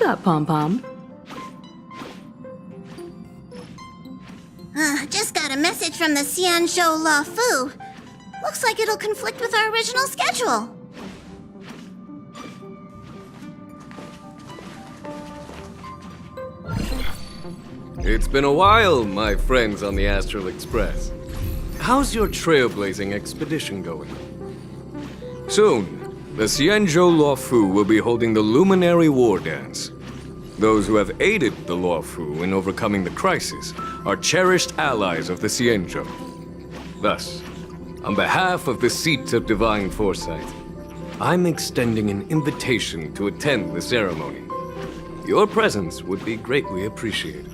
up, Pom-Pom? Just got a message from the Xianzhou La Fu. Looks like it'll conflict with our original schedule. It's been a while, my friends on the Astral Express. How's your trailblazing expedition going? Soon, the Xianzhou Luofu will be holding the Luminary War Dance. Those who have aided the Luofu in overcoming the crisis are cherished allies of the Xianzhou. Thus, on behalf of the Seat of Divine Foresight, I'm extending an invitation to attend the ceremony. Your presence would be greatly appreciated.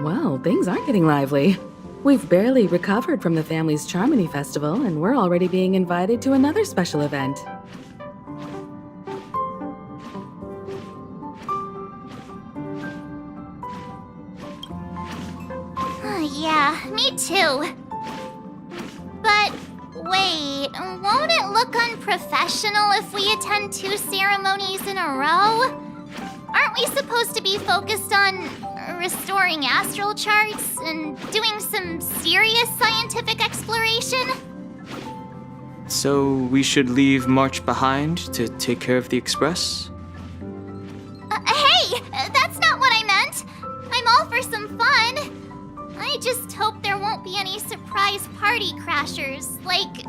Well, things are getting lively. We've barely recovered from the family's Charmony Festival, and we're already being invited to another special event. Yeah, me too. But wait, won't it look unprofessional if we attend 2 ceremonies in a row? Aren't we supposed to be focused on restoring astral charts and doing some serious scientific exploration? So we should leave March behind to take care of the Express? Hey! That's not what I meant! I'm all for some fun. I just hope there won't be any surprise party crashers, like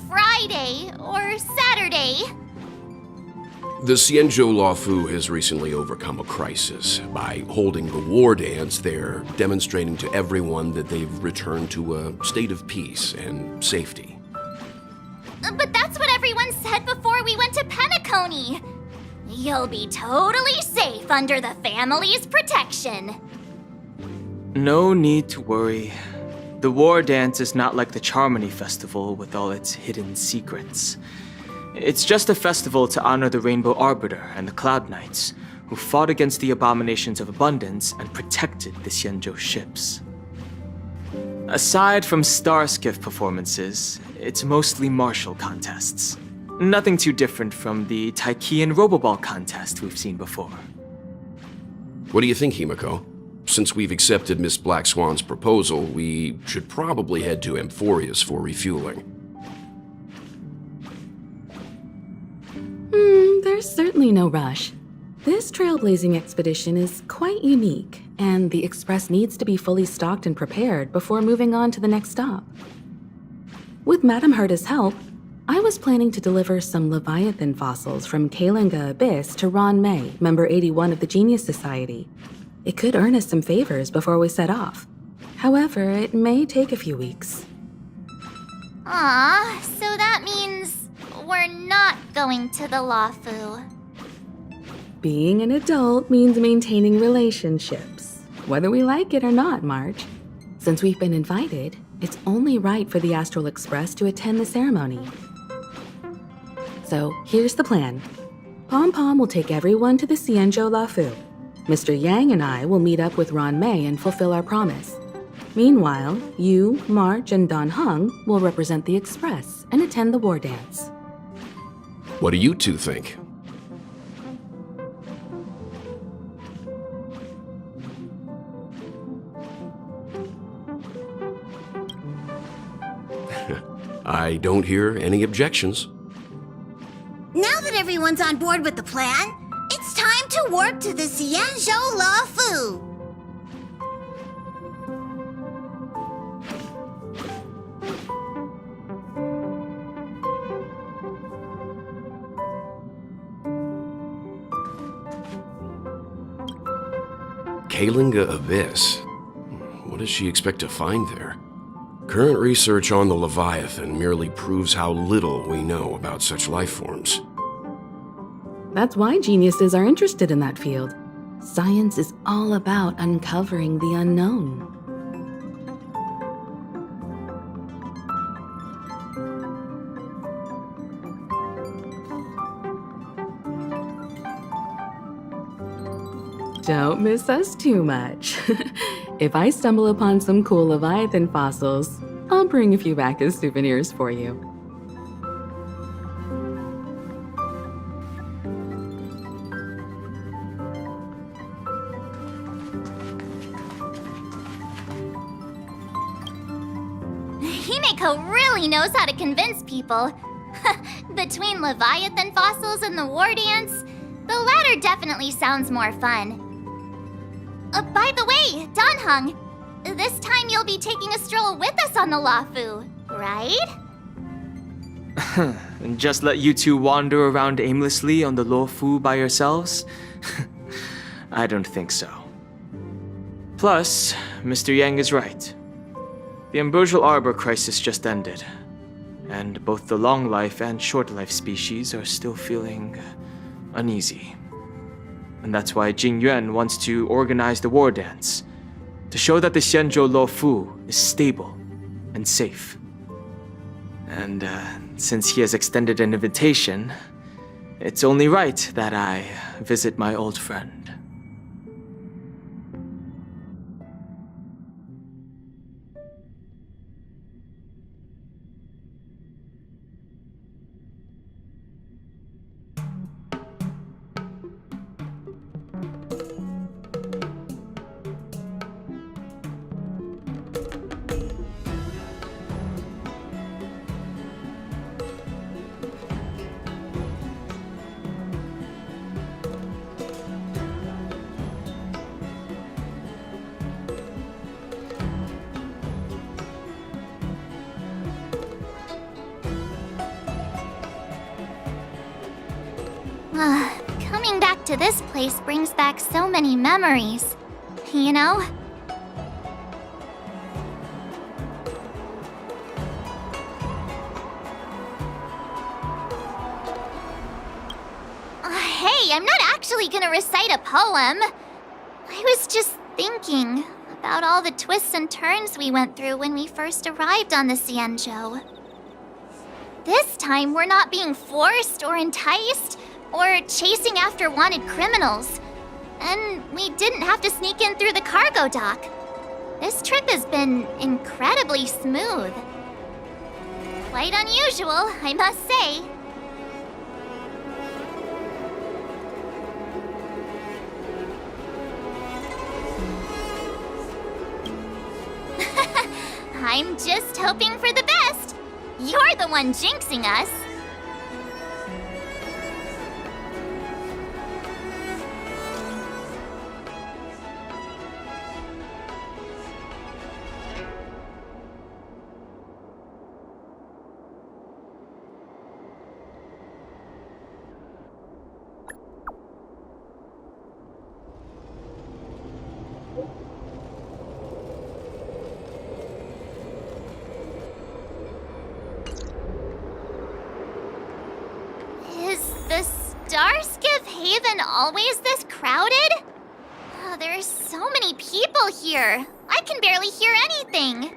Friday or Saturday. The Xianzhou Luofu has recently overcome a crisis. By holding the war dance, they're demonstrating to everyone that they've returned to a state of peace and safety. But that's what everyone said before we went to Penacony. You'll be totally safe under the family's protection. No need to worry. The war dance is not like the Charmony Festival with all its hidden secrets. It's just a festival to honor the Rainbow Arbiter and the Cloud Knights, who fought against the abominations of abundance and protected the Xianzhou ships. Aside from star skiff performances, it's mostly martial contests. Nothing too different from the Taiki and Roboball contest we've seen before. What do you think, Himiko? Since we've accepted Miss Black Swan's proposal, we should probably head to Amphorius for refueling. There's certainly no rush. This trailblazing expedition is quite unique, and the Express needs to be fully stocked and prepared before moving on to the next stop. With Madame Herta's help, I was planning to deliver some Leviathan fossils from Kalinga Abyss to Ron May, member 81 of the Genius Society. It could earn us some favors before we set off. However, it may take a few weeks. So that means we're not going to the Luofu. Being an adult means maintaining relationships, whether we like it or not, March. Since we've been invited, it's only right for the Astral Express to attend the ceremony. So here's the plan. Pom-Pom will take everyone to the Xianzhou Luofu. Mr. Yang and I will meet up with Ron May and fulfill our promise. Meanwhile, you, March, and Don Hung will represent the Express and attend the war dance. What do you two think? I don't hear any objections. Now that everyone's on board with the plan, it's time to work to the Xianzhou Luofu. Kalinga Abyss. What does she expect to find there? Current research on the Leviathan merely proves how little we know about such life forms. That's why geniuses are interested in that field. Science is all about uncovering the unknown. Don't miss us too much. If I stumble upon some cool Leviathan fossils, I'll bring a few back as souvenirs for you. Echo really knows how to convince people. Between Leviathan fossils and the war dance, the latter definitely sounds more fun. By the way, Danhung, this time you'll be taking a stroll with us on the Luofu, right? And just let you two wander around aimlessly on the Luofu by yourselves? I don't think so. Plus, Mr. Yang is right. The Ambrosial Arbor crisis just ended, and both the long life and short life species are still feeling uneasy. And that's why Jing Yuan wants to organize the war dance, to show that the Xianzhou Luofu is stable and safe. And since he has extended an invitation, it's only right that I visit my old friend. Coming back to this place brings back so many memories, you know? Hey, I'm not actually gonna recite a poem. I was just thinking about all the twists and turns we went through when we first arrived on the Xianzhou. This time, we're not being forced or enticed or chasing after wanted criminals. And we didn't have to sneak in through the cargo dock. This trip has been incredibly smooth. Quite unusual, I must say. I'm just hoping for the best. You're the one jinxing us. Starskiff Haven always this crowded? Oh, there's so many people here. I can barely hear anything.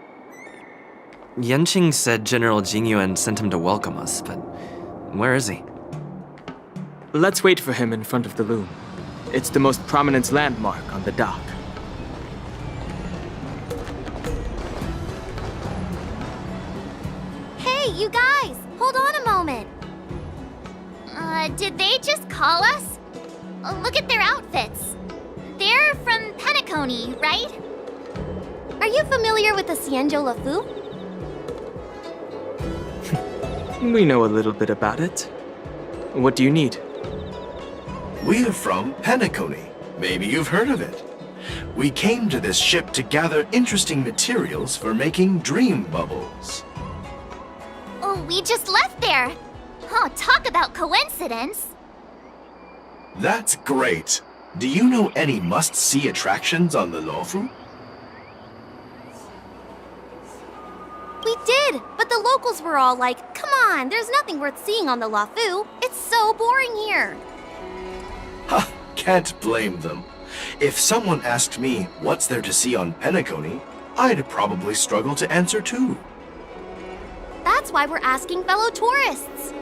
Yanqing said General Jingyuan sent him to welcome us, but where is he? Let's wait for him in front of the loom. It's the most prominent landmark on the dock. Hey, you guys! Hold on a moment. Did they just call us? Look at their outfits. They're from Penacony, right? Are you familiar with the Xianzhou Luofu? We know a little bit about it. What do you need? We're from Penacony. Maybe you've heard of it. We came to this ship to gather interesting materials for making dream bubbles. Oh, we just left there. Oh, talk about coincidence. That's great. Do you know any must-see attractions on the Luofu? We did, but the locals were all like, come on, there's nothing worth seeing on the Luofu. It's so boring here. Ha! Can't blame them. If someone asked me what's there to see on Penacony, I'd probably struggle to answer too. That's why we're asking fellow tourists.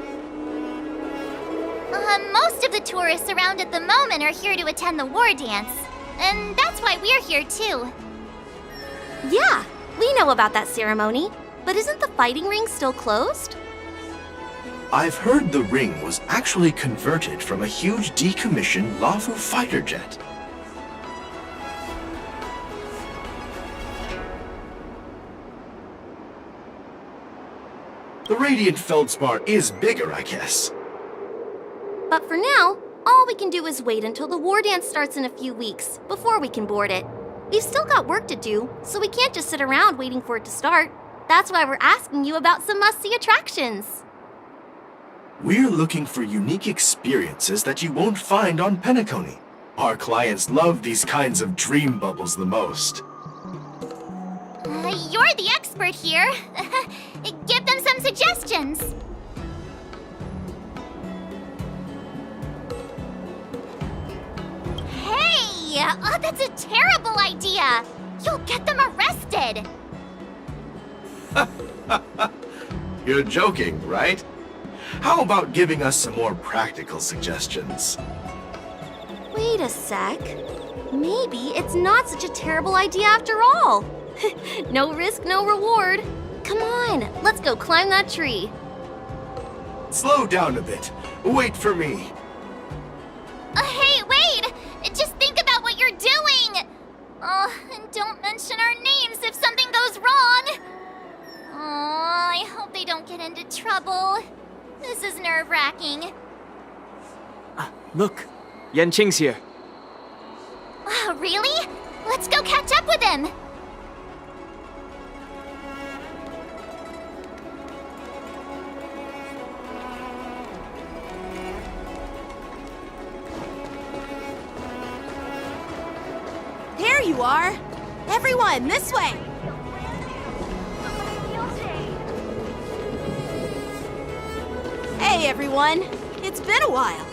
Most of the tourists around at the moment are here to attend the war dance. And that's why we're here too. Yeah, we know about that ceremony. But isn't the fighting ring still closed? I've heard the ring was actually converted from a huge decommissioned Luofu fighter jet. The radiant feldspar is bigger, I guess. But for now, all we can do is wait until the war dance starts in a few weeks before we can board it. We've still got work to do, so we can't just sit around waiting for it to start. That's why we're asking you about some must-see attractions. We're looking for unique experiences that you won't find on Penacony. Our clients love these kinds of dream bubbles the most. You're the expert here. Give them some suggestions. Hey! Oh, that's a terrible idea! You'll get them arrested! You're joking, right? How about giving us some more practical suggestions? Wait a sec. Maybe it's not such a terrible idea after all. No risk, no reward. Come on, let's go climb that tree. Slow down a bit. Wait for me. Hey, wait! Just think about what you're doing! Oh, and don't mention our names if something goes wrong! Oh, I hope they don't get into trouble. This is nerve-wracking. Look, Yanqing's here. Really? Let's go catch up with him! There you are! Everyone, this way! Hey everyone! It's been a while.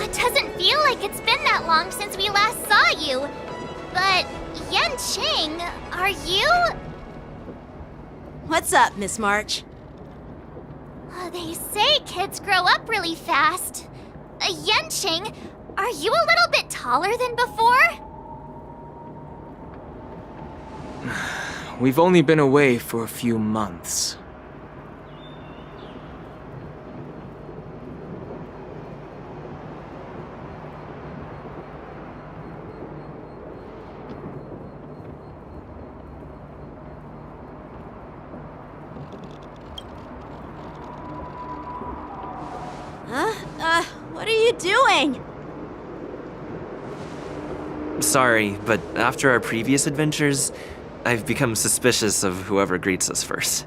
It doesn't feel like it's been that long since we last saw you. But, Yanqing, are you? What's up, Miss March? They say kids grow up really fast. Yanqing, are you a little bit taller than before? We've only been away for a few months. What are you doing? Sorry, but after our previous adventures, I've become suspicious of whoever greets us first.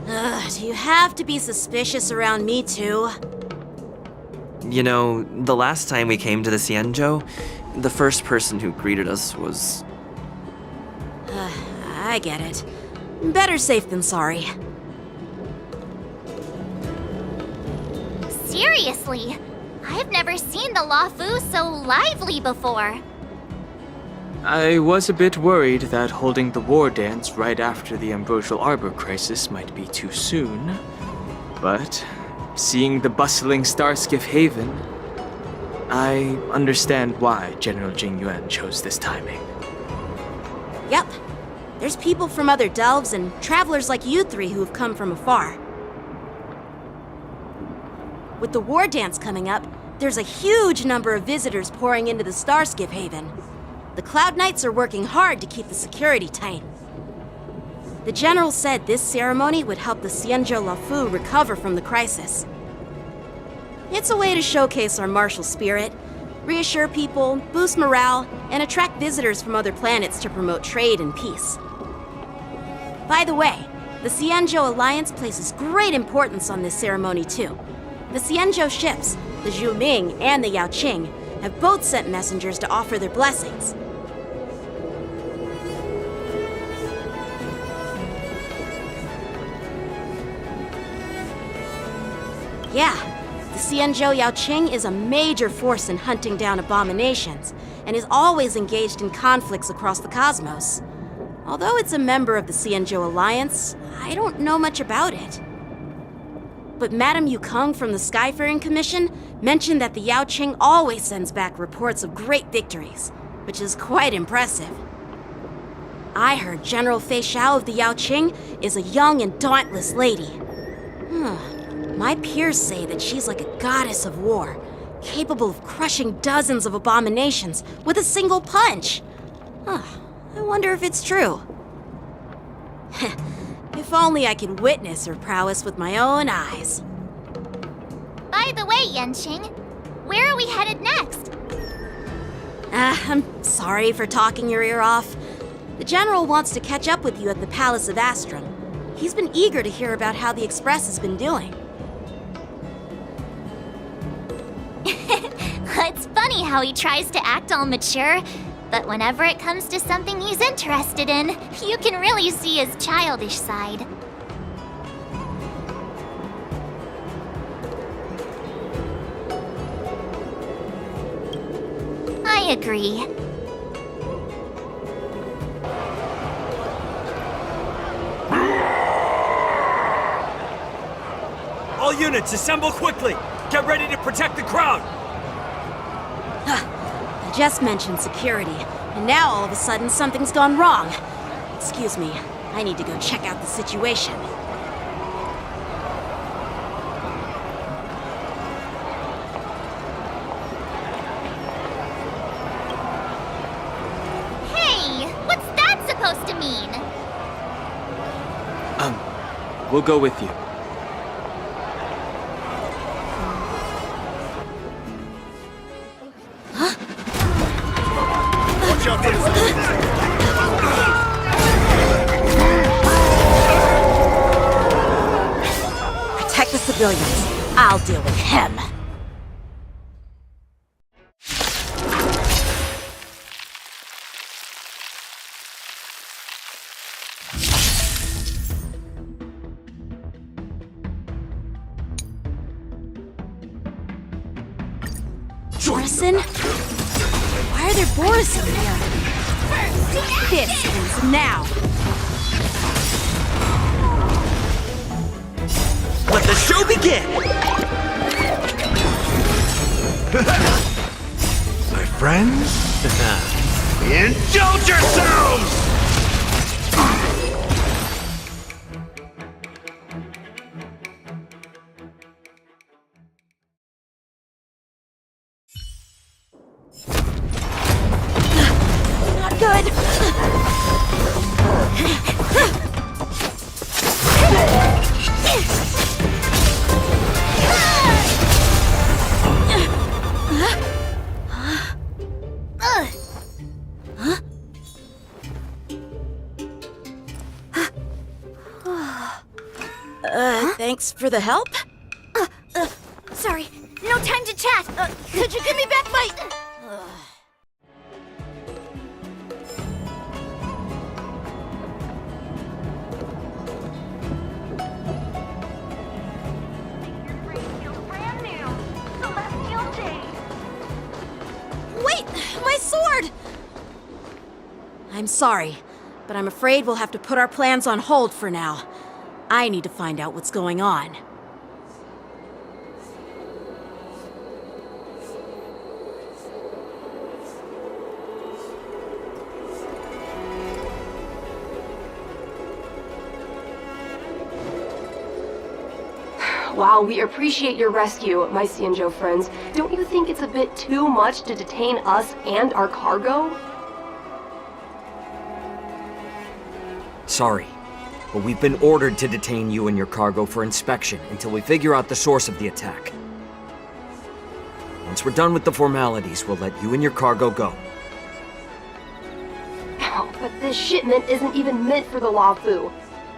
Do you have to be suspicious around me too? You know, the last time we came to the Xianzhou, the first person who greeted us was... I get it. Better safe than sorry. Seriously, I've never seen the Luofu so lively before. I was a bit worried that holding the war dance right after the Ambrosial Arbor crisis might be too soon. But seeing the bustling Starskiff Haven, I understand why General Jingyuan chose this timing. Yep. There's people from other delves and travelers like you three who have come from afar. With the war dance coming up, there's a huge number of visitors pouring into the Starskiff Haven. The Cloud Knights are working hard to keep the security tight. The General said this ceremony would help the Xianzhou Luofu recover from the crisis. It's a way to showcase our martial spirit, reassure people, boost morale, and attract visitors from other planets to promote trade and peace. By the way, the Xianzhou Alliance places great importance on this ceremony too. The Xianzhou ships, the Zhuming and the Yaoqing, have both sent messengers to offer their blessings. Yeah, the Xianzhou Yaoqing is a major force in hunting down abominations, and is always engaged in conflicts across the cosmos. Although it's a member of the Xianzhou Alliance, I don't know much about it. But Madame Yukong from the Skyfaring Commission mentioned that the Yaoqing always sends back reports of great victories, which is quite impressive. I heard General Fei Xiao of the Yaoqing is a young and dauntless lady. My peers say that she's like a goddess of war, capable of crushing dozens of abominations with a single punch. I wonder if it's true. If only I could witness her prowess with my own eyes. By the way, Yenching, where are we headed next? I'm sorry for talking your ear off. The General wants to catch up with you at the Palace of Astrum. He's been eager to hear about how the Express has been doing. It's funny how he tries to act all mature, but whenever it comes to something he's interested in, you can really see his childish side. I agree. All units, assemble quickly! Get ready to protect the crowd! I just mentioned security, and now all of a sudden something's gone wrong. Excuse me, I need to go check out the situation. Hey, what's that supposed to mean? We'll go with you. Protect the civilians. I'll deal with him. Borison? Why are there Borison here? This ends now. Let the show begin! My friends, indulge yourselves! Not good. Thanks for the help. Sorry, no time to chat. Could you give me back my... Wait, my sword! I'm sorry, but I'm afraid we'll have to put our plans on hold for now. I need to find out what's going on. While we appreciate your rescue, my Xianzhou friends, don't you think it's a bit too much to detain us and our cargo? Sorry, but we've been ordered to detain you and your cargo for inspection until we figure out the source of the attack. Once we're done with the formalities, we'll let you and your cargo go. Oh, but this shipment isn't even meant for the Luofu,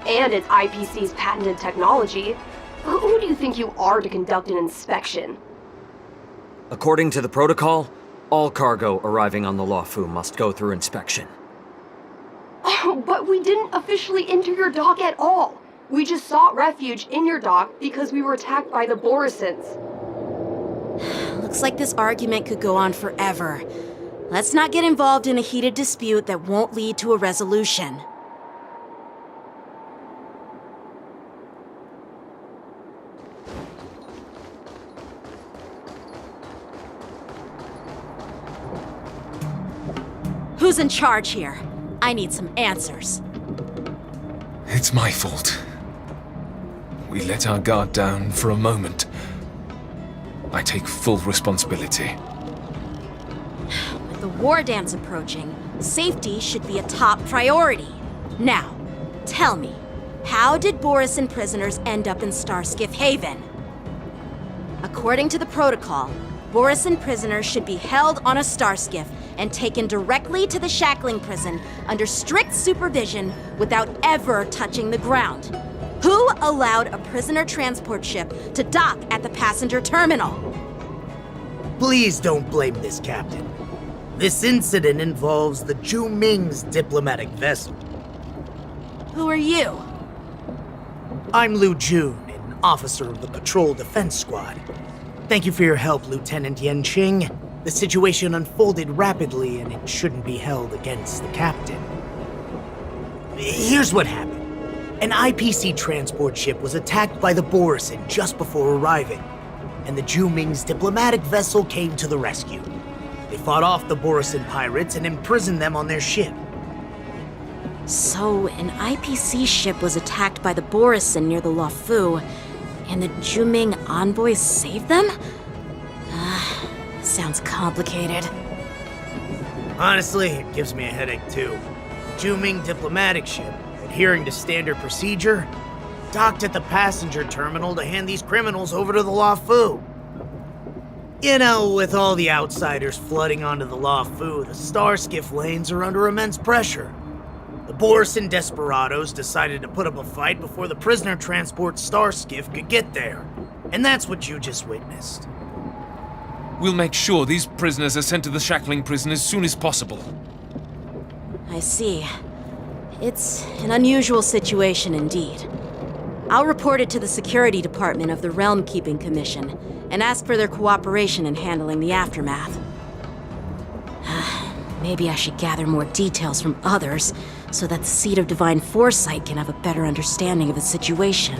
and it's IPC's patented technology. Who do you think you are to conduct an inspection? According to the protocol, all cargo arriving on the Luofu must go through inspection. Oh, but we didn't officially enter your dock at all. We just sought refuge in your dock because we were attacked by the Borisons. Looks like this argument could go on forever. Let's not get involved in a heated dispute that won't lead to a resolution. Who's in charge here? I need some answers. It's my fault. We let our guard down for a moment. I take full responsibility. With the war dance approaching, Safety should be a top priority. Now, tell me, how did Borisin prisoners end up in Starskiff Haven? According to the protocol, Borisin prisoners should be held on a starskiff and taken directly to the shackling prison under strict supervision without ever touching the ground. Who allowed a prisoner transport ship to dock at the passenger terminal? Please don't blame this, Captain. This incident involves the Zhu Ming's diplomatic vessel. Who are you? I'm Liu Jun, an officer of the Patrol Defense Squad. Thank you for your help, Lieutenant Yanqing. The situation unfolded rapidly, and it shouldn't be held against the captain. Here's what happened. An IPC transport ship was attacked by the Borisin just before arriving, and the Zhu Ming's diplomatic vessel came to the rescue. They fought off the Borisin pirates and imprisoned them on their ship. So, an IPC ship was attacked by the Borisin near the Luofu, and the Zhu Ming envoys saved them? Sounds complicated. Honestly, it gives me a headache too. Zhu Ming diplomatic ship, adhering to standard procedure, docked at the passenger terminal to hand these criminals over to the Luofu. You know, with all the outsiders flooding onto the Luofu, the starskiff lanes are under immense pressure. The Borisin desperados decided to put up a fight before the prisoner transport starskiff could get there. And that's what you just witnessed. We'll make sure these prisoners are sent to the shackling prison as soon as possible. I see. It's an unusual situation indeed. I'll report it to the security department of the Realm Keeping Commission and ask for their cooperation in handling the aftermath. Maybe I should gather more details from others so that the Seat of Divine Foresight can have a better understanding of the situation.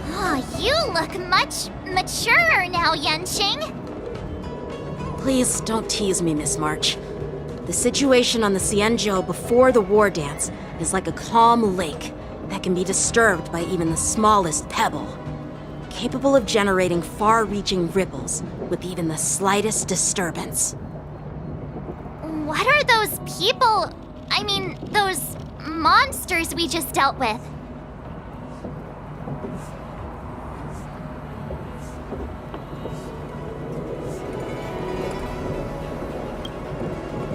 Oh, you look much maturer now, Yanqing. Please don't tease me, Miss March. The situation on the Xianzhou before the war dance is like a calm lake that can be disturbed by even the smallest pebble, capable of generating far-reaching ripples with even the slightest disturbance. What are those people? I mean, those monsters we just dealt with?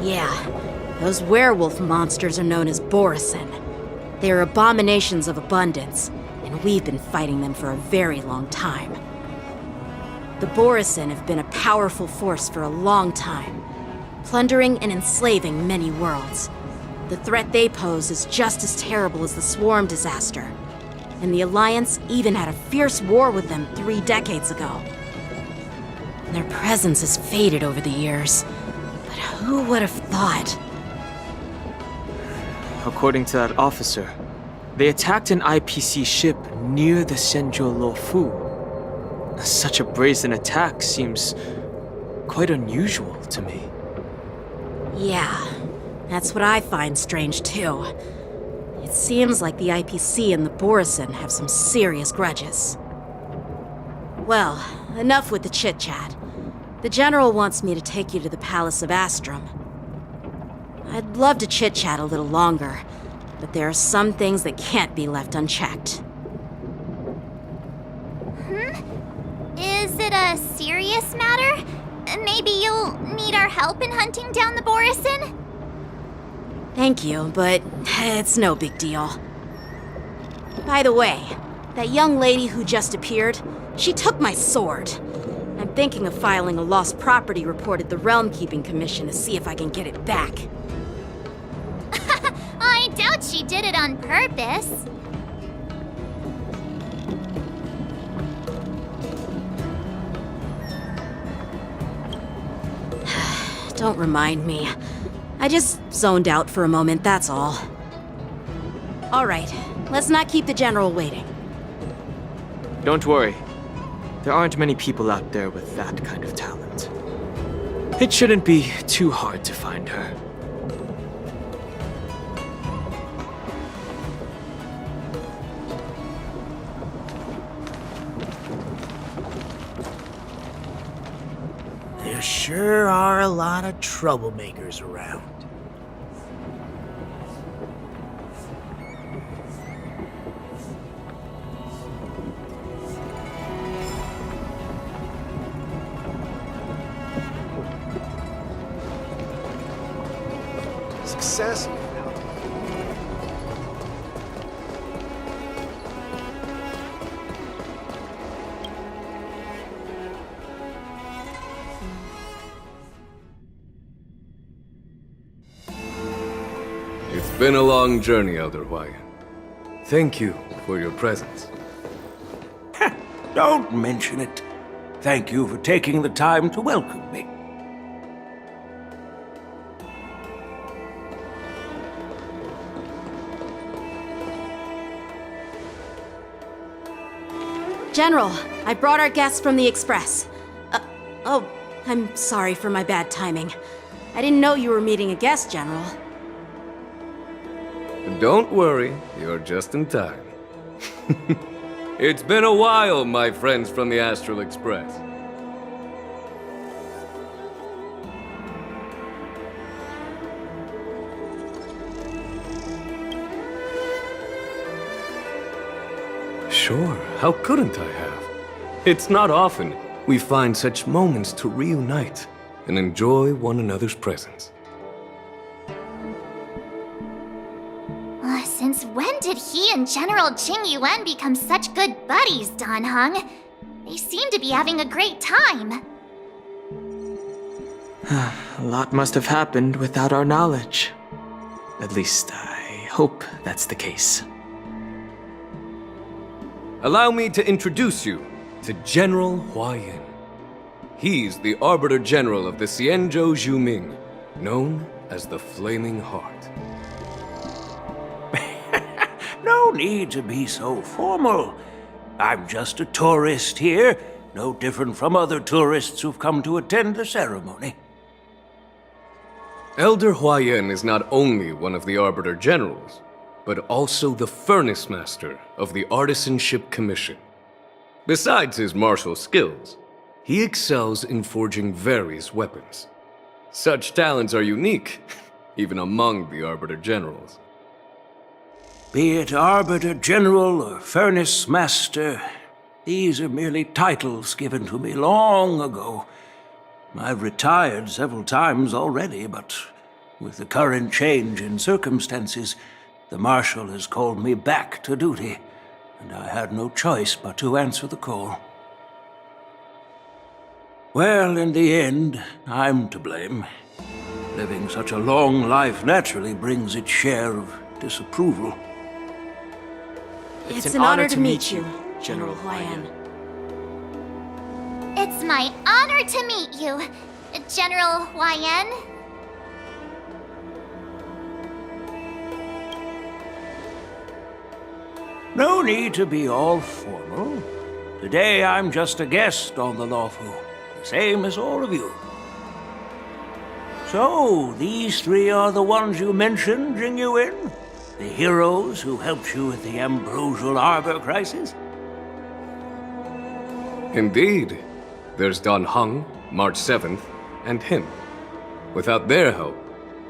Yeah, those werewolf monsters are known as Borisin. They are abominations of abundance, and we've been fighting them for a very long time. The Borisin have been a powerful force for a long time, plundering and enslaving many worlds. The threat they pose is just as terrible as the Swarm disaster, and the Alliance even had a fierce war with them 3 decades ago. Their presence has faded over the years, but who would have thought? According to that officer, they attacked an IPC ship near the Xinzhou Luofu. Such a brazen attack seems quite unusual to me. Yeah, that's what I find strange too. It seems like the IPC and the Borisin have some serious grudges. Well, enough with the chit-chat. The General wants me to take you to the Palace of Astrum. I'd love to chit-chat a little longer, but there are some things that can't be left unchecked. Is it a serious matter? Maybe you'll need our help in hunting down the Borisin? Thank you, but it's no big deal. By the way, that young lady who just appeared, she took my sword. I'm thinking of filing a lost property report at the Realm Keeping Commission to see if I can get it back. I doubt she did it on purpose. Don't remind me. I just zoned out for a moment, that's all. All right, let's not keep the General waiting. Don't worry. There aren't many people out there with that kind of talent. It shouldn't be too hard to find her. There sure are a lot of troublemakers around. Success. It's been a long journey, Elder Hawaiian. Thank you for your presence. Don't mention it. Thank you for taking the time to welcome me. General, I brought our guests from the Express. Oh, I'm sorry for my bad timing. I didn't know you were meeting a guest, General. Don't worry, you're just in time. It's been a while, my friends from the Astral Express. Sure, how couldn't I have? It's not often we find such moments to reunite and enjoy one another's presence. Since when did he and General Jing Yuan become such good buddies, Dan Heng? They seem to be having a great time. A lot must have happened without our knowledge. At least, I hope that's the case. Allow me to introduce you to General Hawaiian. He's the Arbiter General of the Xianzhou Zhuming, known as the Flaming Heart. No need to be so formal. I'm just a tourist here, no different from other tourists who've come to attend the ceremony. Elder Hawaiian is not only one of the Arbiter Generals, but also the Furnace Master of the Artisanship Commission. Besides his martial skills, he excels in forging various weapons. Such talents are unique, even among the Arbiter Generals. Be it Arbiter General or Furnace Master, these are merely titles given to me long ago. I've retired several times already, but with the current change in circumstances, the Marshal has called me back to duty, and I had no choice but to answer the call. Well, in the end, I'm to blame. Living such a long life naturally brings its share of disapproval. It's an honor to meet you, General Hawaiian. It's my honor to meet you, General Hawaiian. No need to be all formal. Today I'm just a guest on the Lawfu, the same as all of you. So, these three are the ones you mentioned, Jing Yuan? The heroes who helped you with the Ambrosial Arbor crisis? Indeed. There's Dan Heng, March 7th, and him. Without their help,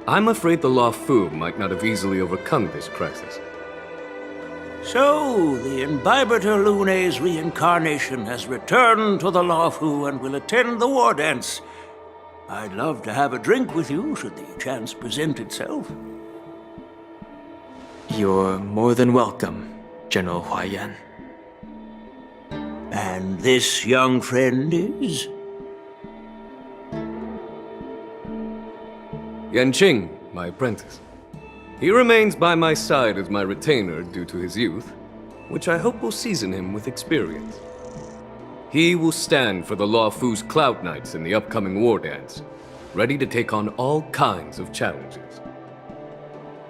I'm afraid the Lawfu might not have easily overcome this crisis. So, the Imbibitor Lune's reincarnation has returned to the Lawfu and will attend the war dance. I'd love to have a drink with you should the chance present itself. You're more than welcome, General Hawaiian. And this young friend is? Yanqing, my apprentice. He remains by my side as my retainer due to his youth, which I hope will season him with experience. He will stand for the Lawfu's Cloud Knights in the upcoming war dance, ready to take on all kinds of challenges.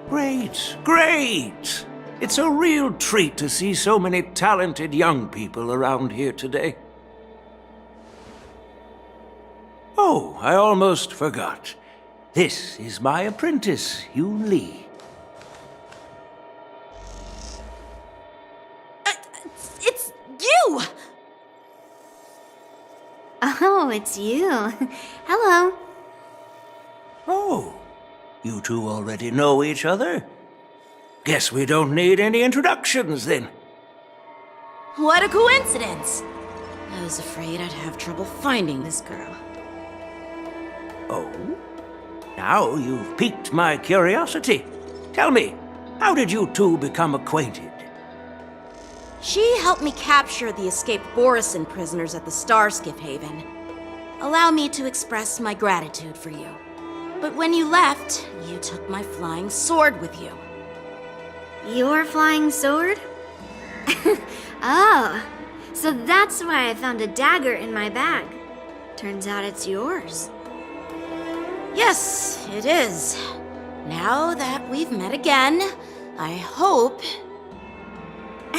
Great, great! It's a real treat to see so many talented young people around here today. Oh, I almost forgot. This is my apprentice, Yoon Lee. It's you! Oh, it's you. Hello. Oh, you two already know each other? Guess we don't need any introductions then. What a coincidence! I was afraid I'd have trouble finding this girl. Oh? Now you've piqued my curiosity. Tell me, how did you two become acquainted? She helped me capture the escaped Borison prisoners at the Starskiff Haven. Allow me to express my gratitude for you. But when you left, you took my flying sword with you. Your flying sword? Oh, so that's why I found a dagger in my bag. Turns out it's yours. Yes, it is. Now that we've met again, I hope...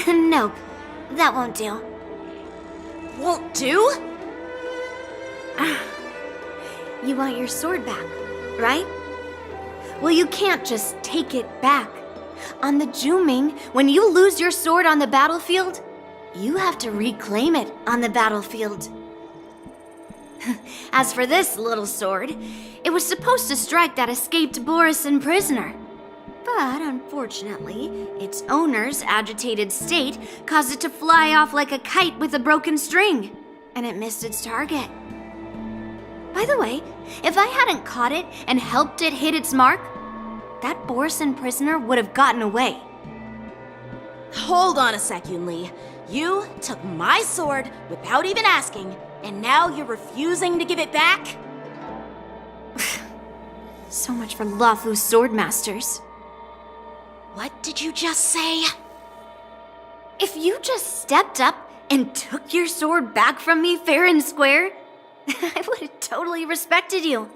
Nope, that won't do. Won't do? You want your sword back, right? Well, you can't just take it back. On the Juming, when you lose your sword on the battlefield, you have to reclaim it on the battlefield. As for this little sword, it was supposed to strike that escaped Borison prisoner. But unfortunately, its owner's agitated state caused it to fly off like a kite with a broken string, and it missed its target. By the way, if I hadn't caught it and helped it hit its mark, that Borison prisoner would have gotten away. Hold on a sec, Yunli. You took my sword without even asking, and now you're refusing to give it back? So much for Luofu's swordmasters. What did you just say? If you just stepped up and took your sword back from me fair and square, I would have totally respected you.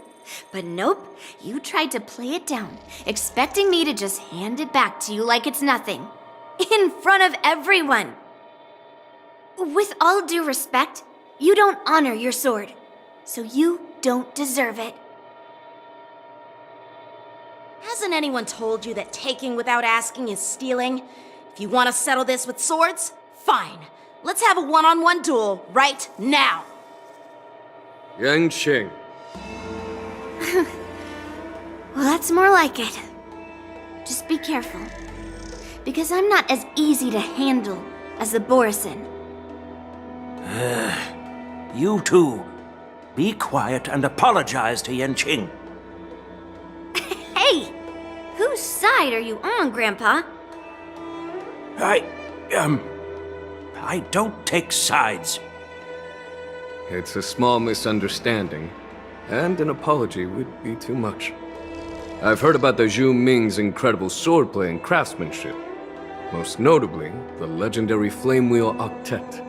But nope, you tried to play it down, expecting me to just hand it back to you like it's nothing. In front of everyone. With all due respect, you don't honor your sword, so you don't deserve it. Hasn't anyone told you that taking without asking is stealing? If you want to settle this with swords, fine. Let's have a one-on-one duel right now. Yang Qing. Well, that's more like it. Just be careful, because I'm not as easy to handle as the Borison. You two, be quiet and apologize to Yanqing. Hey! Whose side are you on, Grandpa? I don't take sides. It's a small misunderstanding, and an apology would be too much. I've heard about the Zhu Ming's incredible swordplay and craftsmanship, most notably the legendary Flame Wheel Octet.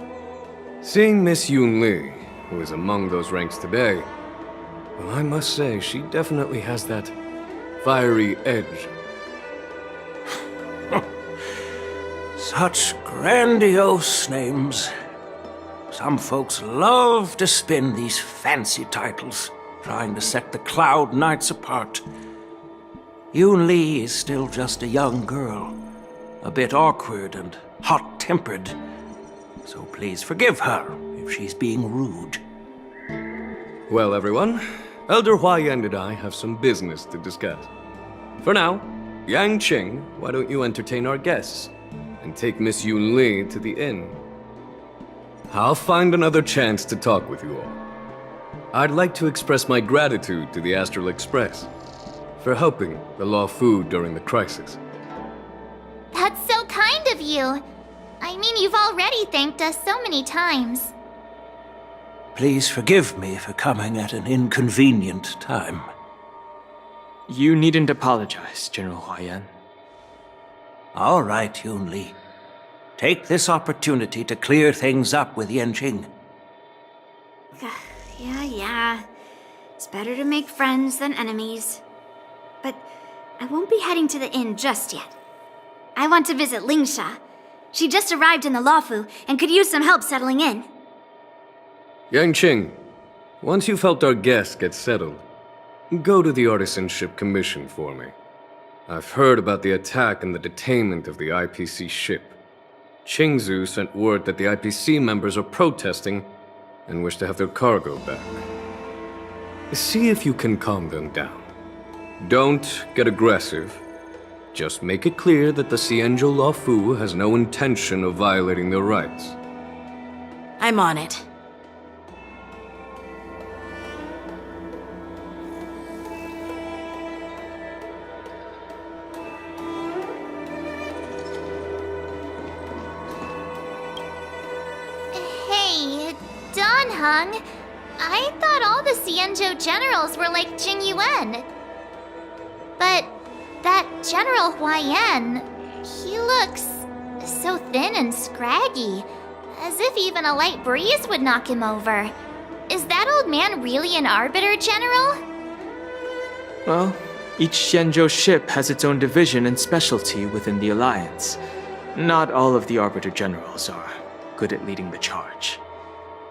Seeing Miss Yunli, who is among those ranks today, well, I must say she definitely has that fiery edge. Such grandiose names. Some folks love to spin these fancy titles, trying to set the Cloud Knights apart. Yunli is still just a young girl, a bit awkward and hot-tempered. So please forgive her if she's being rude. Well, everyone, Elder Huayan and I have some business to discuss. For now, Yang Qing, why don't you entertain our guests and take Miss Yunli to the inn? I'll find another chance to talk with you all. I'd like to express my gratitude to the Astral Express for helping the Luofu during the crisis. That's so kind of you. I mean, you've already thanked us so many times. Please forgive me for coming at an inconvenient time. You needn't apologize, General Huayan. All right, Yunli. Take this opportunity to clear things up with Yanqing. Yeah. It's better to make friends than enemies. But I won't be heading to the inn just yet. I want to visit Lingsha. She just arrived in the Luofu and could use some help settling in. Yang Qing, once you've helped our guests get settled, go to the Artisanship Commission for me. I've heard about the attack and the detainment of the IPC ship. Qingzu sent word that the IPC members are protesting, and wish to have their cargo back. See if you can calm them down. Don't get aggressive. Just make it clear that the Xianzhou Luofu has no intention of violating their rights. I'm on it. Hey, Don Hung. I thought all the Xianzhou generals were like Jing Yuan. But that General Huaiyan, he looks so thin and scraggy, as if even a light breeze would knock him over. Is that old man really an Arbiter General? Well, each Xianzhou ship has its own division and specialty within the Alliance. Not all of the Arbiter Generals are good at leading the charge.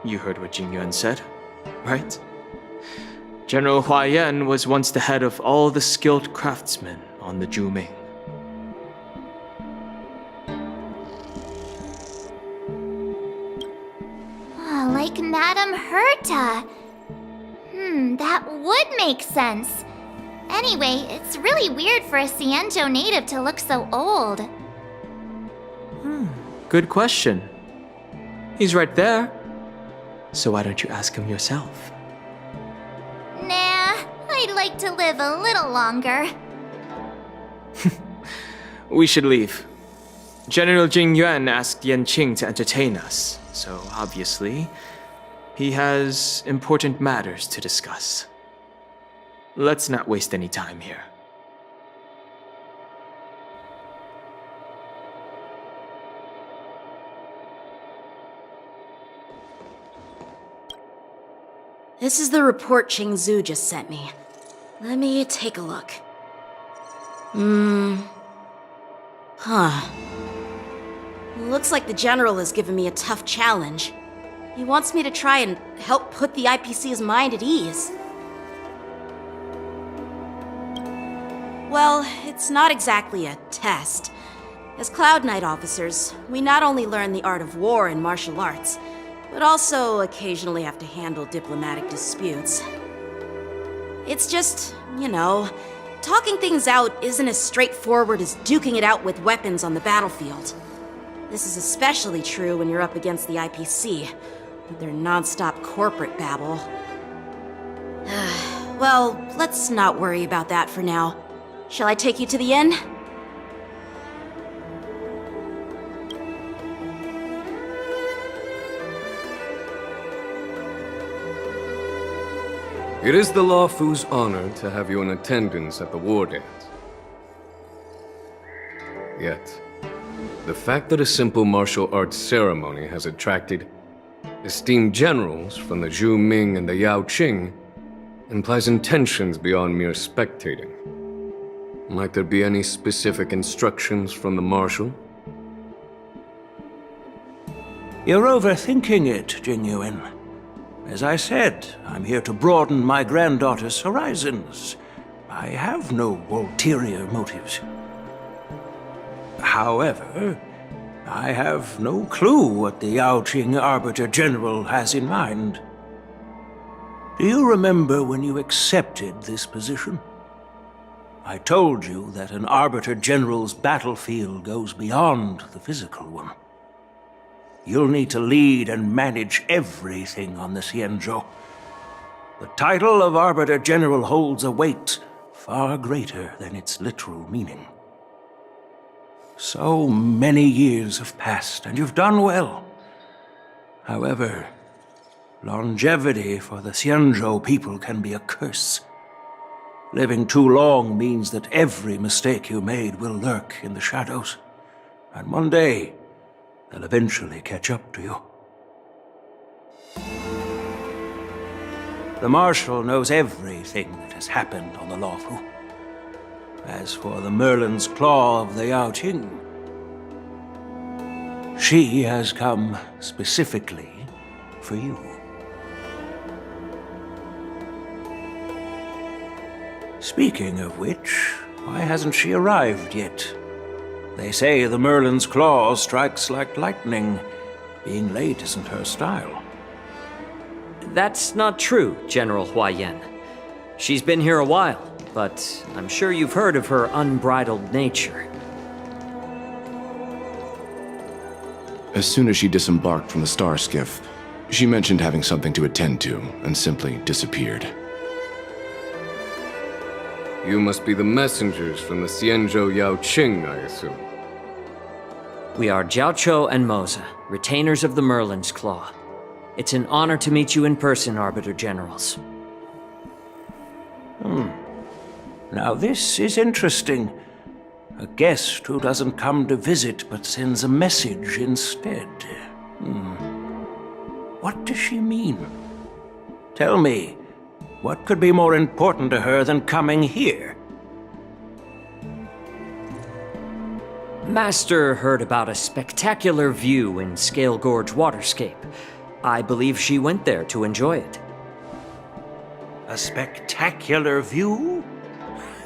You heard what Jing Yuan said, right? General Huaiyan was once the head of all the skilled craftsmen on the Zhuming. Like Madame Herta. That would make sense. Anyway, it's really weird for a Xianzhou native to look so old. Good question. He's right there. So why don't you ask him yourself? Nah, I'd like to live a little longer. We should leave. General Jing Yuan asked Yan Qing to entertain us, so obviously, he has important matters to discuss. Let's not waste any time here. This is the report Qingzu just sent me. Let me take a look. Looks like the General has given me a tough challenge. He wants me to try and help put the IPC's mind at ease. Well, it's not exactly a test. As Cloud Knight officers, we not only learn the art of war and martial arts, but also occasionally have to handle diplomatic disputes. It's just, talking things out isn't as straightforward as duking it out with weapons on the battlefield. This is especially true when you're up against the IPC, with their non-stop corporate babble. Well, let's not worry about that for now. Shall I take you to the inn? It is the Luofu's honor to have you in attendance at the war dance. Yet, the fact that a simple martial arts ceremony has attracted esteemed generals from the Zhu Ming and the Yao Qing implies intentions beyond mere spectating. Might there be any specific instructions from the Marshal? You're overthinking it, Jing Yuan. As I said, I'm here to broaden my granddaughter's horizons. I have no ulterior motives. However, I have no clue what the Yao Qing Arbiter General has in mind. Do you remember when you accepted this position? I told you that an Arbiter General's battlefield goes beyond the physical one. You'll need to lead and manage everything on the Xianzhou. The title of Arbiter General holds a weight far greater than its literal meaning. So many years have passed, and you've done well. However, longevity for the Xianzhou people can be a curse. Living too long means that every mistake you made will lurk in the shadows. And one day, they'll eventually catch up to you. The Marshal knows everything that has happened on the Luofu. As for the Merlin's Claw of the Yao Qing, she has come specifically for you. Speaking of which, why hasn't she arrived yet? They say the Merlin's Claw strikes like lightning. Being late isn't her style. That's not true, General Huayan. She's been here a while, but I'm sure you've heard of her unbridled nature. As soon as she disembarked from the star skiff, she mentioned having something to attend to and simply disappeared. You must be the messengers from the Xianzhou Yaoqing, I assume. We are Jiaoqiu and Moza, retainers of the Merlin's Claw. It's an honor to meet you in person, Arbiter Generals. Now this is interesting. A guest who doesn't come to visit but sends a message instead. What does she mean? Tell me, what could be more important to her than coming here? Master heard about a spectacular view in Scale Gorge Waterscape. I believe she went there to enjoy it. A spectacular view?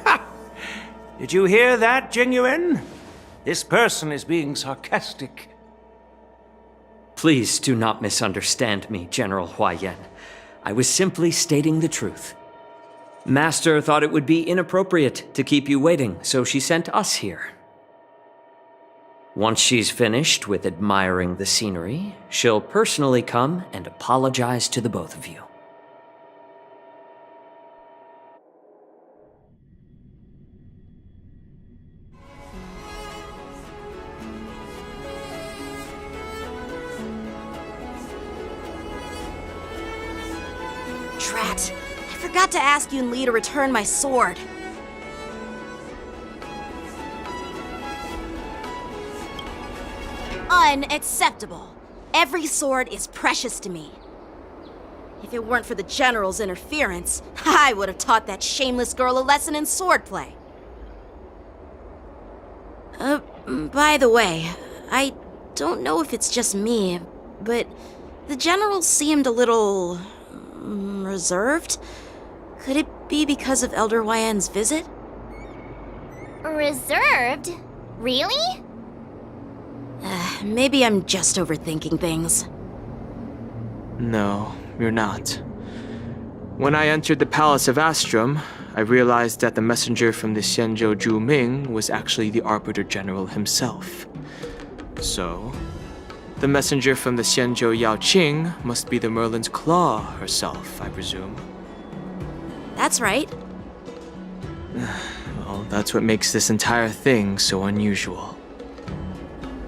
Ha! Did you hear that, Jingyuan? This person is being sarcastic. Please do not misunderstand me, General Huayan. I was simply stating the truth. Master thought it would be inappropriate to keep you waiting, so she sent us here. Once she's finished with admiring the scenery, she'll personally come and apologize to the both of you. Drat! I forgot to ask Yun Li to return my sword. Unacceptable. Every sword is precious to me. If it weren't for the General's interference, I would have taught that shameless girl a lesson in swordplay. By the way, I don't know if it's just me, but the General seemed a little reserved. Could it be because of Elder Huayan's visit? Reserved? Really? Maybe I'm just overthinking things. No, you're not. When I entered the Palace of Astrum, I realized that the messenger from the Xianzhou Zhuming was actually the Arbiter General himself. So, the messenger from the Xianzhou Yaoqing must be the Merlin's Claw herself, I presume. That's right. Well, that's what makes this entire thing so unusual.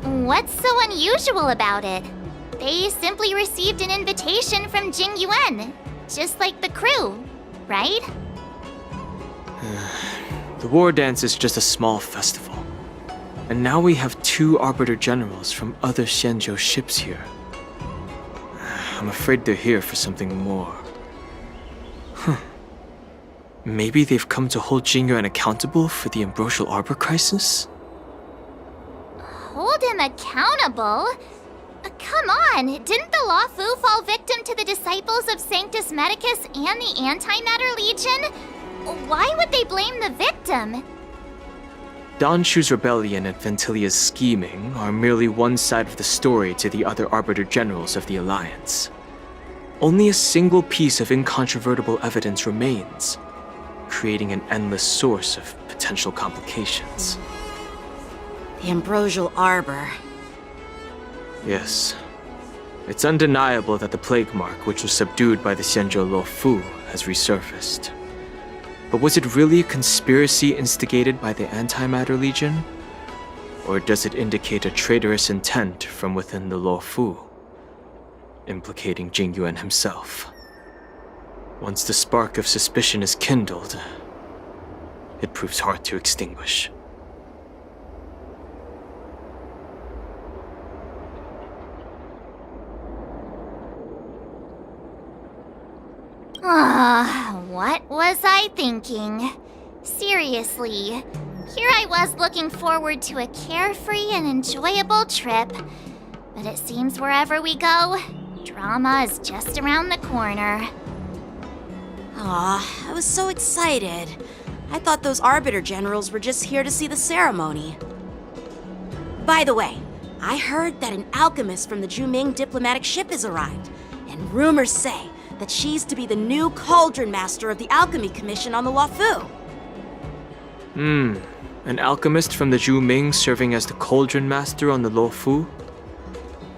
What's so unusual about it? They simply received an invitation from Jingyuan, just like the crew, right? The war dance is just a small festival. And now we have 2 Arbiter Generals from other Xianzhou ships here. I'm afraid they're here for something more. Maybe they've come to hold Jingyuan accountable for the Ambrosial Arbor crisis? Hold him accountable? Come on, didn't the Law Fu fall victim to the disciples of Sanctus Medicus and the Antimatter Legion? Why would they blame the victim? Donshu's rebellion and Ventilia's scheming are merely one side of the story to the other Arbiter Generals of the Alliance. Only a single piece of incontrovertible evidence remains, creating an endless source of potential complications. The Ambrosial Arbor. Yes. It's undeniable that the plague mark, which was subdued by the Xianzhou Lo Fu, has resurfaced. But was it really a conspiracy instigated by the Antimatter Legion? Or does it indicate a traitorous intent from within the Lo Fu, implicating Jingyuan himself? Once the spark of suspicion is kindled, it proves hard to extinguish. What was I thinking? Seriously, here I was looking forward to a carefree and enjoyable trip, but it seems wherever we go, drama is just around the corner. Aw, I was so excited. I thought those Arbiter Generals were just here to see the ceremony. By the way, I heard that an alchemist from the Zhuming diplomatic ship has arrived, and rumors say that she's to be the new Cauldron Master of the Alchemy Commission on the Luofu. An alchemist from the Zhu Ming serving as the Cauldron Master on the Luofu?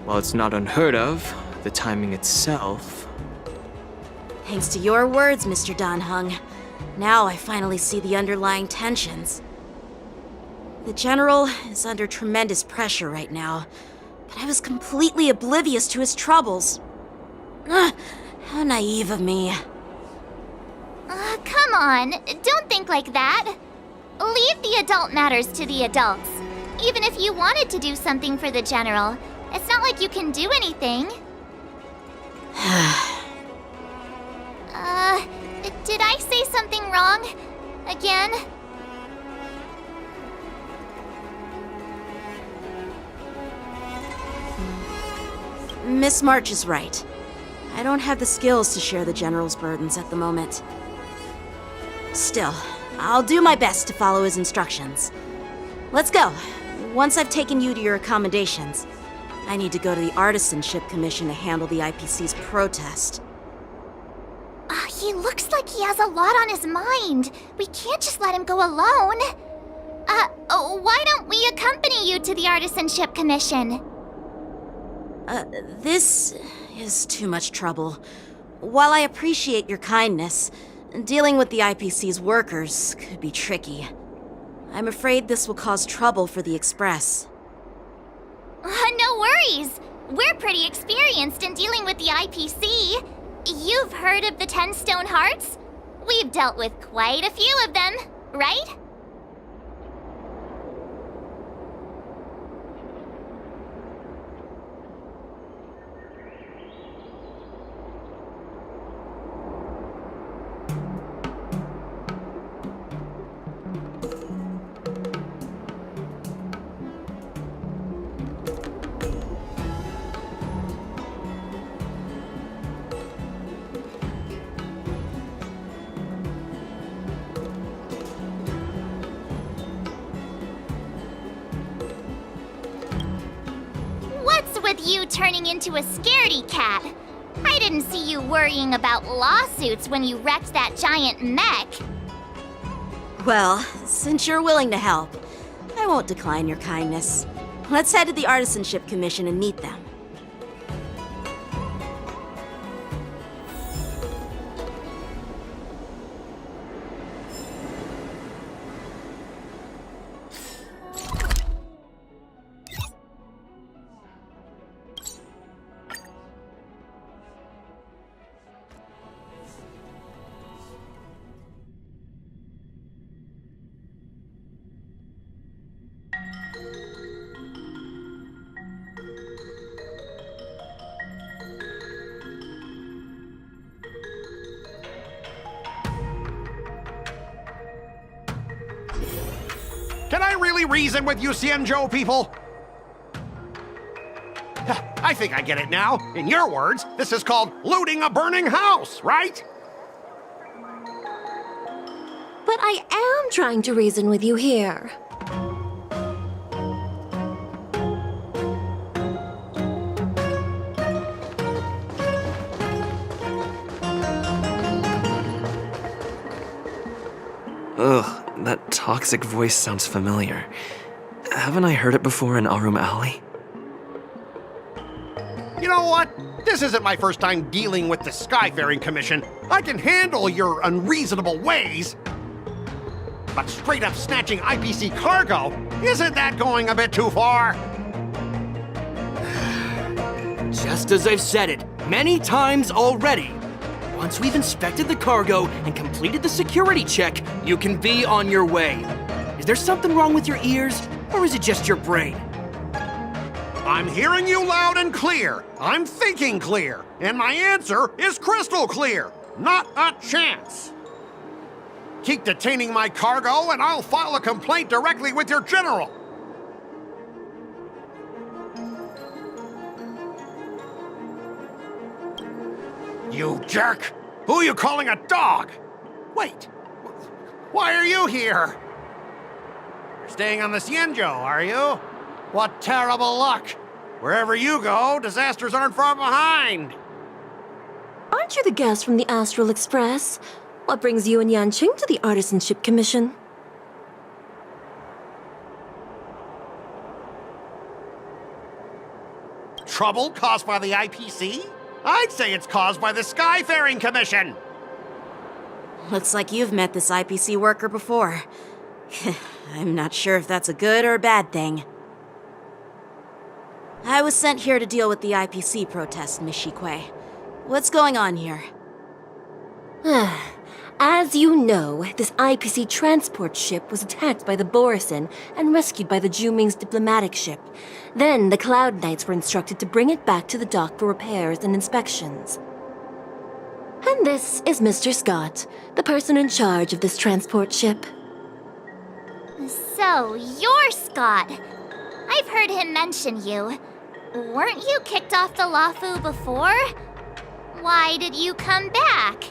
While it's not unheard of, the timing itself... Thanks to your words, Mr. Dan Heng. Now I finally see the underlying tensions. The General is under tremendous pressure right now, but I was completely oblivious to his troubles. How naive of me. Come on, don't think like that. Leave the adult matters to the adults. Even if you wanted to do something for the General, it's not like you can do anything. Did I say something wrong? Again? Miss March is right. I don't have the skills to share the General's burdens at the moment. Still, I'll do my best to follow his instructions. Let's go. Once I've taken you to your accommodations, I need to go to the Artisanship Commission to handle the IPC's protest. He looks like he has a lot on his mind. We can't just let him go alone. Why don't we accompany you to the Artisanship Commission? This is too much trouble. While I appreciate your kindness, dealing with the IPC's workers could be tricky. I'm afraid this will cause trouble for the Express. No worries. We're pretty experienced in dealing with the IPC. You've heard of the 10 Stone Hearts? We've dealt with quite a few of them, right? With you turning into a scaredy cat. I didn't see you worrying about lawsuits when you wrecked that giant mech. Well, since you're willing to help, I won't decline your kindness. Let's head to the Artisanship Commission and meet them. Can I really reason with you Xianzhou people? I think I get it now. In your words, this is called looting a burning house, right? But I am trying to reason with you here. Ugh, that toxic voice sounds familiar. Haven't I heard it before in Arum Alley? You know what? This isn't my first time dealing with the Skyfaring Commission. I can handle your unreasonable ways. But straight up snatching IPC cargo, isn't that going a bit too far? Just as I've said it many times already. Once we've inspected the cargo and completed the security check, you can be on your way. Is there something wrong with your ears, or is it just your brain? I'm hearing you loud and clear. I'm thinking clear. And my answer is crystal clear. Not a chance. Keep detaining my cargo and I'll file a complaint directly with your general. You jerk! Who are you calling a dog? Wait, why are you here? You're staying on the Xianzhou, are you? What terrible luck! Wherever you go, disasters aren't far behind. Aren't you the guest from the Astral Express? What brings you and Yanqing to the Artisanship Commission? Trouble caused by the IPC? I'd say it's caused by the Skyfaring Commission. Looks like you've met this IPC worker before. I'm not sure if that's a good or a bad thing. I was sent here to deal with the IPC protest, Miss Shikui. What's going on here? As you know, this IPC transport ship was attacked by the Borisin and rescued by the Juming's diplomatic ship. Then the Cloud Knights were instructed to bring it back to the dock for repairs and inspections. And this is Mr. Scott, the person in charge of this transport ship. So, you're Scott. I've heard him mention you. Weren't you kicked off the Lafu before? Why did you come back?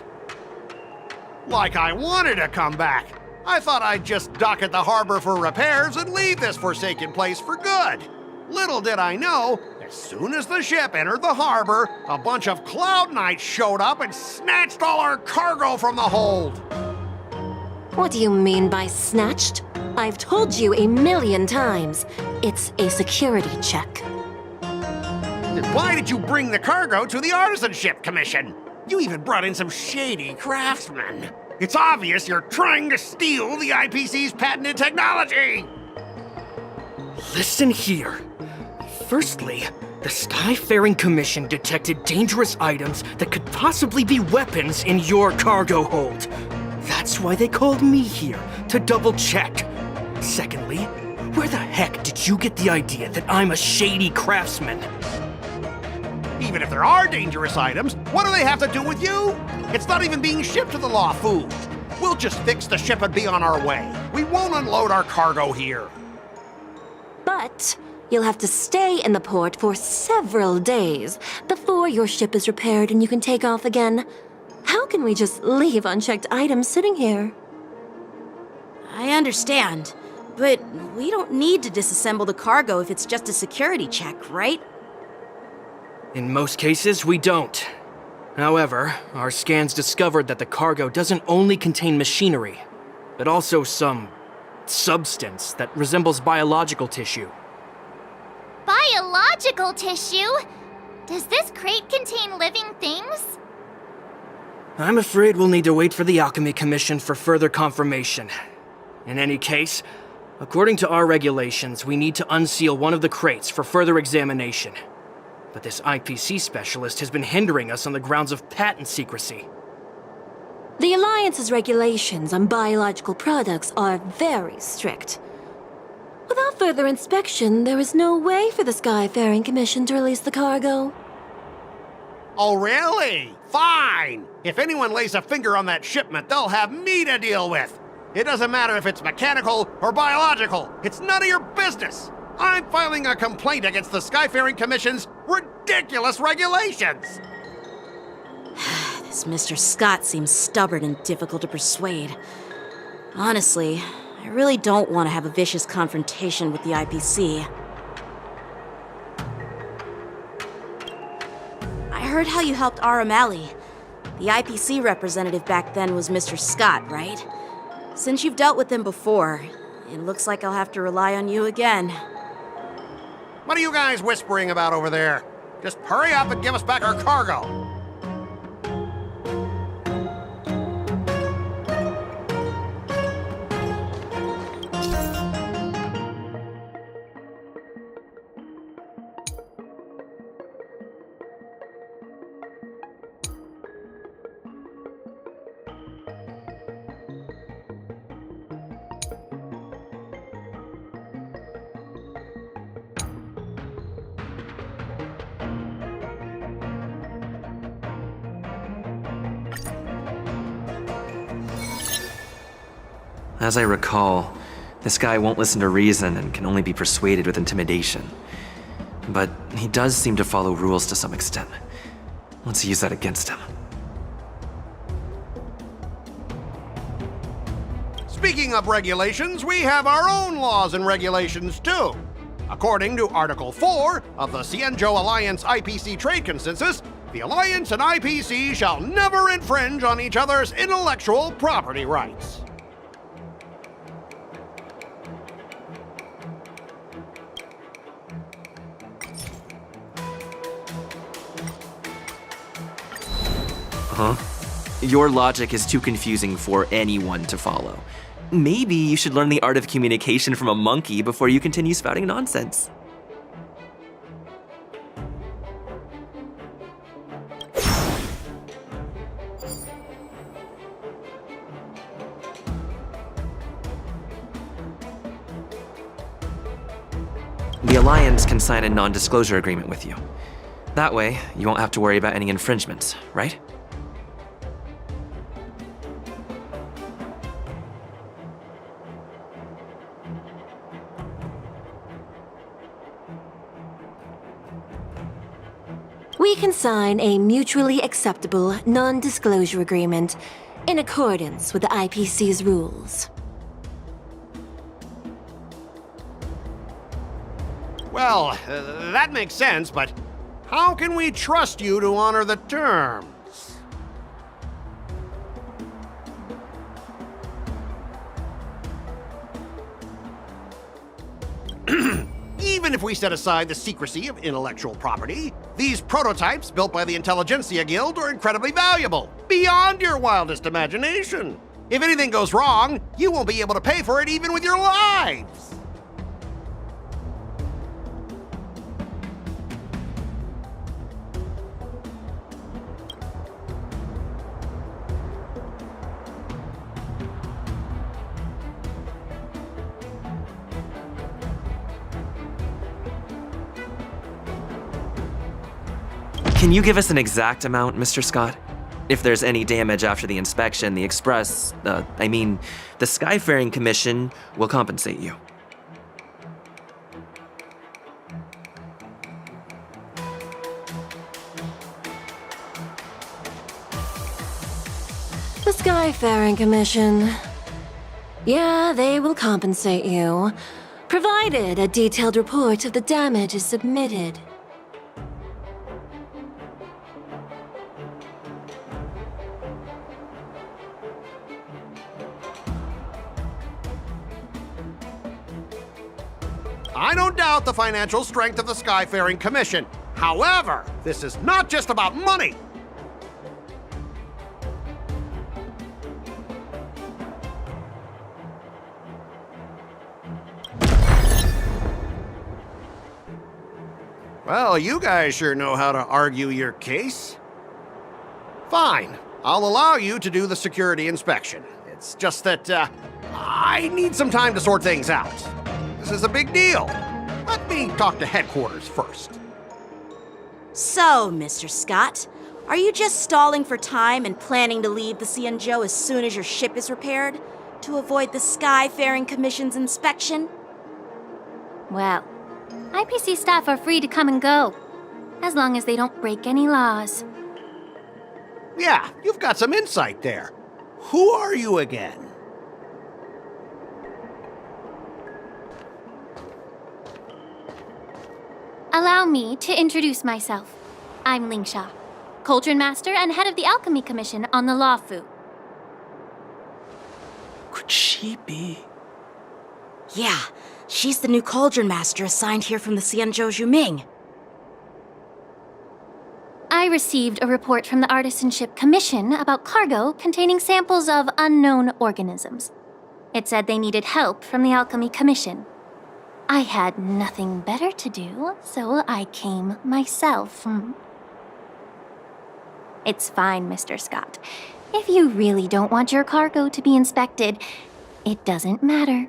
Like I wanted to come back. I thought I'd just dock at the harbor for repairs and leave this forsaken place for good. Little did I know, as soon as the ship entered the harbor, a bunch of Cloud Knights showed up and snatched all our cargo from the hold. What do you mean by snatched? I've told you 1,000,000 times. It's a security check. Then why did you bring the cargo to the Artisanship Commission? You even brought in some shady craftsmen. It's obvious you're trying to steal the IPC's patented technology! Listen here. Firstly, the Skyfaring Commission detected dangerous items that could possibly be weapons in your cargo hold. That's why they called me here, to double-check. Secondly, where the heck did you get the idea that I'm a shady craftsman? Even if there are dangerous items, what do they have to do with you? It's not even being shipped to the Lafu. We'll just fix the ship and be on our way. We won't unload our cargo here. But you'll have to stay in the port for several days before your ship is repaired and you can take off again. How can we just leave unchecked items sitting here? I understand, but we don't need to disassemble the cargo if it's just a security check, right? In most cases, we don't. However, our scans discovered that the cargo doesn't only contain machinery, but also some substance that resembles biological tissue. Biological tissue? Does this crate contain living things? I'm afraid we'll need to wait for the Alchemy Commission for further confirmation. In any case, according to our regulations, we need to unseal one of the crates for further examination. But this IPC specialist has been hindering us on the grounds of patent secrecy. The Alliance's regulations on biological products are very strict. Without further inspection, there is no way for the Skyfaring Commission to release the cargo. Oh, really? Fine! If anyone lays a finger on that shipment, they'll have me to deal with. It doesn't matter if it's mechanical or biological. It's none of your business. I'm filing a complaint against the Skyfaring Commission's ridiculous regulations. This Mr. Scott seems stubborn and difficult to persuade. Honestly, I really don't want to have a vicious confrontation with the IPC. I heard how you helped Aramali. The IPC representative back then was Mr. Scott, right? Since you've dealt with him before, it looks like I'll have to rely on you again. What are you guys whispering about over there? Just hurry up and give us back our cargo. As I recall, this guy won't listen to reason and can only be persuaded with intimidation. But he does seem to follow rules to some extent. Let's use that against him. Speaking of regulations, we have our own laws and regulations too. According to Article 4 of the Xianzhou Alliance IPC Trade Consensus, The Alliance and IPC shall never infringe on each other's intellectual property rights. Huh? Your logic is too confusing for anyone to follow. Maybe you should learn the art of communication from a monkey before you continue spouting nonsense. The Alliance can sign a non-disclosure agreement with you. That way, you won't have to worry about any infringements, right? We can sign a mutually acceptable non-disclosure agreement in accordance with the IPC's rules. Well, that makes sense, but how can we trust you to honor the terms? Even if we set aside the secrecy of intellectual property, these prototypes built by the Intelligentsia Guild are incredibly valuable, beyond your wildest imagination. If anything goes wrong, you won't be able to pay for it even with your lives. Can you give us an exact amount, Mr. Scott? If there's any damage after the inspection, the the Skyfaring Commission will compensate you. The Skyfaring Commission. Yeah, they will compensate you, provided a detailed report of the damage is submitted. I don't doubt the financial strength of the Skyfaring Commission. However, this is not just about money. Well, you guys sure know how to argue your case. Fine, I'll allow you to do the security inspection. It's just that, I need some time to sort things out. This is a big deal. Let me talk to headquarters first. So, Mr. Scott, are you just stalling for time and planning to leave the Cienjo as soon as your ship is repaired to avoid the Skyfaring Commission's inspection? Well, IPC staff are free to come and go, as long as they don't break any laws. Yeah, you've got some insight there. Who are you again? Allow me to introduce myself. I'm Lingsha, Cauldron Master and head of the Alchemy Commission on the Lawfu. Could she be? Yeah, she's the new Cauldron Master assigned here from the Cienjo Juming. I received a report from the Artisanship Commission about cargo containing samples of unknown organisms. It said they needed help from the Alchemy Commission. I had nothing better to do, so I came myself. It's fine, Mr. Scott. If you really don't want your cargo to be inspected, it doesn't matter.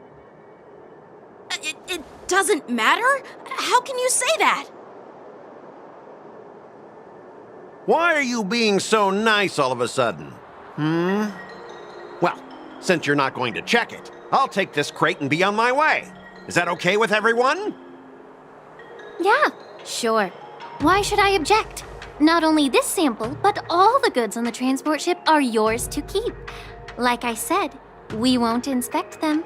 It doesn't matter? How can you say that? Why are you being so nice all of a sudden? Well, since you're not going to check it, I'll take this crate and be on my way. Is that okay with everyone? Yeah, sure. Why should I object? Not only this sample, but all the goods on the transport ship are yours to keep. Like I said, we won't inspect them.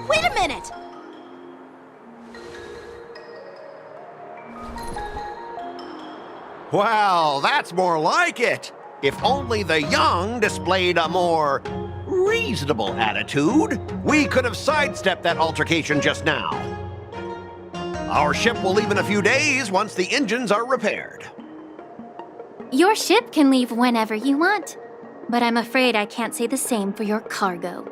Wait a minute! Well, that's more like it. If only the young displayed a more reasonable attitude, we could have sidestepped that altercation just now. Our ship will leave in a few days once the engines are repaired. Your ship can leave whenever you want, but I'm afraid I can't say the same for your cargo.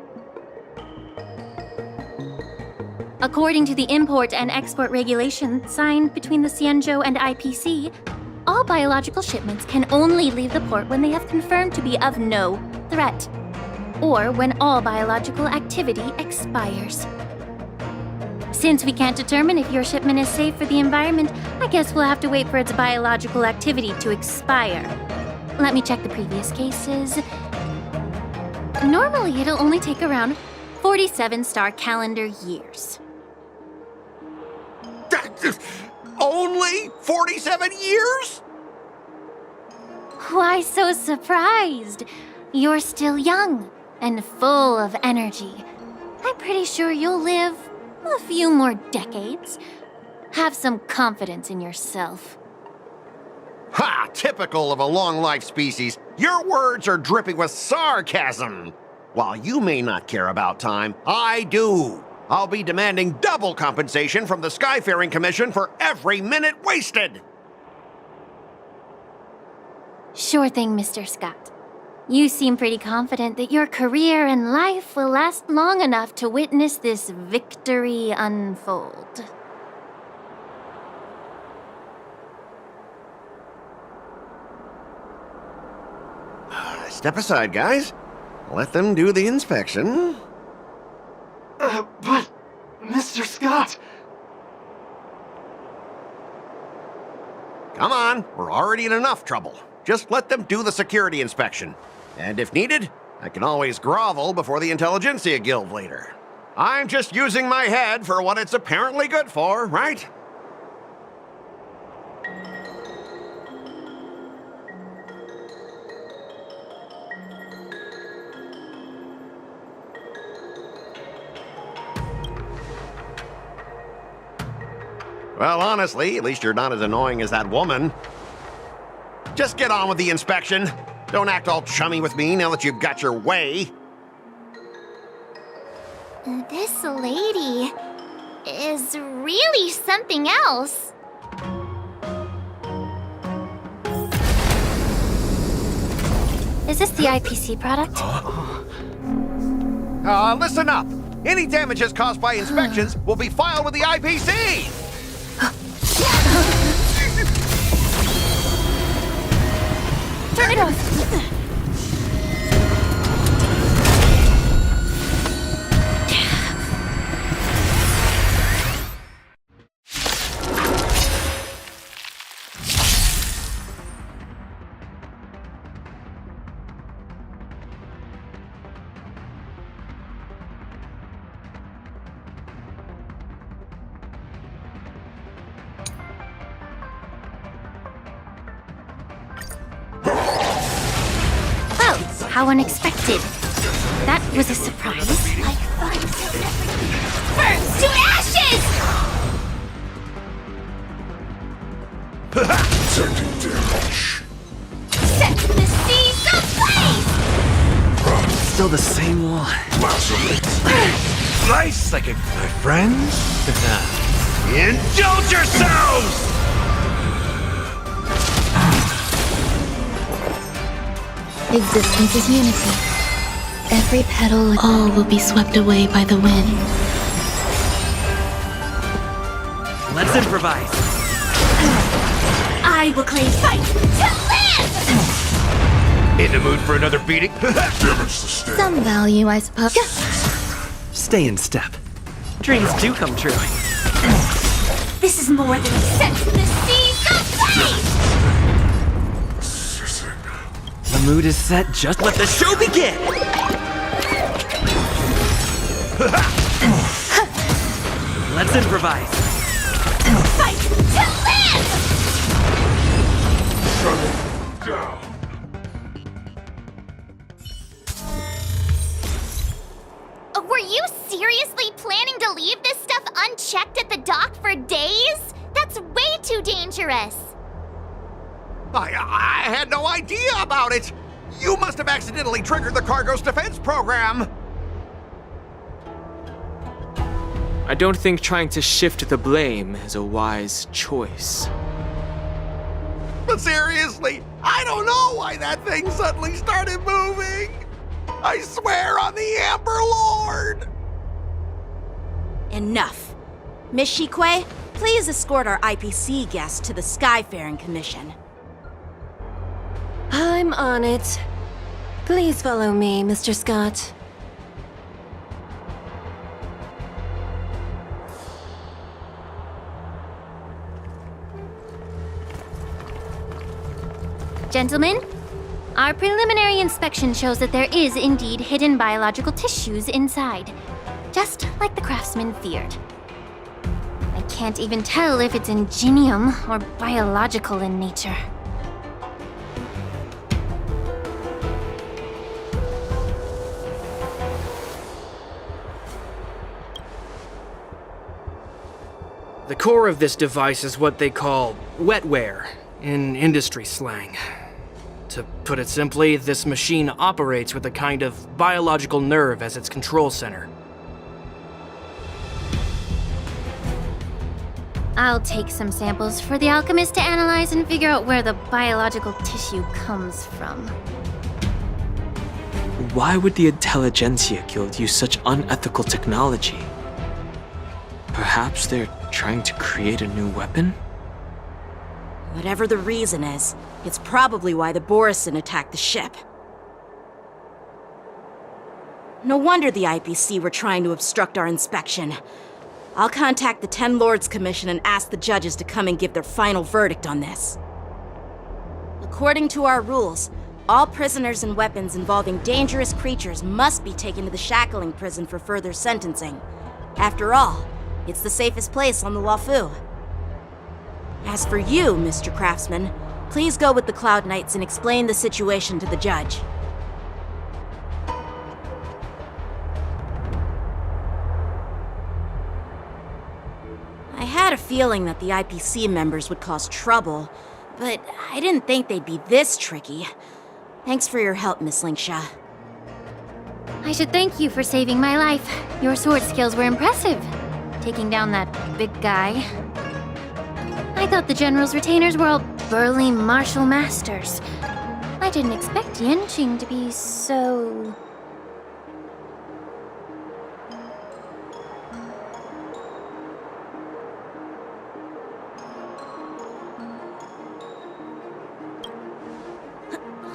According to the import and export regulations signed between the Xianzhou and IPC, all biological shipments can only leave the port when they have confirmed to be of no threat, or when all biological activity expires. Since we can't determine if your shipment is safe for the environment, I guess we'll have to wait for its biological activity to expire. Let me check the previous cases. Normally, it'll only take around 47 star calendar years. Only 47 years? Why so surprised? You're still young and full of energy. I'm pretty sure you'll live a few more decades. Have some confidence in yourself. Ha! Typical of a long-life species. Your words are dripping with sarcasm. While you may not care about time, I do. I'll be demanding double compensation from the Skyfaring Commission for every minute wasted. Sure thing, Mr. Scott. You seem pretty confident that your career and life will last long enough to witness this victory unfold. Step aside, guys. Let them do the inspection. But, Mr. Scott... Come on, we're already in enough trouble. Just let them do the security inspection. And if needed, I can always grovel before the Intelligentsia Guild later. I'm just using my head for what it's apparently good for, right? Well, honestly, at least you're not as annoying as that woman. Just get on with the inspection. Don't act all chummy with me now that you've got your way. This lady is really something else. Is this the IPC product? Listen up. Any damages caused by inspections will be filed with the IPC. Turn it off! How unexpected. That was a surprise. Like fun till everything burns to ashes! Taking damage. Set the seas ablaze! Still the same one. Nice, like my friends. Indulge yourselves! Existence is unity. Every petal, all will be swept away by the wind. Let's improvise. I will claim fight to live! In the mood for another beating? Some value, I suppose. Stay in step. Dreams do come true. This is more than set the seas ablaze! The mood is set, just let the show begin! Let's improvise. Fight to live! Shut down. Were you seriously planning to leave this stuff unchecked at the dock for days? That's way too dangerous. I had no idea about it! You must have accidentally triggered the cargo's defense program! I don't think trying to shift the blame is a wise choice. But seriously, I don't know why that thing suddenly started moving! I swear on the Amber Lord! Enough. Miss Shikwe, please escort our IPC guests to the Skyfaring Commission. I'm on it. Please follow me, Mr. Scott. Gentlemen, our preliminary inspection shows that there is indeed hidden biological tissues inside, just like the craftsman feared. I can't even tell if it's ingenium or biological in nature. The core of this device is what they call wetware in industry slang. To put it simply, this machine operates with a kind of biological nerve as its control center. I'll take some samples for the alchemist to analyze and figure out where the biological tissue comes from. Why would the Intelligentsia Guild use such unethical technology? Perhaps they're trying to create a new weapon? Whatever the reason is, it's probably why the Borison attacked the ship. No wonder the IPC were trying to obstruct our inspection. I'll contact the Ten Lords Commission and ask the judges to come and give their final verdict on this. According to our rules, all prisoners and weapons involving dangerous creatures must be taken to the shackling prison for further sentencing. After all, it's the safest place on the Luofu. As for you, Mr. Craftsman, please go with the Cloud Knights and explain the situation to the judge. I had a feeling that the IPC members would cause trouble, but I didn't think they'd be this tricky. Thanks for your help, Miss Lingsha. I should thank you for saving my life. Your sword skills were impressive, taking down that big guy. I thought the General's retainers were all burly martial masters. I didn't expect Yenqing to be so...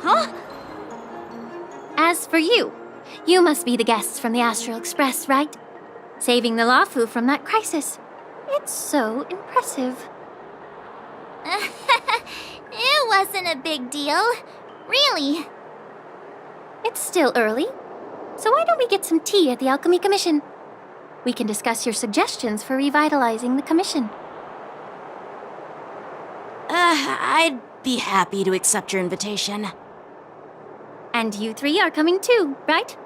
Huh? As for you, you must be the guests from the Astral Express, right? Saving the Luofu from that crisis. It's so impressive. It wasn't a big deal. Really. It's still early, so why don't we get some tea at the Alchemy Commission? We can discuss your suggestions for revitalizing the commission. I'd be happy to accept your invitation. And you three are coming too, right?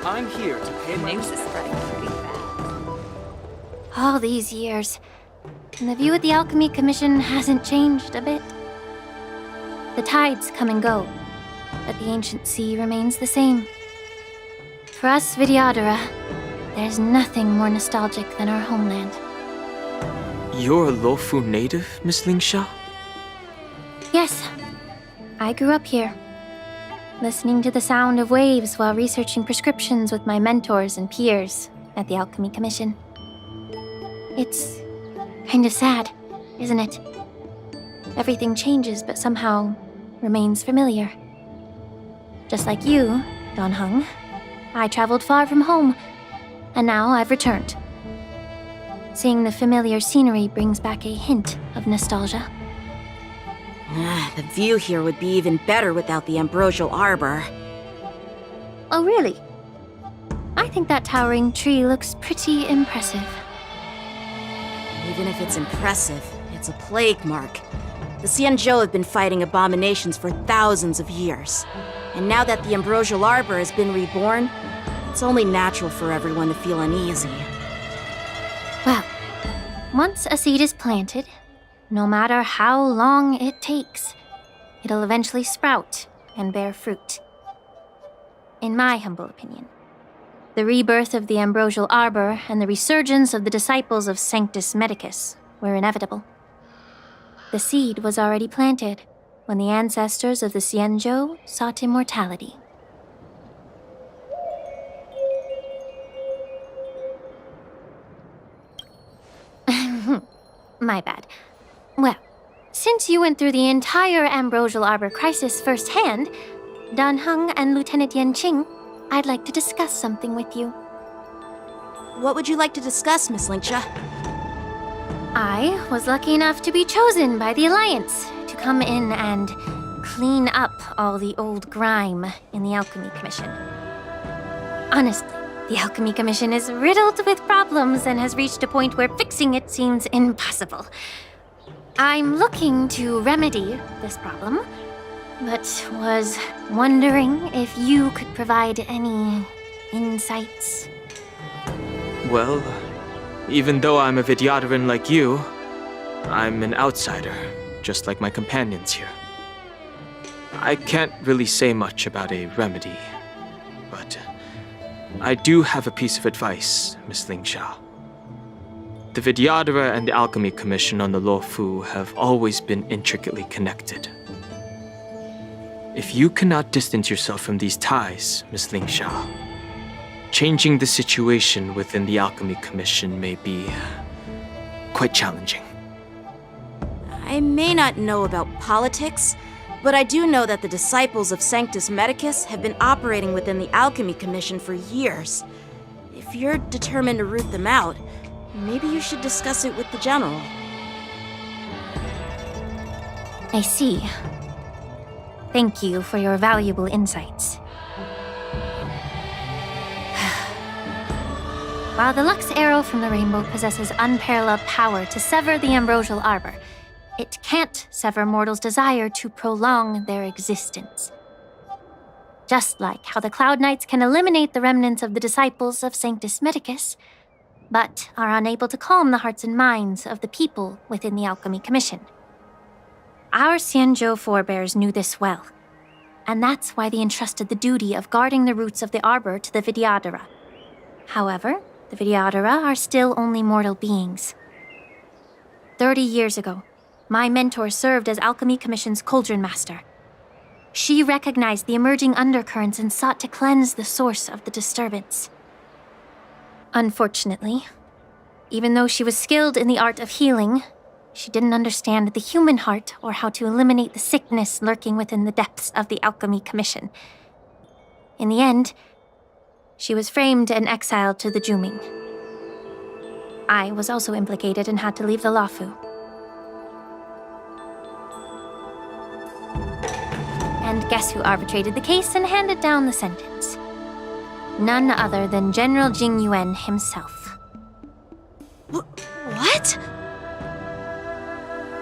I'm here to pay my... News is spreading pretty fast. All these years, and the view of the Alchemy Commission hasn't changed a bit. The tides come and go, but the ancient sea remains the same. For us Vidyadhara, there's nothing more nostalgic than our homeland. You're a Luofu native, Miss Lingsha? Yes, I grew up here, listening to the sound of waves while researching prescriptions with my mentors and peers at the Alchemy Commission. It's kind of sad, isn't it? everything changes but somehow remains familiar. Just like you, Don Hung, I traveled far from home, and now I've returned. Seeing the familiar scenery brings back a hint of nostalgia. The view here would be even better without the ambrosial arbor. Oh, really? I think that towering tree looks pretty impressive. Even if it's impressive, it's a plague mark. The Xianzhou have been fighting abominations for thousands of years. And now that the ambrosial arbor has been reborn, it's only natural for everyone to feel uneasy. Well, once a seed is planted, no matter how long it takes, it'll eventually sprout and bear fruit. In my humble opinion, the rebirth of the ambrosial arbor and the resurgence of the disciples of Sanctus Medicus were inevitable. The seed was already planted when the ancestors of the Xianzhou sought immortality. My bad. Well, since you went through the entire ambrosial arbor crisis firsthand, Dan Heng and Lieutenant Yanqing, I'd like to discuss something with you. What would you like to discuss, Miss Linksha? I was lucky enough to be chosen by the Alliance to come in and clean up all the old grime in the Alchemy Commission. Honestly, the Alchemy Commission is riddled with problems and has reached a point where fixing it seems impossible. I'm looking to remedy this problem, but was wondering if you could provide any insights. Well, even though I'm a Vidyadharan like you, I'm an outsider, just like my companions here. I can't really say much about a remedy, but I do have a piece of advice, Miss Lingsha. The Vidyadhara and the Alchemy Commission on the Luofu have always been intricately connected. If you cannot distance yourself from these ties, Miss Lingsha, changing the situation within the Alchemy Commission may be quite challenging. I may not know about politics, but I do know that the disciples of Sanctus Medicus have been operating within the Alchemy Commission for years. If you're determined to root them out, maybe you should discuss it with the General. I see. Thank you for your valuable insights. While the Lux Arrow from the Rainbow possesses unparalleled power to sever the ambrosial arbor, it can't sever mortals' desire to prolong their existence. Just like how the Cloud Knights can eliminate the remnants of the disciples of Sanctus Medicus, but are unable to calm the hearts and minds of the people within the Alchemy Commission. Our Xianzhou forebears knew this well, and that's why they entrusted the duty of guarding the roots of the arbor to the Vidyadhara. However, the Vidyadhara are still only mortal beings. 30 years ago, my mentor served as Alchemy Commission's Cauldron Master. She recognized the emerging undercurrents and sought to cleanse the source of the disturbance. Unfortunately, even though she was skilled in the art of healing, she didn't understand the human heart or how to eliminate the sickness lurking within the depths of the Alchemy Commission. In the end, she was framed and exiled to the Juming. I was also implicated and had to leave the Luofu. And guess who arbitrated the case and handed down the sentence? None other than General Jing Yuan himself. What?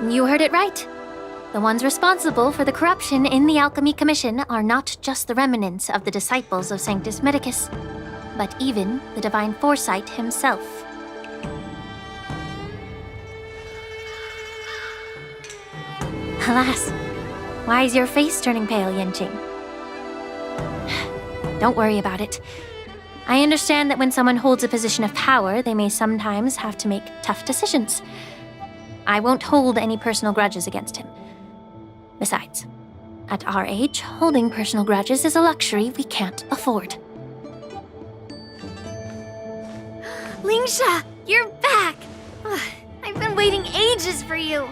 You heard it right. The ones responsible for the corruption in the Alchemy Commission are not just the remnants of the disciples of Sanctus Medicus, but even the Divine Foresight himself. Alas, why is your face turning pale, Yanqing? Don't worry about it. I understand that when someone holds a position of power, they may sometimes have to make tough decisions. I won't hold any personal grudges against him. Besides, at our age, holding personal grudges is a luxury we can't afford. Lingsha, you're back! Ugh, I've been waiting ages for you.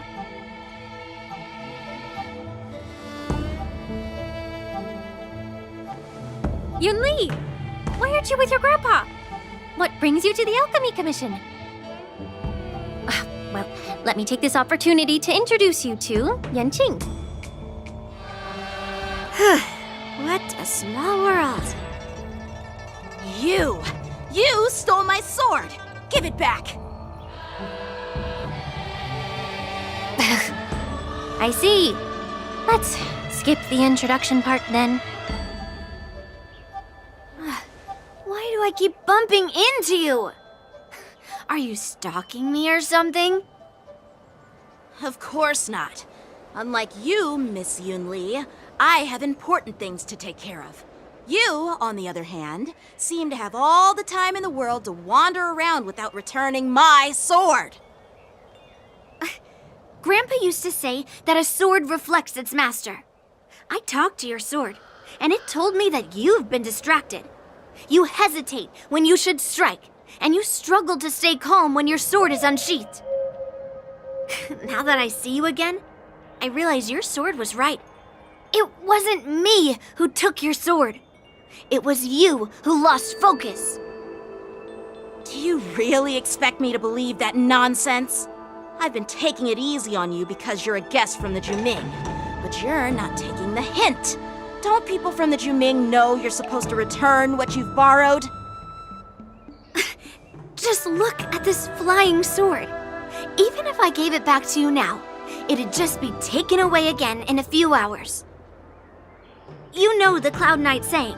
Yunli! Why aren't you with your grandpa? What brings you to the Alchemy Commission? Well, let me take this opportunity to introduce you to Yanqing. What a small world. You stole my sword! Give it back! I see. Let's skip the introduction part then. Why do I keep bumping into you? Are you stalking me or something? Of course not. Unlike you, Miss Yunli, I have important things to take care of. You, on the other hand, seem to have all the time in the world to wander around without returning my sword. Grandpa used to say that a sword reflects its master. I talked to your sword, and it told me that you've been distracted. You hesitate when you should strike, and you struggle to stay calm when your sword is unsheathed. Now that I see you again, I realize your sword was right. It wasn't me who took your sword. It was you who lost focus. Do you really expect me to believe that nonsense? I've been taking it easy on you because you're a guest from the Juming, but you're not taking the hint. Don't people from the Juming know you're supposed to return what you've borrowed? Just look at this flying sword. Even if I gave it back to you now, it'd just be taken away again in a few hours. You know the Cloud Knight saying,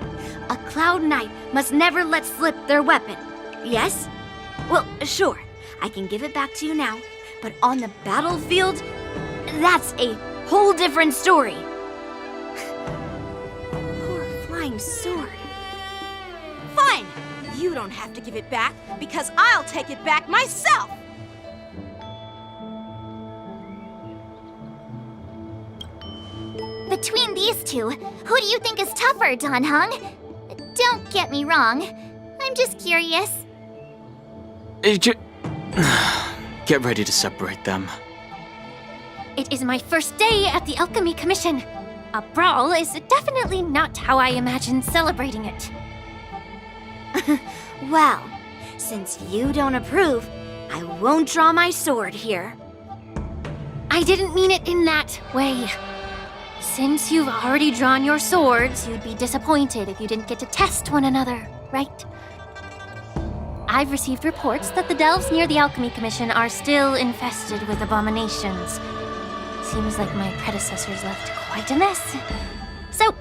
a Cloud Knight must never let slip their weapon. Yes? Well, sure, I can give it back to you now, but on the battlefield, that's a whole different story. Poor flying sword. Fine! You don't have to give it back, because I'll take it back myself! Between these two, who do you think is tougher, Dan Heng? Don't get me wrong. I'm just curious. Get ready to separate them. It is my first day at the Alchemy Commission. A brawl is definitely not how I imagined celebrating it. Well, since you don't approve, I won't draw my sword here. I didn't mean it in that way. Since you've already drawn your swords, you'd be disappointed if you didn't get to test one another, right? I've received reports that the delves near the Alchemy Commission are still infested with abominations. Seems like my predecessors left quite a mess. So,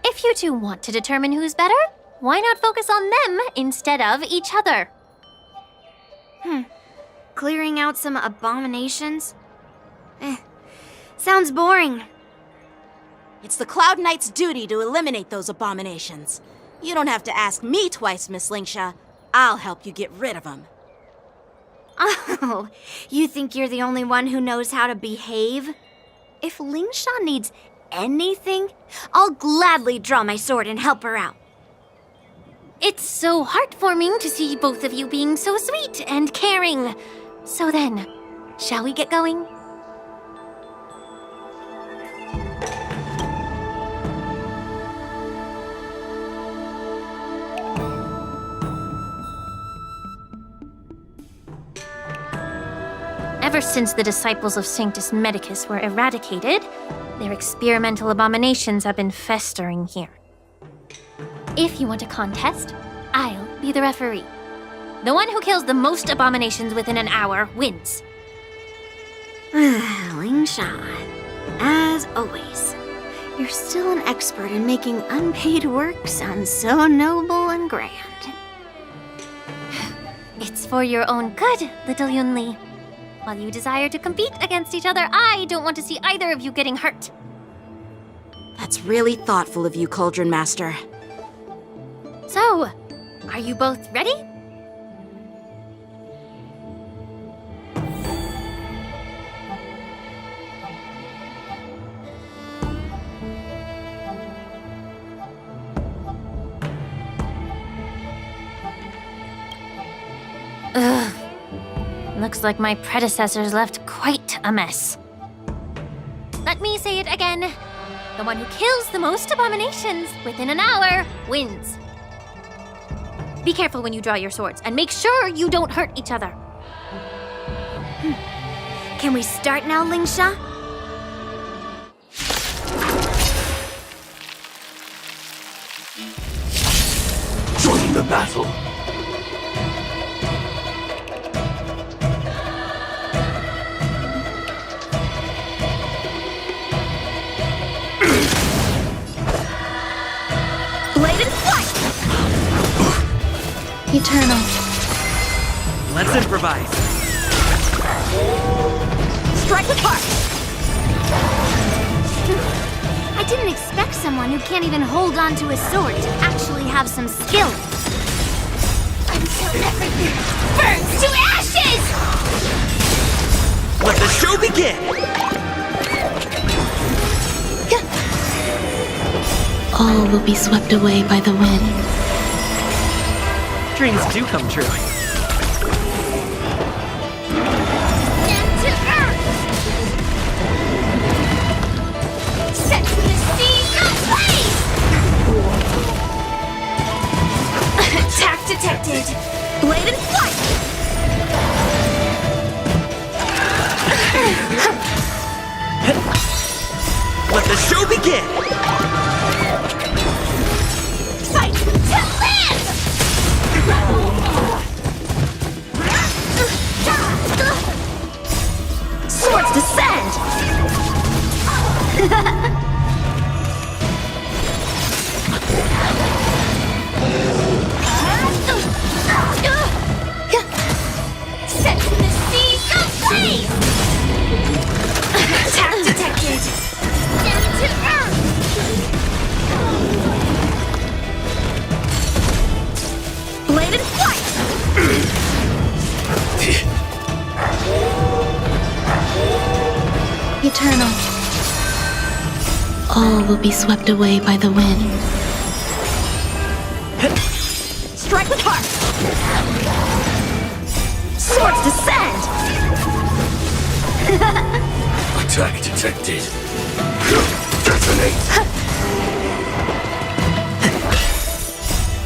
if you two want to determine who's better, why not focus on them instead of each other? Clearing out some abominations? Sounds boring. It's the Cloud Knight's duty to eliminate those abominations. You don't have to ask me twice, Miss Lingsha. I'll help you get rid of them. Oh, you think you're the only one who knows how to behave? If Lingsha needs anything, I'll gladly draw my sword and help her out. It's so heartwarming to see both of you being so sweet and caring. So then, shall we get going? Ever since the disciples of Sanctus Medicus were eradicated, their experimental abominations have been festering here. If you want a contest, I'll be the referee. The one who kills the most abominations within an hour wins. Lingsha, as always, you're still an expert in making unpaid work sound so noble and grand. It's for your own good, little Yunli. While you desire to compete against each other, I don't want to see either of you getting hurt. That's really thoughtful of you, Cauldron Master. So, are you both ready? Ugh. Looks like my predecessors left quite a mess. Let me say it again. The The one who kills the most abominations within an hour wins. Be careful when you draw your swords, and make sure you don't hurt each other. Can we start now, Lingsha? Join the battle. Blade and flight! Eternal. Let's improvise. Strike with heart! I didn't expect someone who can't even hold on to his sword to actually have some skill. Until everything burns to ashes! Let the show begin! All will be swept away by the wind. Dreams do come true. To earth! Set to the seas ablaze! Attack detected! Blade and flight! Let the show begin! Fight to live! Swords descend! Set to the seas ablaze! Attack detected! Down to earth! Blade and flight! Eternal. All will be swept away by the wind. Strike with heart! Swords descend! Attack detected. Detonate.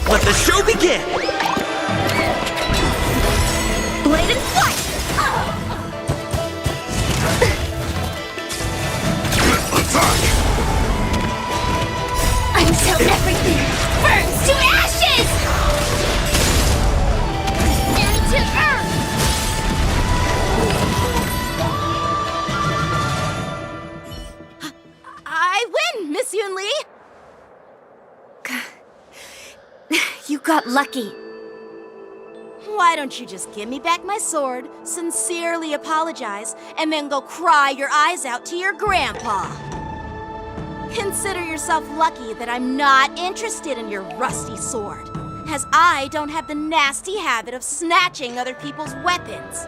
Let the show begin! Blade and flight! Attack! Until everything burns to ashes! Down to earth! I win, Miss Yun Li! You got lucky. Why don't you just give me back my sword, sincerely apologize, and then go cry your eyes out to your grandpa? Consider yourself lucky that I'm not interested in your rusty sword, as I don't have the nasty habit of snatching other people's weapons.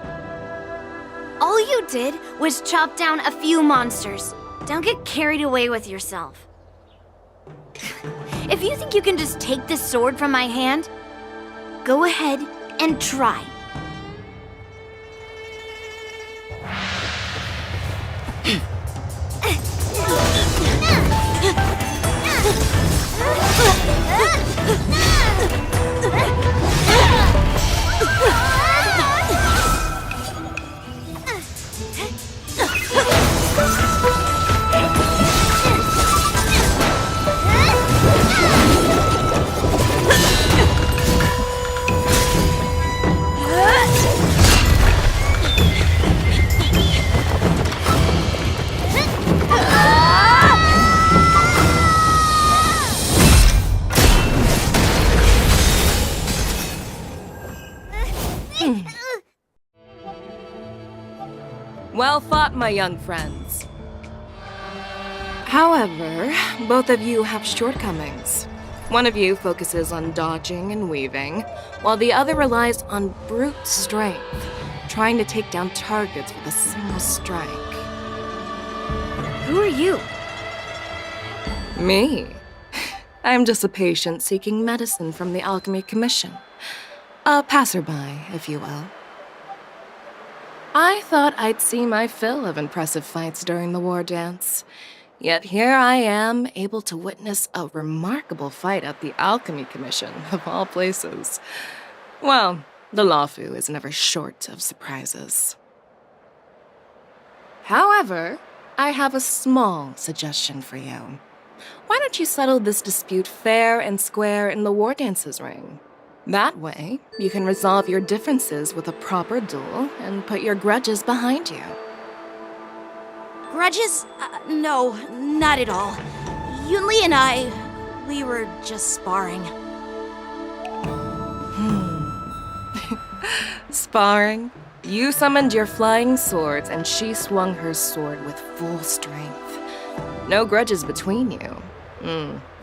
All you did was chop down a few monsters. Don't get carried away with yourself. If you think you can just take this sword from my hand, go ahead and try. Well fought, my young friends. However, both of you have shortcomings. One of you focuses on dodging and weaving, while the other relies on brute strength, trying to take down targets with a single strike. Who are you? Me? I'm just a patient seeking medicine from the Alchemy Commission. A passerby, if you will. I thought I'd see my fill of impressive fights during the war dance. Yet here I am, able to witness a remarkable fight at the Alchemy Commission, of all places. Well, the Lawfu is never short of surprises. However, I have a small suggestion for you. Why don't you settle this dispute fair and square in the War Dances ring? That way, you can resolve your differences with a proper duel and put your grudges behind you. Grudges? No, not at all. Yunli and I, we were just sparring. Sparring? You summoned your flying swords and she swung her sword with full strength. No grudges between you.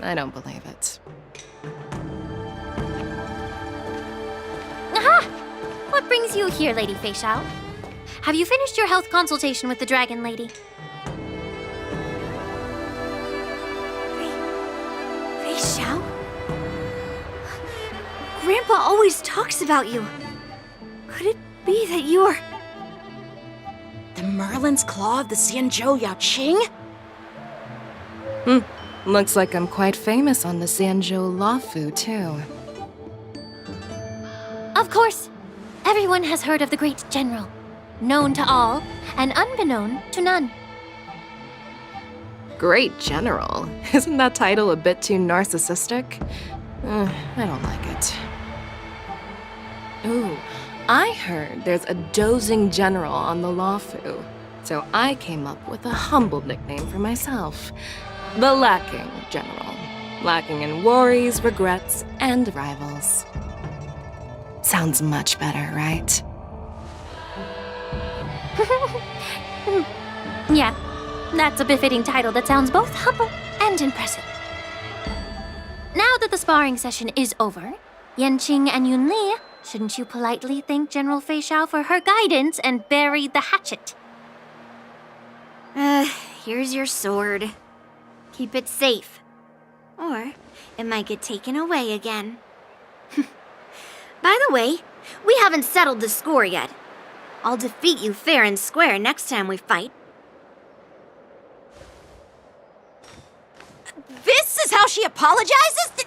I don't believe it. Aha! What brings you here, Lady Fei Xiao? Have you finished your health consultation with the Dragon Lady? Fei Xiao? Grandpa always talks about you. Could it be that you're... The Merlin's Claw of the Xianzhou Yaoqing? Looks like I'm quite famous on the Xianzhou Lawfu, too. Of course. Everyone has heard of the great general. Known to all, and unbeknown to none. Great General? Isn't that title a bit too narcissistic? I don't like it. Ooh, I heard there's a dozing general on the Lawfu, so I came up with a humble nickname for myself. The Lacking General. Lacking in worries, regrets, and rivals. Sounds much better, right? Yeah, that's a befitting title that sounds both humble and impressive. Now that the sparring session is over, Yanqing and Yunli, shouldn't you politely thank General Fei Xiao for her guidance and bury the hatchet? Here's your sword. Keep it safe. Or it might get taken away again. By the way, we haven't settled the score yet. I'll defeat you fair and square next time we fight. This is how she apologizes?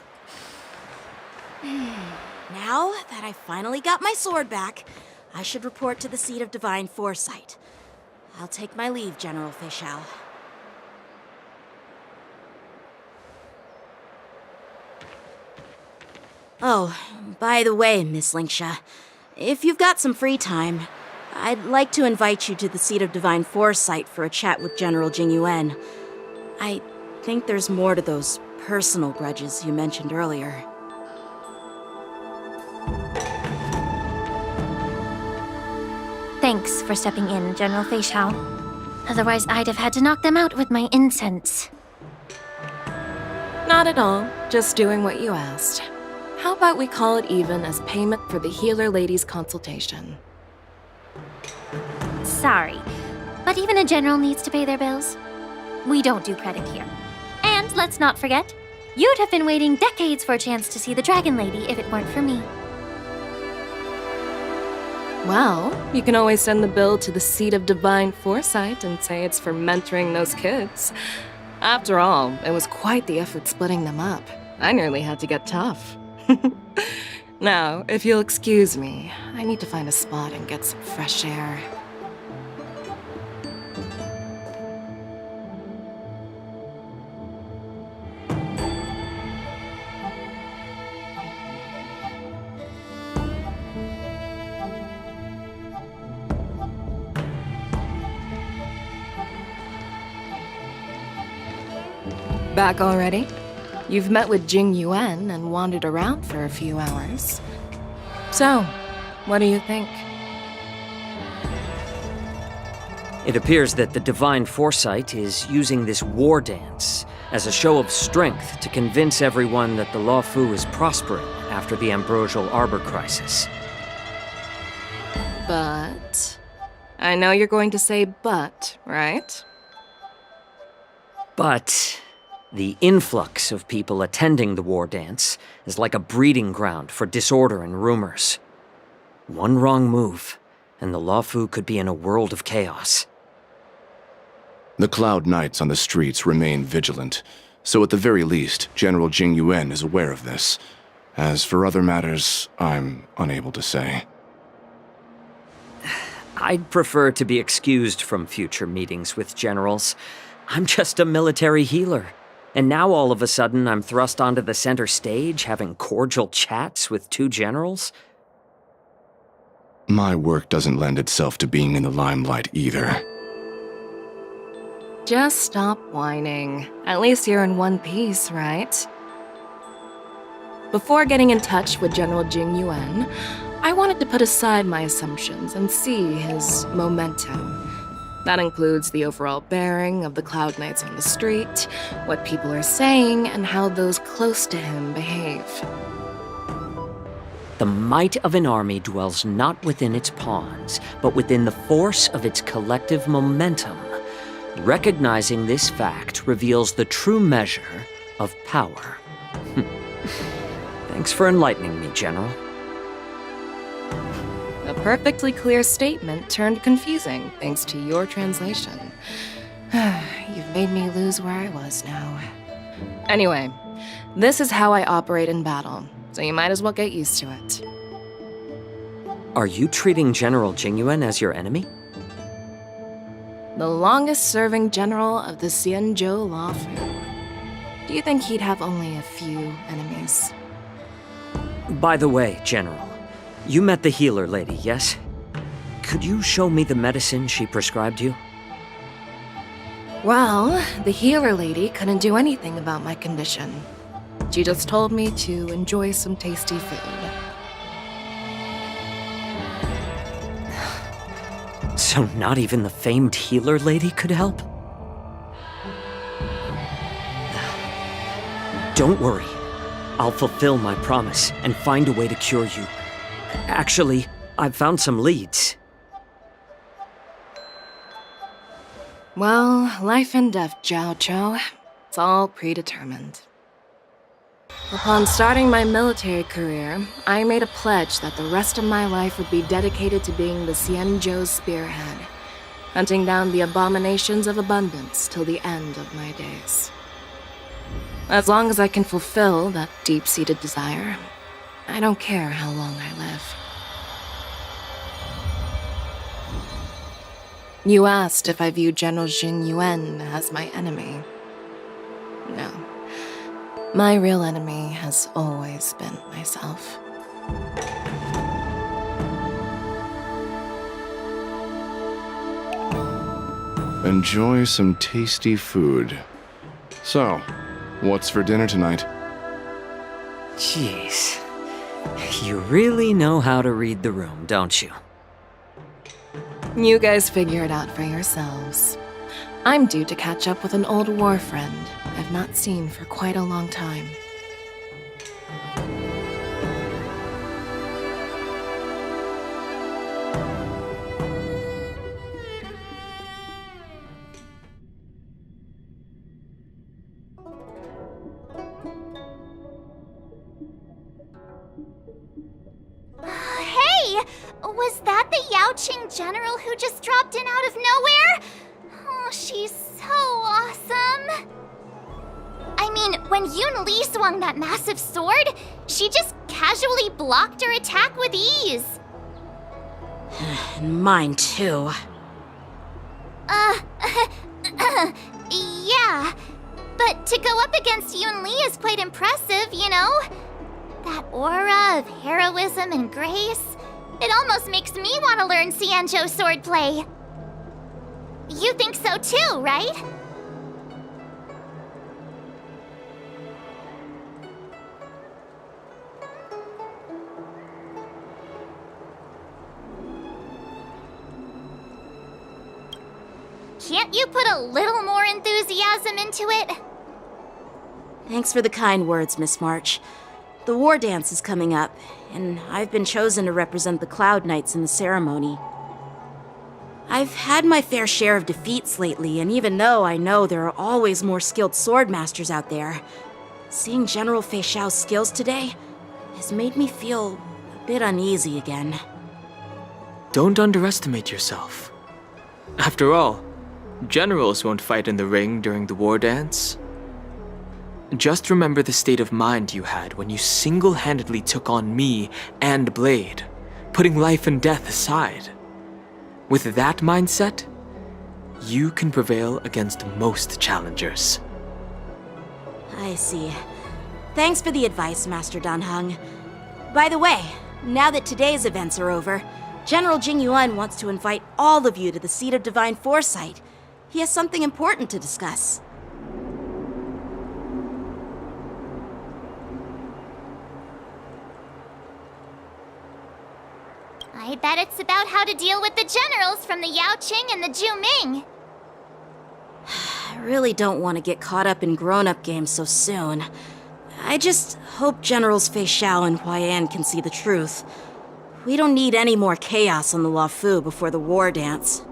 Now that I finally got my sword back, I should report to the seat of divine foresight. I'll take my leave, General Fei Xiao. Oh, by the way, Miss Linksha, if you've got some free time, I'd like to invite you to the seat of divine foresight for a chat with General Jingyuan. I think there's more to those personal grudges you mentioned earlier. Thanks for stepping in, General Fei Xiao. Otherwise, I'd have had to knock them out with my incense. Not at all. Just doing what you asked. How about we call it even as payment for the healer lady's consultation? Sorry, but even a general needs to pay their bills. We don't do credit here. And let's not forget, you'd have been waiting decades for a chance to see the Dragon Lady if it weren't for me. Well, you can always send the bill to the seat of divine foresight and say it's for mentoring those kids. After all, it was quite the effort splitting them up. I nearly had to get tough. Now, if you'll excuse me, I need to find a spot and get some fresh air. Back already? You've met with Jing Yuan and wandered around for a few hours. So, what do you think? It appears that the Divine Foresight is using this war dance as a show of strength to convince everyone that the Lawfu is prospering after the Ambrosial Arbor crisis. But... I know you're going to say but, right? But... the influx of people attending the war dance is like a breeding ground for disorder and rumors. One wrong move, and the Lawfu could be in a world of chaos. The Cloud Knights on the streets remain vigilant, so at the very least, General Jing Yuan is aware of this. As for other matters, I'm unable to say. I'd prefer to be excused from future meetings with generals. I'm just a military healer. And now all of a sudden I'm thrust onto the center stage having cordial chats with two generals? My work doesn't lend itself to being in the limelight either. Just stop whining. At least you're in one piece, right? Before getting in touch with General Jing Yuan, I wanted to put aside my assumptions and see his momentum. That includes the overall bearing of the Cloud Knights on the street, what people are saying, and how those close to him behave. The might of an army dwells not within its pawns, but within the force of its collective momentum. Recognizing this fact reveals the true measure of power. Thanks for enlightening me, General. A perfectly clear statement turned confusing thanks to your translation. You've made me lose where I was now. Anyway, this is how I operate in battle, so you might as well get used to it. Are you treating General Jing Yuan as your enemy? The longest-serving general of the Xianzhou Law Fu. Do you think he'd have only a few enemies? By the way, General, you met the healer lady, yes? Could you show me the medicine she prescribed you? Well, the healer lady couldn't do anything about my condition. She just told me to enjoy some tasty food. So not even the famed healer lady could help? Don't worry. I'll fulfill my promise and find a way to cure you. Actually, I've found some leads. Well, life and death, Jiao Zhou. It's all predetermined. Upon starting my military career, I made a pledge that the rest of my life would be dedicated to being the Xianzhou's spearhead, hunting down the abominations of abundance till the end of my days. As long as I can fulfill that deep-seated desire, I don't care how long I live. You asked if I view General Jing Yuan as my enemy. No. My real enemy has always been myself. Enjoy some tasty food. So, what's for dinner tonight? Jeez. You really know how to read the room, don't you? You guys figure it out for yourselves. I'm due to catch up with an old war friend I've not seen for quite a long time. Hey! Was that the Yaoqing general who just dropped in out of nowhere? Oh, she's so awesome! I mean, when Yun Li swung that massive sword, she just casually blocked her attack with ease. Mine too. Yeah. But to go up against Yun Li is quite impressive, you know? That aura of heroism and grace, it almost makes me want to learn Xianzhou swordplay. You think so too, right? Can't you put a little more enthusiasm into it? Thanks for the kind words, Miss March. The war dance is coming up, and I've been chosen to represent the Cloud Knights in the ceremony. I've had my fair share of defeats lately, and even though I know there are always more skilled sword masters out there, seeing General Fei Xiao's skills today has made me feel a bit uneasy again. Don't underestimate yourself. After all, Generals won't fight in the ring during the war dance. Just remember the state of mind you had when you single-handedly took on me and Blade, putting life and death aside. With that mindset, you can prevail against most challengers. I see. Thanks for the advice, Master Dan Heng. By the way, now that today's events are over, General Jing Yuan wants to invite all of you to the Seat of Divine Foresight. He has something important to discuss. I bet it's about how to deal with the generals from the Yaoqing and the Zhuming. I really don't want to get caught up in grown-up games so soon. I just hope Generals Fei Xiao and Huaiyan can see the truth. We don't need any more chaos on the Luofu before the war dance.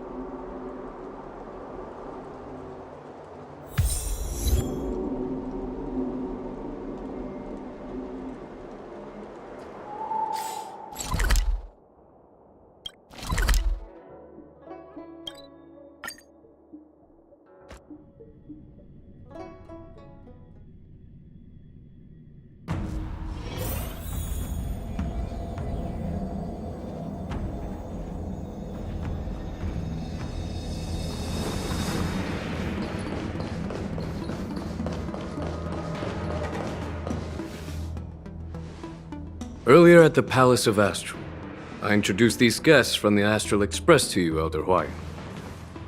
Earlier at the Palace of Astral, I introduced these guests from the Astral Express to you, Elder Huaiyan.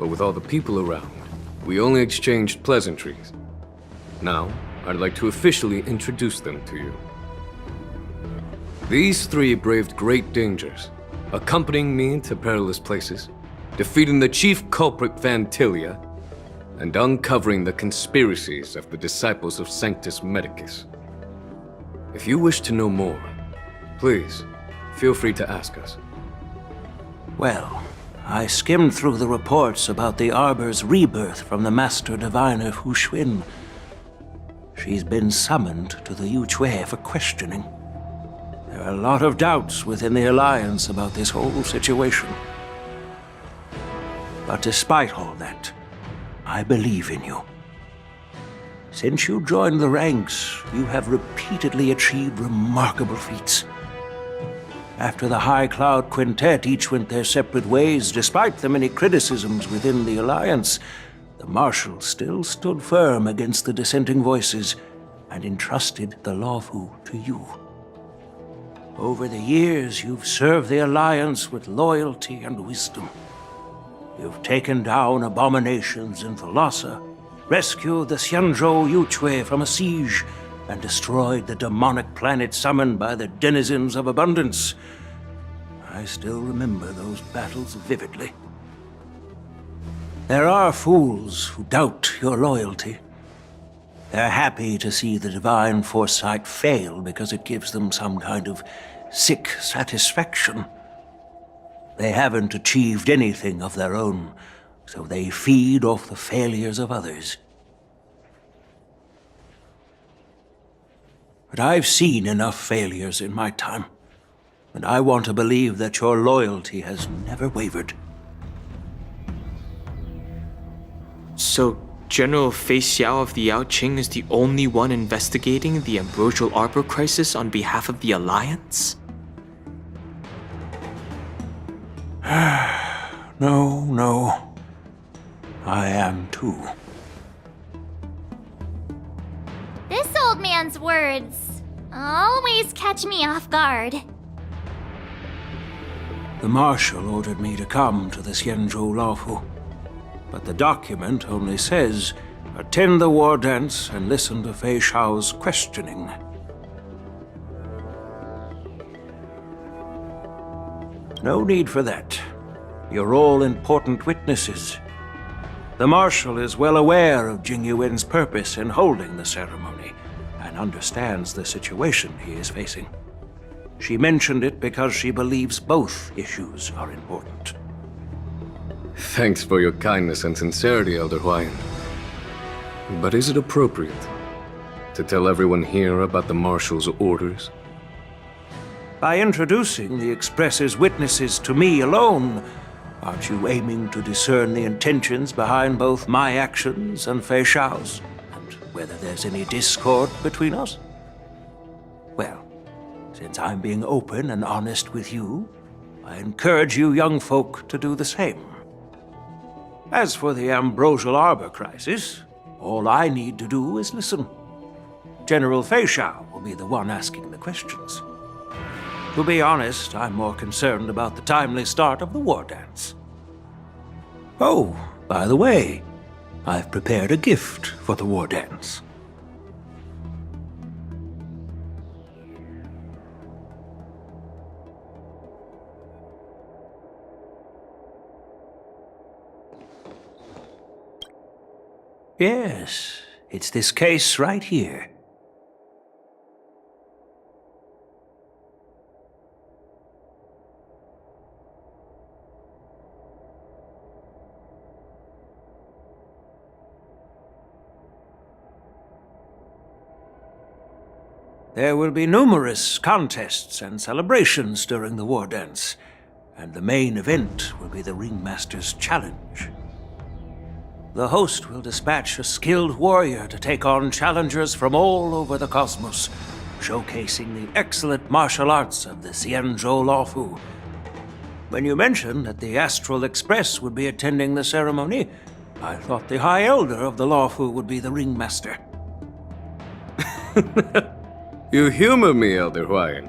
But with all the people around, we only exchanged pleasantries. Now, I'd like to officially introduce them to you. These three braved great dangers, accompanying me to perilous places, defeating the chief culprit Vantilia, and uncovering the conspiracies of the disciples of Sanctus Medicus. If you wish to know more, please, feel free to ask us. Well, I skimmed through the reports about the Arbor's rebirth from the Master Diviner Hu Xuan. She's been summoned to the Yu Chui for questioning. There are a lot of doubts within the Alliance about this whole situation. But despite all that, I believe in you. Since you joined the ranks, you have repeatedly achieved remarkable feats. After the High Cloud Quintet each went their separate ways, despite the many criticisms within the Alliance, the Marshal still stood firm against the dissenting voices and entrusted the Luofu to you. Over the years, you've served the Alliance with loyalty and wisdom. You've taken down abominations in Thalassa, rescued the Xianzhou Yu Chui from a siege, and destroyed the demonic planet summoned by the denizens of abundance. I still remember those battles vividly. There are fools who doubt your loyalty. They're happy to see the divine foresight fail because it gives them some kind of sick satisfaction. They haven't achieved anything of their own, so they feed off the failures of others. But I've seen enough failures in my time, and I want to believe that your loyalty has never wavered. So, General Fei Xiao of the Yaoqing is the only one investigating the Ambrosial Arbor crisis on behalf of the Alliance? No. I am too. This old man's words always catch me off guard. The Marshal ordered me to come to the Xianzhou Luofu, but the document only says, attend the war dance and listen to Fei Xiao's questioning. No need for that. You're all important witnesses. The Marshal is well aware of Jing Yuan's purpose in holding the ceremony, and understands the situation he is facing. She mentioned it because she believes both issues are important. Thanks for your kindness and sincerity, Elder Huaiyan. But is it appropriate to tell everyone here about the Marshal's orders? By introducing the Express's witnesses to me alone, Aren't you aiming to discern the intentions behind both my actions and Fei Xiao's? And whether there's any discord between us? Well, since I'm being open and honest with you, I encourage you young folk to do the same. As for the Ambrosial Arbor crisis, all I need to do is listen. General Fei Xiao will be the one asking the questions. To be honest, I'm more concerned about the timely start of the war dance. Oh, by the way, I've prepared a gift for the war dance. Yes, it's this case right here. There will be numerous contests and celebrations during the war dance, and the main event will be the Ringmaster's Challenge. The host will dispatch a skilled warrior to take on challengers from all over the cosmos, showcasing the excellent martial arts of the Xianzhou Luofu. When you mentioned that the Astral Express would be attending the ceremony, I thought the High Elder of the Luofu would be the Ringmaster. You humor me, Elder Huayan.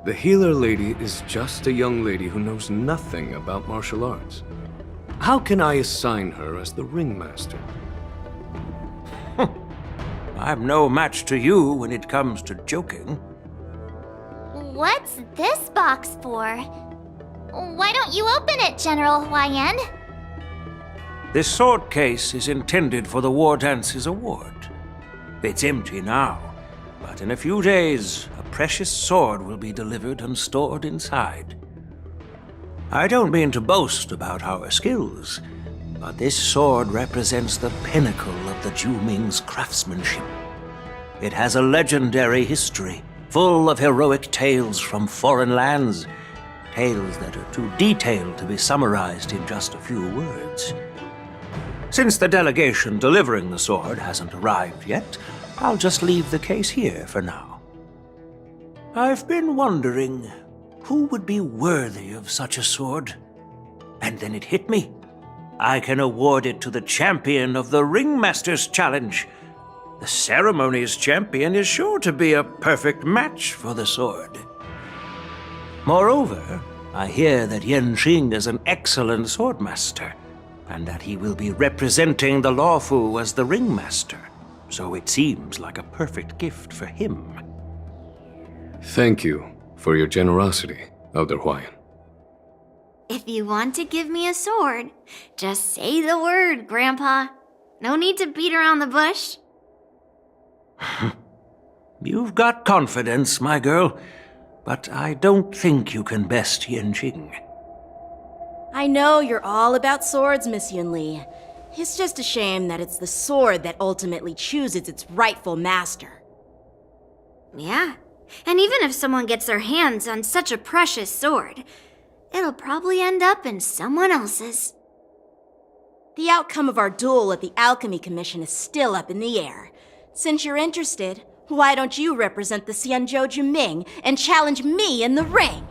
The healer lady is just a young lady who knows nothing about martial arts. How can I assign her as the ringmaster? I'm no match to you when it comes to joking. What's this box for? Why don't you open it, General Huayan? This sword case is intended for the War Dance's award. It's empty now, but in a few days, a precious sword will be delivered and stored inside. I don't mean to boast about our skills, but this sword represents the pinnacle of the Zhuming's craftsmanship. It has a legendary history, full of heroic tales from foreign lands, tales that are too detailed to be summarized in just a few words. Since the delegation delivering the sword hasn't arrived yet, I'll just leave the case here for now. I've been wondering who would be worthy of such a sword? And then it hit me. I can award it to the champion of the Ringmaster's Challenge. The ceremony's champion is sure to be a perfect match for the sword. Moreover, I hear that Yanqing is an excellent swordmaster, and that he will be representing the Luofu as the Ringmaster, so it seems like a perfect gift for him. Thank you for your generosity, Elder Huayan. If you want to give me a sword, just say the word, Grandpa. No need to beat around the bush. You've got confidence, my girl, but I don't think you can best Yanqing. I know you're all about swords, Miss Yunli. It's just a shame that it's the sword that ultimately chooses its rightful master. Yeah, and even if someone gets their hands on such a precious sword, it'll probably end up in someone else's. The outcome of our duel at the Alchemy Commission is still up in the air. Since you're interested, why don't you represent the Xianzhou Juming and challenge me in the ring?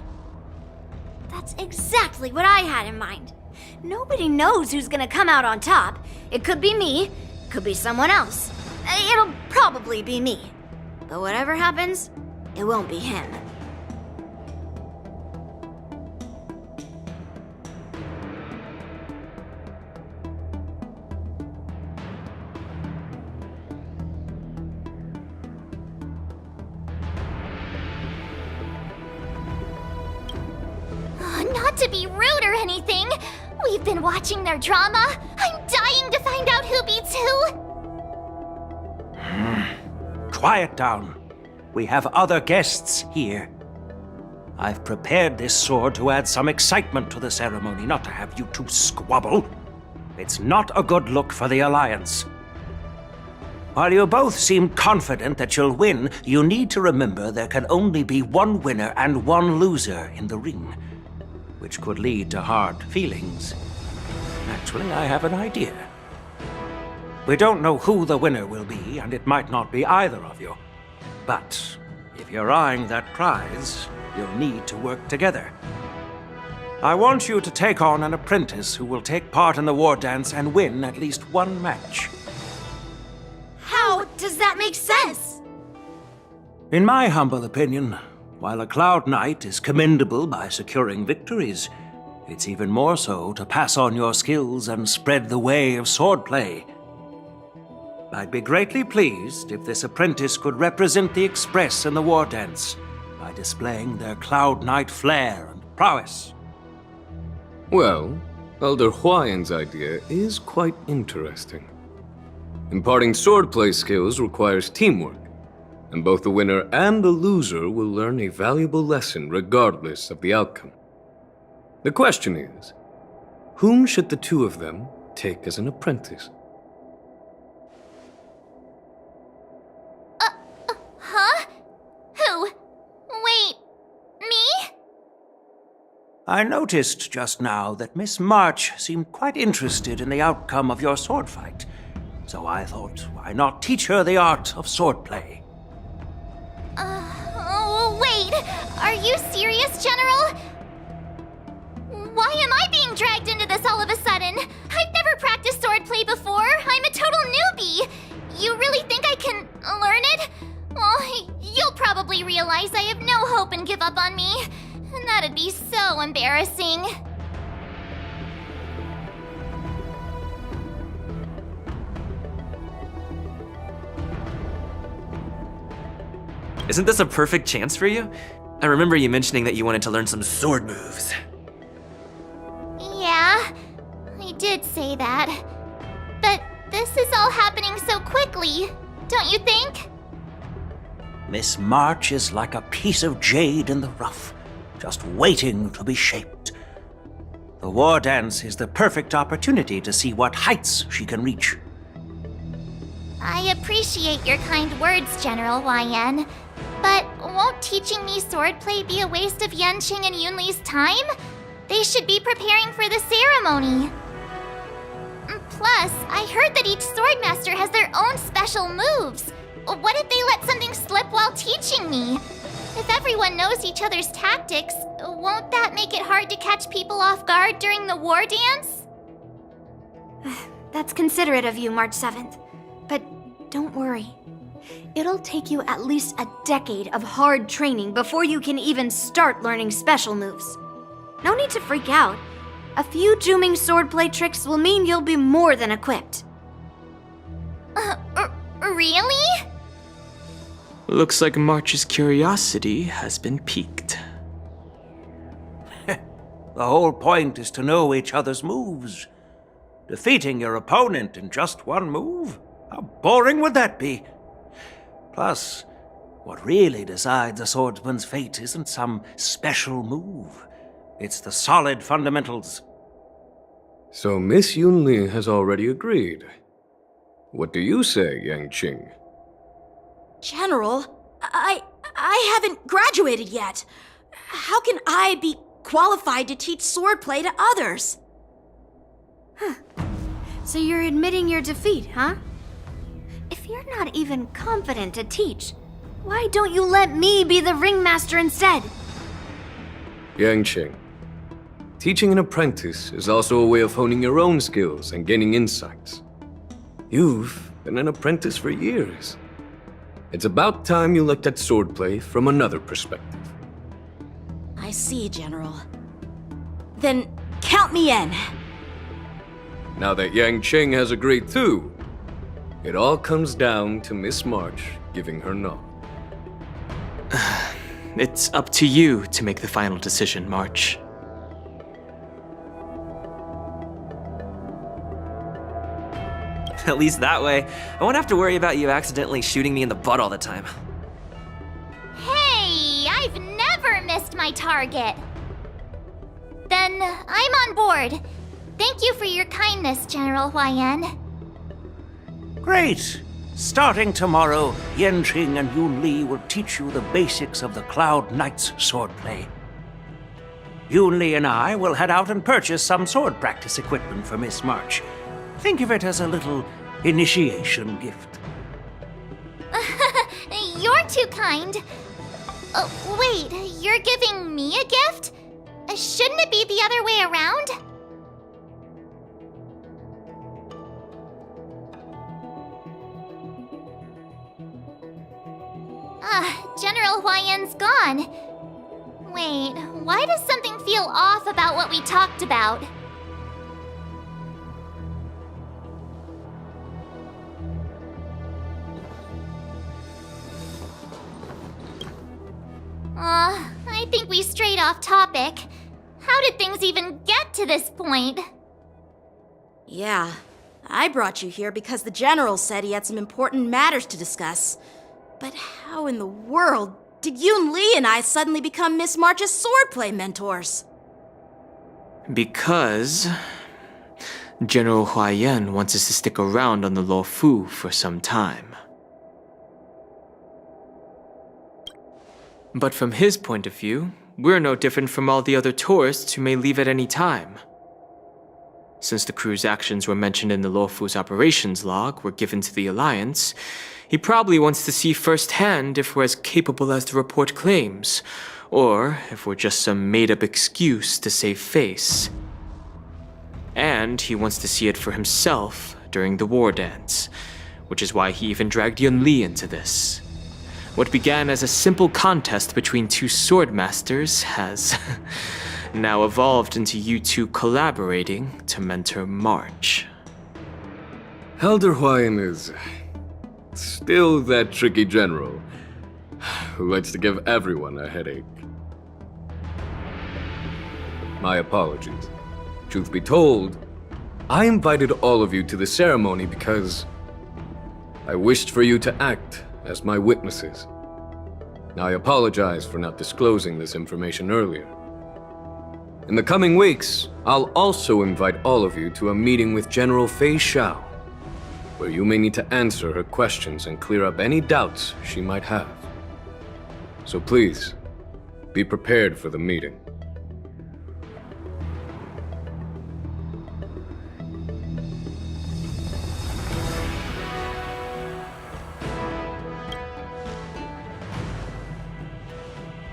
That's exactly what I had in mind. Nobody knows who's gonna come out on top. It could be me, could be someone else. It'll probably be me. But whatever happens, it won't be him. Not to be rude or anything, we've been watching their drama. I'm dying to find out who beats who. Quiet down. We have other guests here. I've prepared this sword to add some excitement to the ceremony, not to have you two squabble. It's not a good look for the Alliance. While you both seem confident that you'll win, you need to remember there can only be one winner and one loser in the ring. which could lead to hard feelings. Actually, I have an idea. We don't know who the winner will be, and it might not be either of you. But if you're eyeing that prize, you'll need to work together. I want you to take on an apprentice who will take part in the war dance and win at least one match. How does that make sense? In my humble opinion, while a Cloud Knight is commendable by securing victories, it's even more so to pass on your skills and spread the way of swordplay. I'd be greatly pleased if this apprentice could represent the Express in the war dance by displaying their Cloud Knight flair and prowess. Well, Elder Huayan's idea is quite interesting. Imparting swordplay skills requires teamwork, and both the winner and the loser will learn a valuable lesson regardless of the outcome. The question is, whom should the two of them take as an apprentice? Huh? Who? Wait, me? I noticed just now that Miss March seemed quite interested in the outcome of your sword fight, so I thought, why not teach her the art of swordplay? Wait, are you serious, General? Why am I being dragged into this all of a sudden? I've never practiced swordplay before. I'm a total newbie. You really think I can learn it? Well, you'll probably realize I have no hope and give up on me. And that'd be so embarrassing. Isn't this a perfect chance for you? I remember you mentioning that you wanted to learn some sword moves. Yeah, I did say that. But this is all happening so quickly, don't you think? Miss March is like a piece of jade in the rough, just waiting to be shaped. The war dance is the perfect opportunity to see what heights she can reach. I appreciate your kind words, General Huayan. But won't teaching me swordplay be a waste of Yanqing and Yunli's time? They should be preparing for the ceremony. Plus, I heard that each swordmaster has their own special moves. What if they let something slip while teaching me? If everyone knows each other's tactics, won't that make it hard to catch people off guard during the war dance? That's considerate of you, March 7th. But don't worry. It'll take you at least a decade of hard training before you can even start learning special moves. No need to freak out. A few Juming swordplay tricks will mean you'll be more than equipped. Really? Looks like March's curiosity has been piqued. The whole point is to know each other's moves. Defeating your opponent in just one move? How boring would that be? Plus, what really decides a swordsman's fate isn't some special move. It's the solid fundamentals. So Miss Yunli has already agreed. What do you say, Yanqing? General, I haven't graduated yet. How can I be qualified to teach swordplay to others? So you're admitting your defeat, huh? If you're not even confident to teach, why don't you let me be the ringmaster instead? Yanqing, teaching an apprentice is also a way of honing your own skills and gaining insights. You've been an apprentice for years. It's about time you looked at swordplay from another perspective. I see, General. Then count me in. Now that Yanqing has agreed too, it all comes down to Miss March giving her nod. It's up to you to make the final decision, March. At least that way, I won't have to worry about you accidentally shooting me in the butt all the time. Hey, I've never missed my target. Then I'm on board. Thank you for your kindness, General Huayan. Great! Starting tomorrow, Yanqing and Yunli will teach you the basics of the Cloud Knight's swordplay. Yunli and I will head out and purchase some sword practice equipment for Miss March. Think of it as a little initiation gift. You're too kind. Wait, you're giving me a gift? Shouldn't it be the other way around? General Huayan's gone. Wait, why does something feel off about what we talked about? I think we strayed off topic. How did things even get to this point? Yeah, I brought you here because the General said he had some important matters to discuss. But how in the world did Yunli and I suddenly become Miss March's swordplay mentors? Because General Huayan wants us to stick around on the Luo Fu for some time. But from his point of view, we're no different from all the other tourists who may leave at any time. Since the crew's actions were mentioned in the Luo Fu's operations log were given to the Alliance, he probably wants to see firsthand if we're as capable as the report claims, or if we're just some made-up excuse to save face. And he wants to see it for himself during the war dance, which is why he even dragged Yunli into this. What began as a simple contest between two sword masters has now evolved into you two collaborating to mentor March. Elder Huayan is still that tricky general who likes to give everyone a headache. My apologies. Truth be told, I invited all of you to the ceremony because I wished for you to act as my witnesses. I apologize for not disclosing this information earlier. In the coming weeks, I'll also invite all of you to a meeting with General Fei Xiao, where you may need to answer her questions and clear up any doubts she might have. So please, be prepared for the meeting.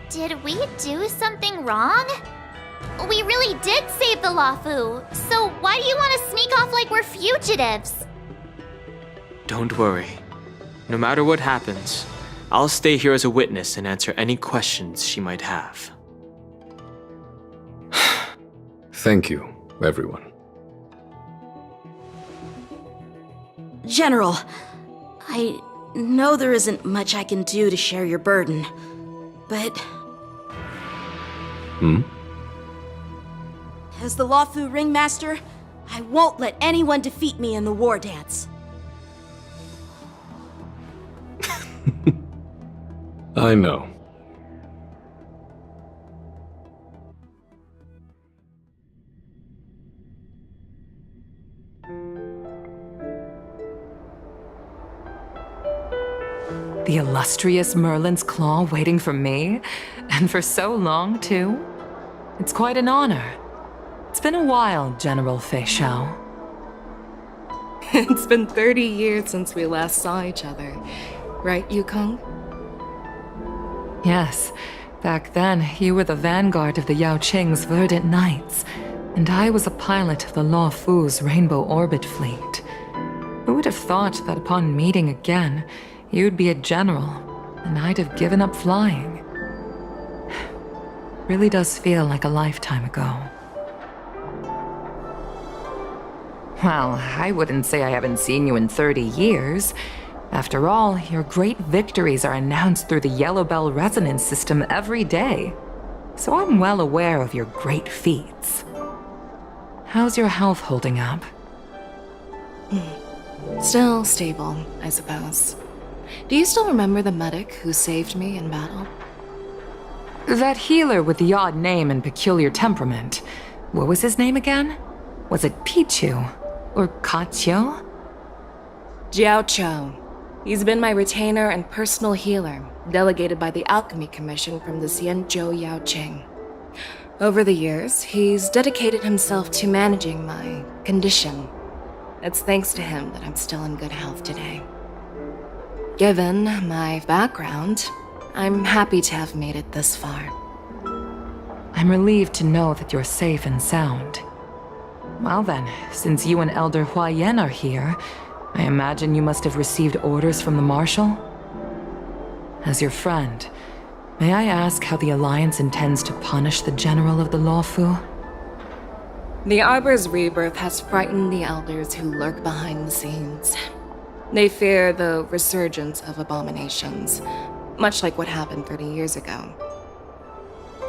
Did we do something wrong? We really did save the Luo Fu, so why do you want to sneak off like we're fugitives? Don't worry. No matter what happens, I'll stay here as a witness and answer any questions she might have. Thank you, everyone. General, I know there isn't much I can do to share your burden, but... As the Luo Fu Ringmaster, I won't let anyone defeat me in the war dance. I know. The illustrious Merlin's Claw waiting for me? And for so long, too? It's quite an honor. It's been a while, General Fei Xiao. It's been 30 years since we last saw each other. Right, Yukong? Yes. Back then, you were the vanguard of the Yao Qing's Verdant Knights, and I was a pilot of the Luo Fu's Rainbow Orbit Fleet. Who would have thought that upon meeting again, you'd be a general, and I'd have given up flying? Really does feel like a lifetime ago. Well, I wouldn't say I haven't seen you in 30 years. After all, your great victories are announced through the Yellow Bell resonance system every day. So I'm well aware of your great feats. How's your health holding up? Still stable, I suppose. Do you still remember the medic who saved me in battle? That healer with the odd name and peculiar temperament. What was his name again? Was it Pichu? Or Kachio? Jiao Chou. He's been my retainer and personal healer, delegated by the Alchemy Commission from the Xianzhou Yao Qing. Over the years, he's dedicated himself to managing my condition. It's thanks to him that I'm still in good health today. Given my background, I'm happy to have made it this far. I'm relieved to know that you're safe and sound. Well then, since you and Elder Huayan are here, I imagine you must have received orders from the Marshal? As your friend, may I ask how the Alliance intends to punish the General of the Lawfu? The Arbor's rebirth has frightened the elders who lurk behind the scenes. They fear the resurgence of abominations, much like what happened 30 years ago.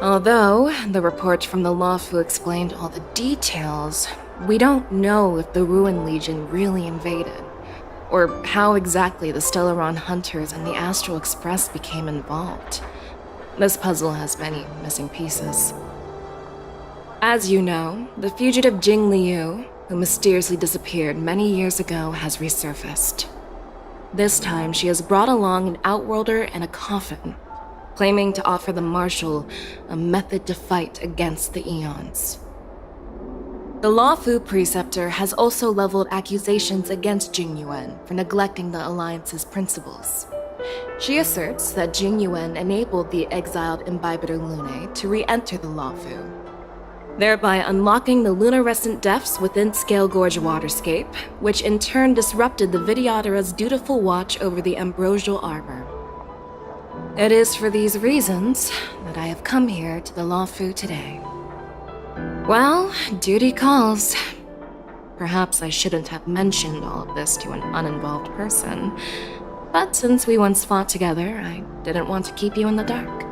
Although the report from the Lawfu explained all the details, we don't know if the Ruin Legion really invaded, or how exactly the Stellaron Hunters and the Astral Express became involved. This puzzle has many missing pieces. As you know, the fugitive Jing Liu, who mysteriously disappeared many years ago, has resurfaced. This time, she has brought along an Outworlder and a coffin, claiming to offer the Marshal a method to fight against the Eons. The Lawfu Preceptor has also leveled accusations against Jing Yuan for neglecting the Alliance's principles. She asserts that Jing Yuan enabled the exiled Imbibitor Lunae to re-enter the Lawfu, thereby unlocking the lunarescent depths within Scale Gorge Waterscape, which in turn disrupted the Vidyadhara's dutiful watch over the Ambrosial Arbor. It is for these reasons that I have come here to the Lawfu today. Well, duty calls. Perhaps I shouldn't have mentioned all of this to an uninvolved person, but since we once fought together, I didn't want to keep you in the dark.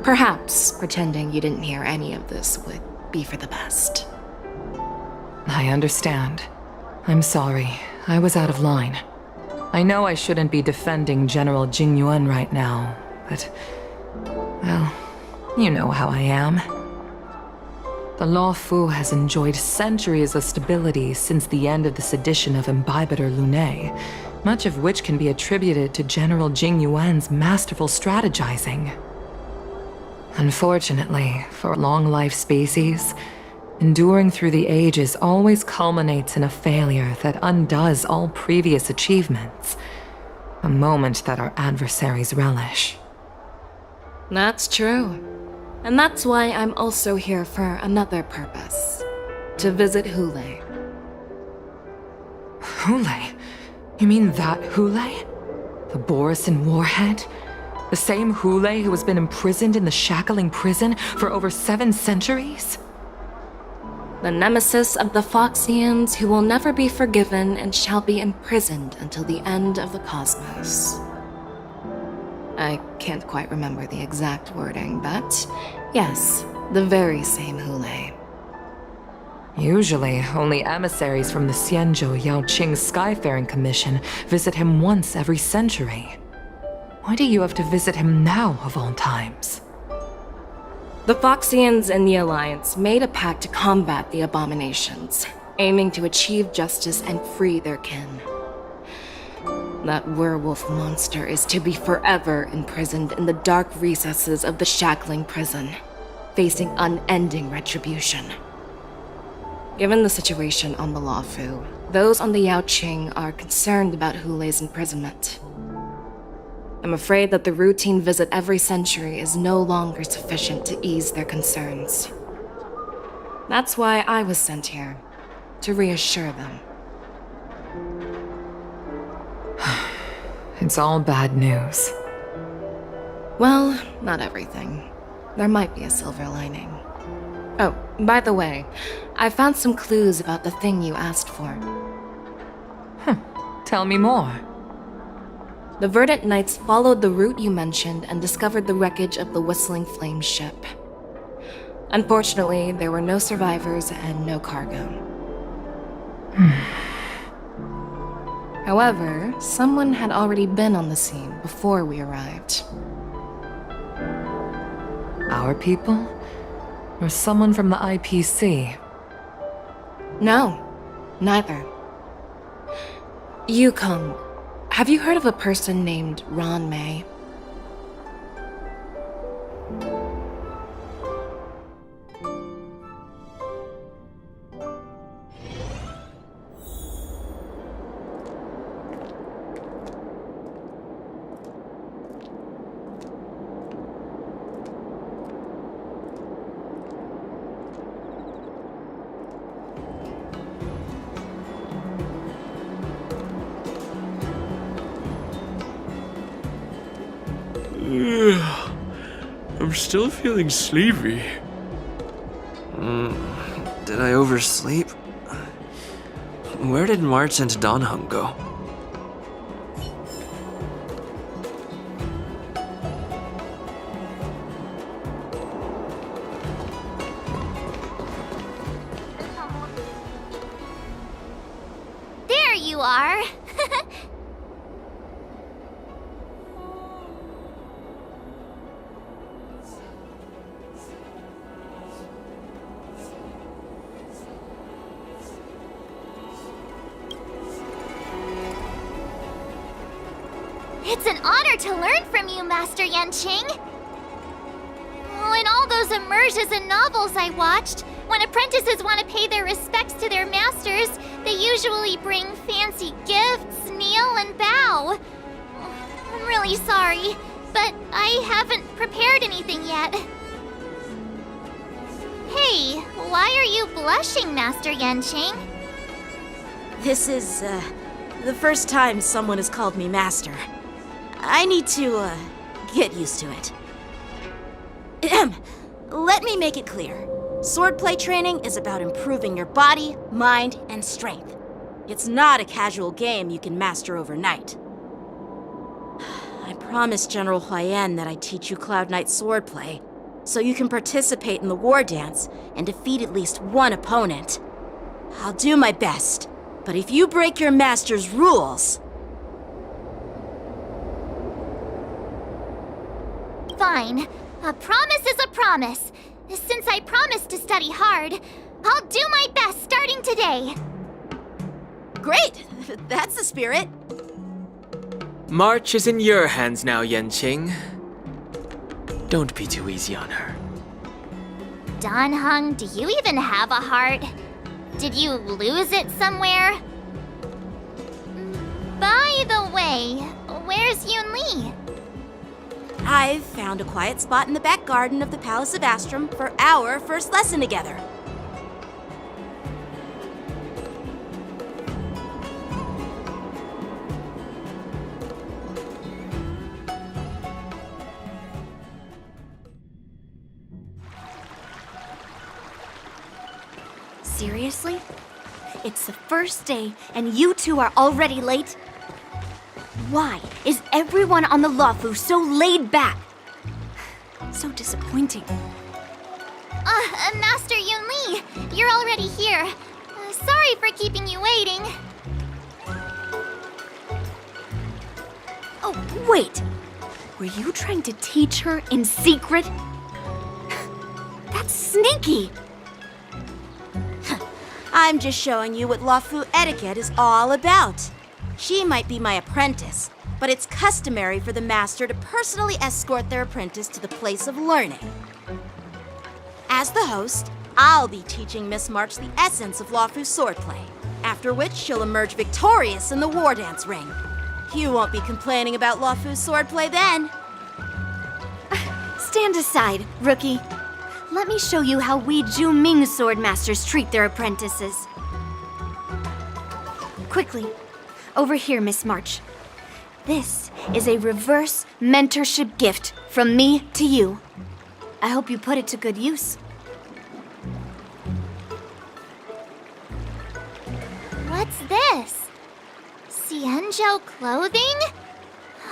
Perhaps pretending you didn't hear any of this would be for the best. I understand. I'm sorry. I was out of line. I know I shouldn't be defending General Jing Yuan right now, but... well, you know how I am. The Lawfu has enjoyed centuries of stability since the end of the sedition of Imbibitor Lunae, much of which can be attributed to General Jing Yuan's masterful strategizing. Unfortunately, for a long-life species, enduring through the ages always culminates in a failure that undoes all previous achievements, a moment that our adversaries relish. That's true. And that's why I'm also here for another purpose. To visit Hule. Hule? You mean that Hule? The Borisin warhead? The same Hule who has been imprisoned in the Shackling prison for over 7 centuries? The nemesis of the Foxians who will never be forgiven and shall be imprisoned until the end of the cosmos. I can't quite remember the exact wording, but yes, the very same Hule. Usually, only emissaries from the Xianzhou Yaoqing Skyfaring Commission visit him once every century. Why do you have to visit him now, of all times? The Foxians and the Alliance made a pact to combat the abominations, aiming to achieve justice and free their kin. That werewolf monster is to be forever imprisoned in the dark recesses of the Shackling prison, facing unending retribution. Given the situation on the Lawfu, those on the Yaoqing are concerned about Hule's imprisonment. I'm afraid that the routine visit every century is no longer sufficient to ease their concerns. That's why I was sent here, to reassure them. It's all bad news. Well, not everything. There might be a silver lining. Oh, by the way, I found some clues about the thing you asked for. Tell me more. The Verdant Knights followed the route you mentioned and discovered the wreckage of the Whistling Flame ship. Unfortunately, there were no survivors and no cargo. However, someone had already been on the scene before we arrived. Our people? Or someone from the IPC? No, neither. Yukong, have you heard of a person named Ron May? I'm still feeling sleepy. Did I oversleep? Where did March and Donhung go? There you are. It's an honor to learn from you, Master Yanqing. Oh, in all those immersions and novels I watched, when apprentices want to pay their respects to their masters, they usually bring fancy gifts, kneel, and bow. I'm really sorry, but I haven't prepared anything yet. Hey, why are you blushing, Master Yanqing? This is, the first time someone has called me master. I need to, get used to it. Let me make it clear. Swordplay training is about improving your body, mind, and strength. It's not a casual game you can master overnight. I promised General Huayan that I'd teach you Cloud Knight swordplay, so you can participate in the war dance and defeat at least one opponent. I'll do my best, but if you break your master's rules... Fine. A promise is a promise. Since I promised to study hard, I'll do my best starting today. Great! That's the spirit. March is in your hands now, Yanqing. Don't be too easy on her. Donhung, do you even have a heart? Did you lose it somewhere? By the way, where's Yunli? I've found a quiet spot in the back garden of the Palace of Astrum for our first lesson together. Seriously? It's the first day and you two are already late? Why is everyone on the Luofu so laid back? So disappointing. Master Yunli, you're already here. Sorry for keeping you waiting. Oh, wait. Were you trying to teach her in secret? That's sneaky. I'm just showing you what Luofu etiquette is all about. She might be my apprentice, but it's customary for the master to personally escort their apprentice to the place of learning. As the host, I'll be teaching Miss March the essence of Luofu swordplay, after which she'll emerge victorious in the war dance ring. You won't be complaining about Luofu's swordplay then. Stand aside, rookie. Let me show you how we Ju-Ming swordmasters treat their apprentices. Quickly, over here, Miss March. This is a reverse mentorship gift from me to you. I hope you put it to good use. What's this? Xianzhou clothing?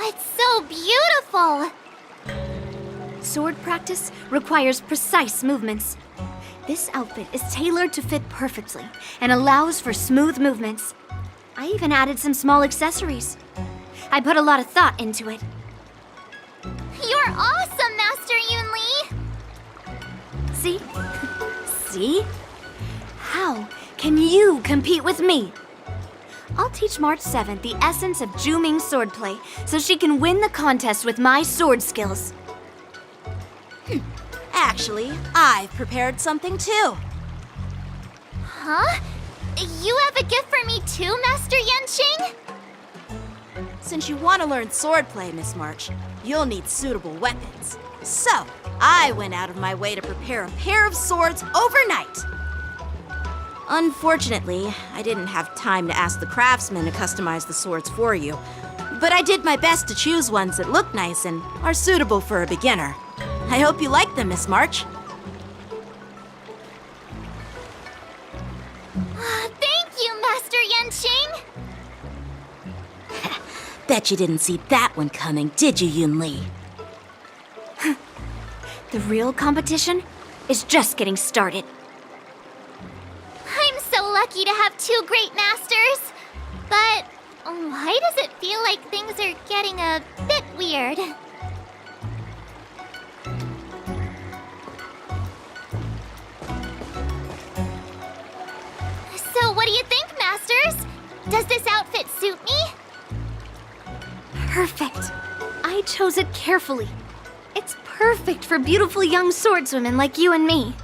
It's so beautiful! Sword practice requires precise movements. This outfit is tailored to fit perfectly and allows for smooth movements. I even added some small accessories. I put a lot of thought into it. You're awesome, Master Yunli! See? See? How can you compete with me? I'll teach March 7th the essence of Ju-Ming swordplay so she can win the contest with my sword skills. Actually, I've prepared something too. Huh? You have a gift for me too, Master Yanqing? Since you want to learn swordplay, Miss March, you'll need suitable weapons. So, I went out of my way to prepare a pair of swords overnight. Unfortunately, I didn't have time to ask the craftsman to customize the swords for you, but I did my best to choose ones that look nice and are suitable for a beginner. I hope you like them, Miss March. Thank you, Master Yenqing! Bet you didn't see that one coming, did you, Yun Li? The real competition is just getting started. I'm so lucky to have two great masters. But why does it feel like things are getting a bit weird? So what do you think, Masters? Does this outfit suit me? Perfect. I chose it carefully. It's perfect for beautiful young swordswomen like you and me.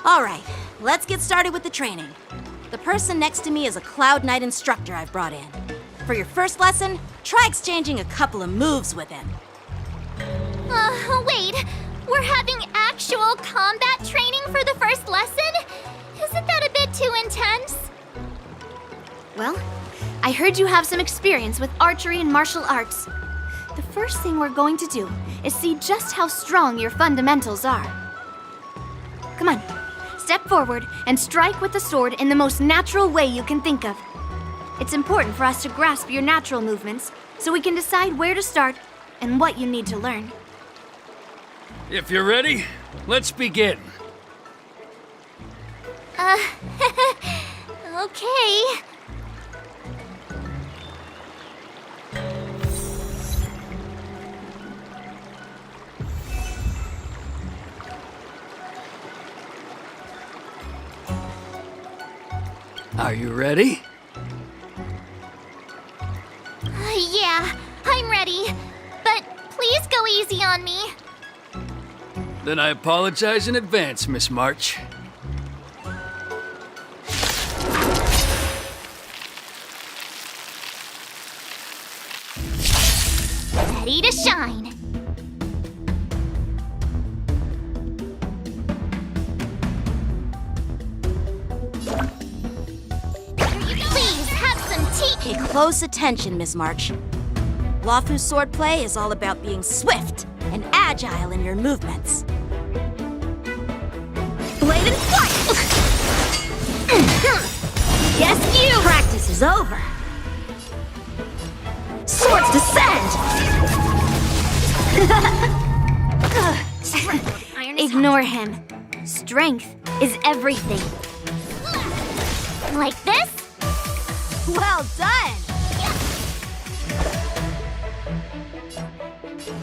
All right, let's get started with the training. The person next to me is a Cloud Knight instructor I've brought in. For your first lesson, try exchanging a couple of moves with him. Wait. We're having actual combat training for the first lesson? Isn't that a bit too intense? Well, I heard you have some experience with archery and martial arts. The first thing we're going to do is see just how strong your fundamentals are. Come on, step forward and strike with the sword in the most natural way you can think of. It's important for us to grasp your natural movements so we can decide where to start and what you need to learn. If you're ready, let's begin. Okay. Are you ready? Yeah, I'm ready. But please go easy on me. Then I apologize in advance, Miss March. Ready to shine. Please have some tea. Pay close attention, Miss March. Luofu's swordplay is all about being swift and agile in your movements. Blade and flight! Yes, you! Practice is over. Swords descend! Ignore him. Strength is everything. Like this? Well done!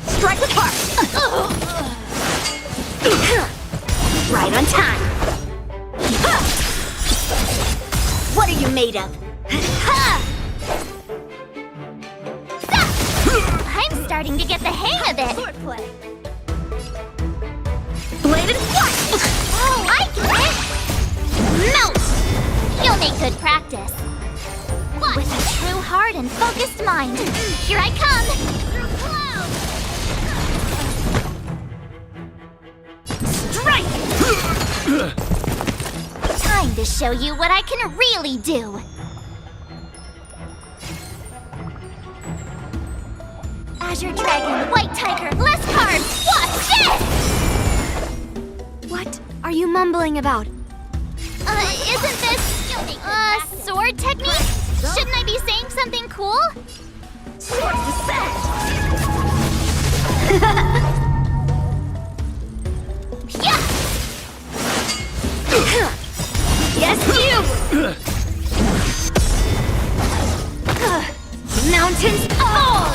Strike with heart! Right on time. What are you made of? I'm starting to get the hang of it. Swordplay. Blade and flight! Oh, I get it! Melt! You'll make good practice. With a true heart and focused mind. Here I come! Strike! Time to show you what I can really do. Azure Dragon, White Tiger, less cards! Watch this! What are you mumbling about? Isn't this, sword technique? Shouldn't I be saying something cool? Sword descent! Yeah! Yes, you! Mountains fall!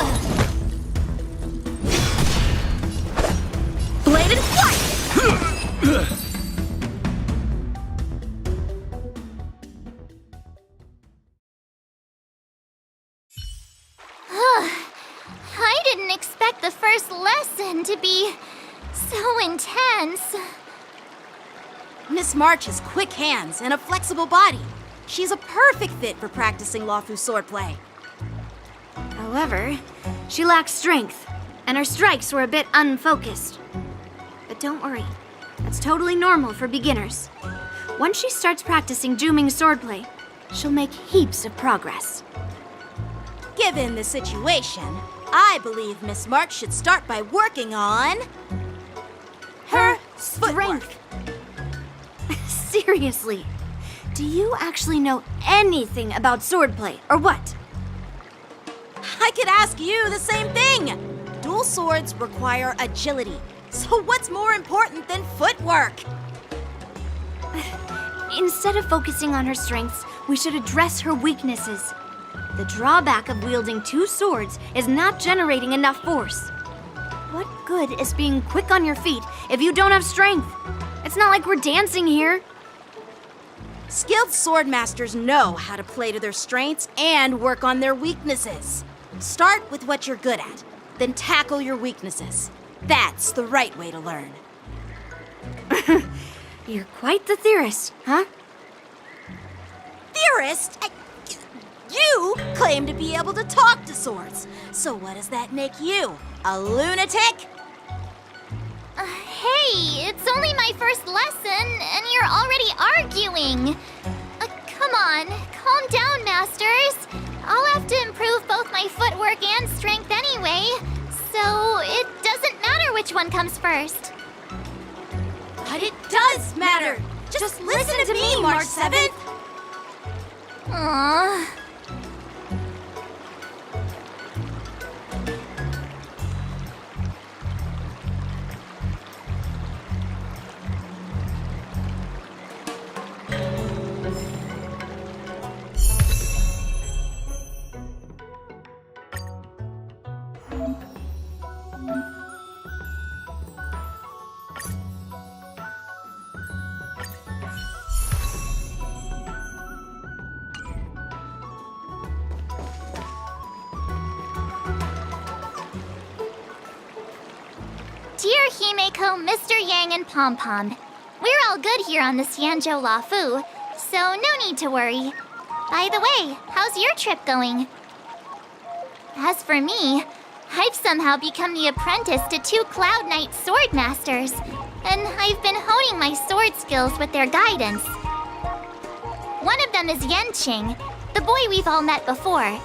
Blade and flight! I didn't expect the first lesson to be so intense. Miss March has quick hands and a flexible body. She's a perfect fit for practicing Luofu swordplay. However, she lacks strength, and her strikes were a bit unfocused. But don't worry, that's totally normal for beginners. Once she starts practicing Juming swordplay, she'll make heaps of progress. Given the situation, I believe Miss March should start by working on her strength. Seriously, do you actually know anything about swordplay, or what? I could ask you the same thing. Dual swords require agility, so what's more important than footwork? Instead of focusing on her strengths, we should address her weaknesses. The drawback of wielding two swords is not generating enough force. What good is being quick on your feet if you don't have strength? It's not like we're dancing here. Skilled swordmasters know how to play to their strengths and work on their weaknesses. Start with what you're good at, then tackle your weaknesses. That's the right way to learn. You're quite the theorist, huh? Theorist? You claim to be able to talk to swords. So what does that make you? A lunatic? Hey, it's only my first lesson, and you're already arguing. Come on, calm down, masters. I'll have to improve both my footwork and strength anyway, so it doesn't matter which one comes first. But it does matter. Just listen to me, March 7th. Aww. Dear Himeko, Mr. Yang, and Pom Pom, we're all good here on the Xianzhou Lafu, so no need to worry. By the way, how's your trip going? As for me, I've somehow become the apprentice to 2 Cloud Knight sword masters, and I've been honing my sword skills with their guidance. One of them is Yanqing, the boy we've all met before.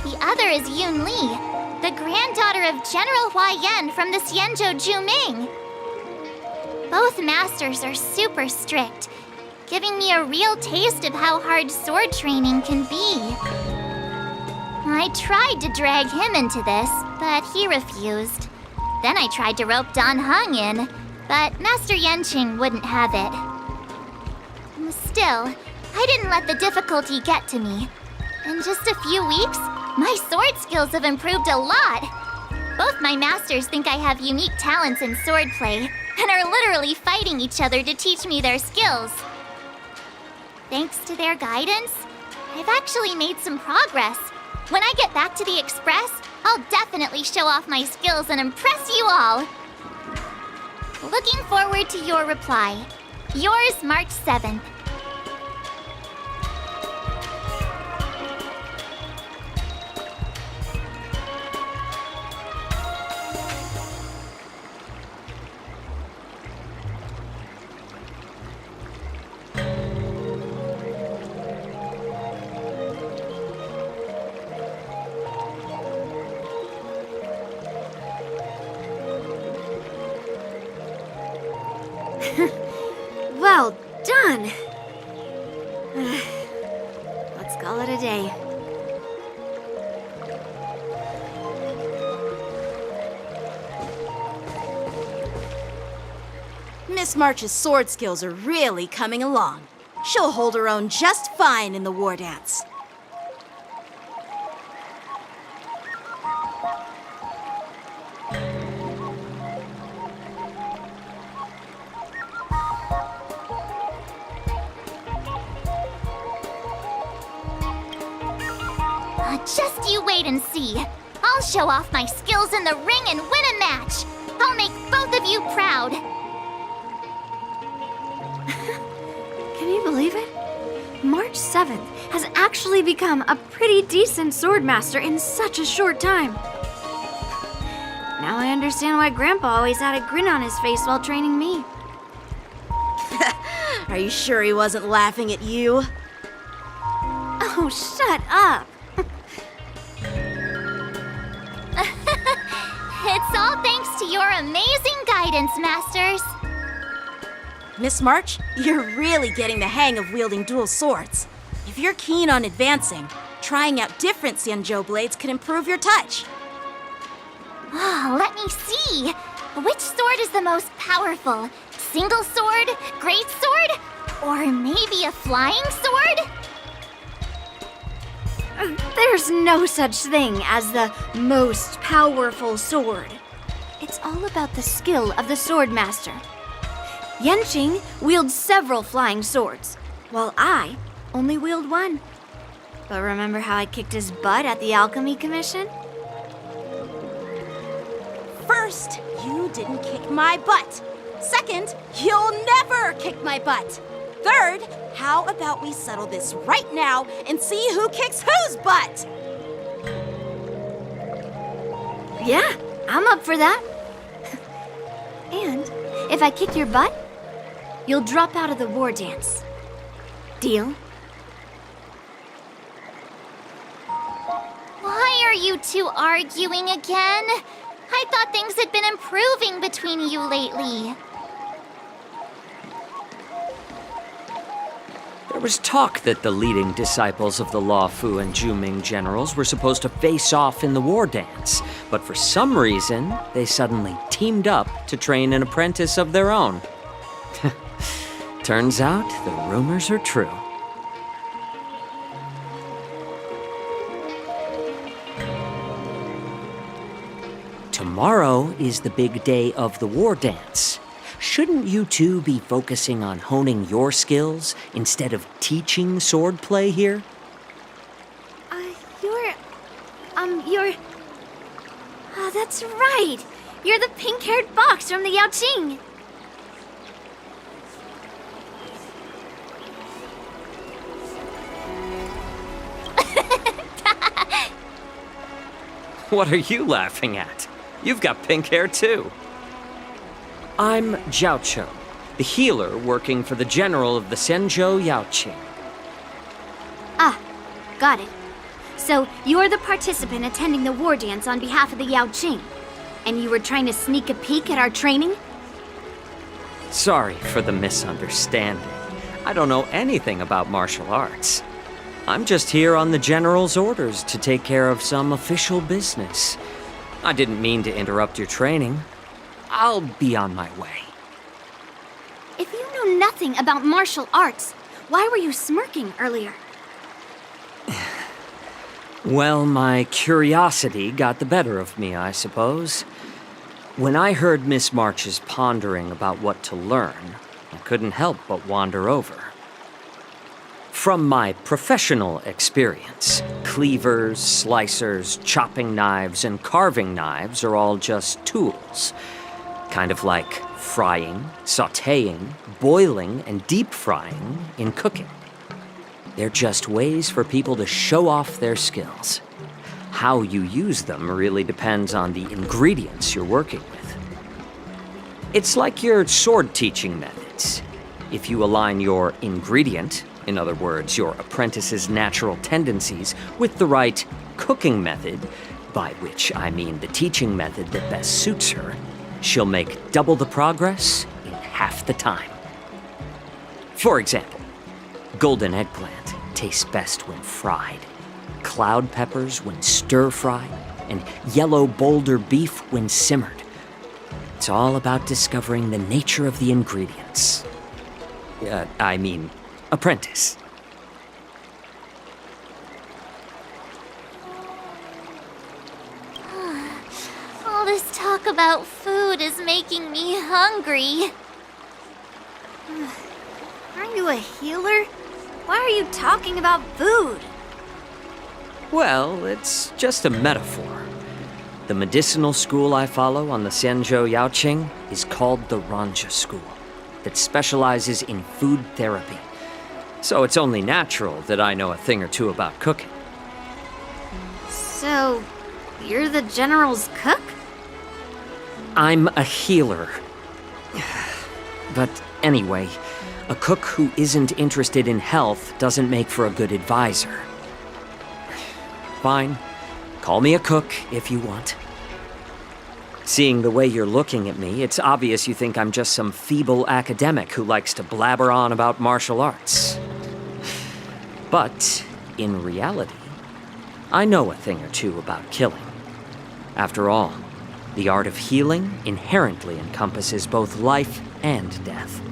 The other is Yun Li, the granddaughter of General Hua Yan from the Xianzhou Juming. Both masters are super strict, giving me a real taste of how hard sword training can be. I tried to drag him into this, but he refused. Then I tried to rope Dan Heng in, but Master Yanqing wouldn't have it. Still, I didn't let the difficulty get to me. In just a few weeks, my sword skills have improved a lot. Both my masters think I have unique talents in swordplay, and are literally fighting each other to teach me their skills. Thanks to their guidance, I've actually made some progress. When I get back to the Express, I'll definitely show off my skills and impress you all. Looking forward to your reply. Yours, March 7th. Well done! Let's call it a day. Miss March's sword skills are really coming along. She'll hold her own just fine in the war dance. Just you wait and see. I'll show off my skills in the ring and win a match. I'll make both of you proud. Can you believe it? March 7th has actually become a pretty decent swordmaster in such a short time. Now I understand why Grandpa always had a grin on his face while training me. Are you sure he wasn't laughing at you? Oh, shut up! all thanks to your amazing guidance, Masters. Miss March, you're really getting the hang of wielding dual swords. If you're keen on advancing, trying out different Xianzhou blades could improve your touch. Oh, let me see. Which sword is the most powerful? Single sword? Great sword? Or maybe a flying sword? There's no such thing as the most powerful sword. It's all about the skill of the sword master. Yanqing wields several flying swords, while I only wield one. But remember how I kicked his butt at the Alchemy Commission? First, you didn't kick my butt. Second, you'll never kick my butt. Third, how about we settle this right now and see who kicks whose butt? Yeah, I'm up for that. And if I kick your butt, you'll drop out of the war dance. Deal? Why are you two arguing again? I thought things had been improving between you lately. There was talk that the leading disciples of the Luofu and Zhuming generals were supposed to face off in the war dance, but for some reason, they suddenly teamed up to train an apprentice of their own. Turns out the rumors are true. Tomorrow is the big day of the war dance. Shouldn't you two be focusing on honing your skills instead of teaching swordplay here? You're... Oh, that's right. You're the pink-haired fox from the Yaoqing. What are you laughing at? You've got pink hair too. I'm Jiaoqiu, the healer working for the general of the Zhenzhou Yaoqing. Ah, got it. So you're the participant attending the war dance on behalf of the Yaoqing, and you were trying to sneak a peek at our training? Sorry for the misunderstanding. I don't know anything about martial arts. I'm just here on the general's orders to take care of some official business. I didn't mean to interrupt your training. I'll be on my way. If you know nothing about martial arts, why were you smirking earlier? Well, my curiosity got the better of me, I suppose. When I heard Miss March's pondering about what to learn, I couldn't help but wander over. From my professional experience, cleavers, slicers, chopping knives, and carving knives are all just tools. Kind of like frying, sautéing, boiling, and deep frying in cooking. They're just ways for people to show off their skills. How you use them really depends on the ingredients you're working with. It's like your sword teaching methods. If you align your ingredient, in other words, your apprentice's natural tendencies, with the right cooking method, by which I mean the teaching method that best suits her, she'll make double the progress in half the time. For example, golden eggplant tastes best when fried, cloud peppers when stir-fried, and yellow boulder beef when simmered. It's all about discovering the nature of the ingredients. Apprentice. All this talk about food is making me hungry. Aren't you a healer? Why are you talking about food? Well, it's just a metaphor. The medicinal school I follow on the Zhenzhou Yaoqing is called the Ranja School, that specializes in food therapy. So it's only natural that I know a thing or two about cooking. So, you're the general's cook? I'm a healer. But anyway, a cook who isn't interested in health doesn't make for a good advisor. Fine. Call me a cook if you want. Seeing the way you're looking at me, it's obvious you think I'm just some feeble academic who likes to blabber on about martial arts. But, in reality, I know a thing or two about killing. After all, the art of healing inherently encompasses both life and death.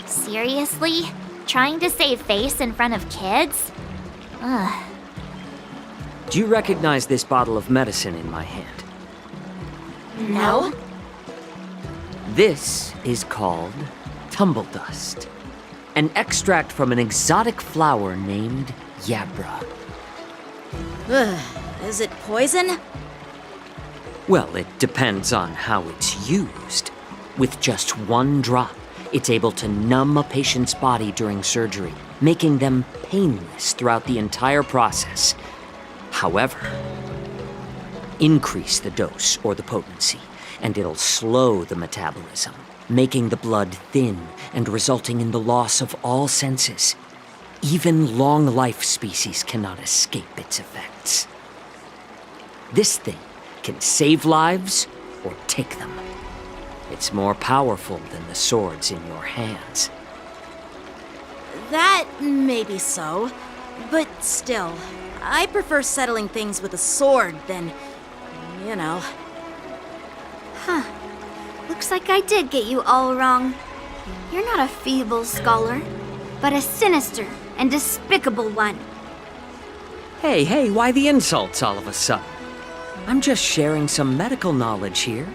Seriously? Trying to save face in front of kids? Ugh. Do you recognize this bottle of medicine in my hand? No? This is called tumble dust, an extract from an exotic flower named Yabra. Ugh, is it poison? Well, it depends on how it's used. With just one drop, it's able to numb a patient's body during surgery, making them painless throughout the entire process. However, increase the dose or the potency, and it'll slow the metabolism, making the blood thin and resulting in the loss of all senses. Even long-life species cannot escape its effects. This thing can save lives or take them. It's more powerful than the swords in your hands. That may be so, but still, I prefer settling things with a sword than, you know. Huh. Looks like I did get you all wrong. You're not a feeble scholar, but a sinister and despicable one. Hey, why the insults all of a sudden? I'm just sharing some medical knowledge here,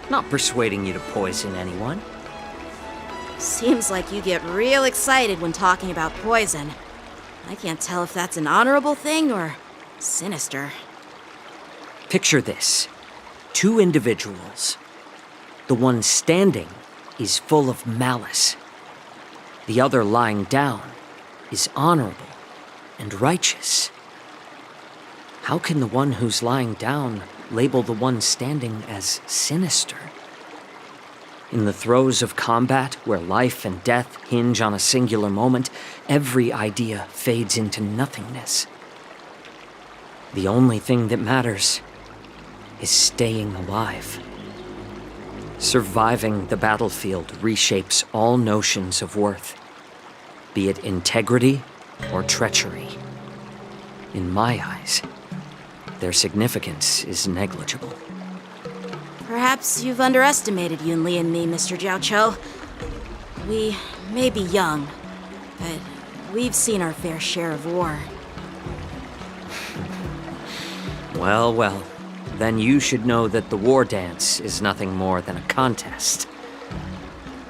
not persuading you to poison anyone. Seems like you get real excited when talking about poison. I can't tell if that's an honorable thing or sinister. Picture this. 2 individuals. The one standing is full of malice. The other lying down is honorable and righteous. How can the one who's lying down label the one standing as sinister? In the throes of combat, where life and death hinge on a singular moment, every idea fades into nothingness. The only thing that matters is staying alive. Surviving the battlefield reshapes all notions of worth, be it integrity or treachery. In my eyes, their significance is negligible. Perhaps you've underestimated Yunli and me, Mr. Jiaoqiu. We may be young, but we've seen our fair share of war. Well, then you should know that the war dance is nothing more than a contest.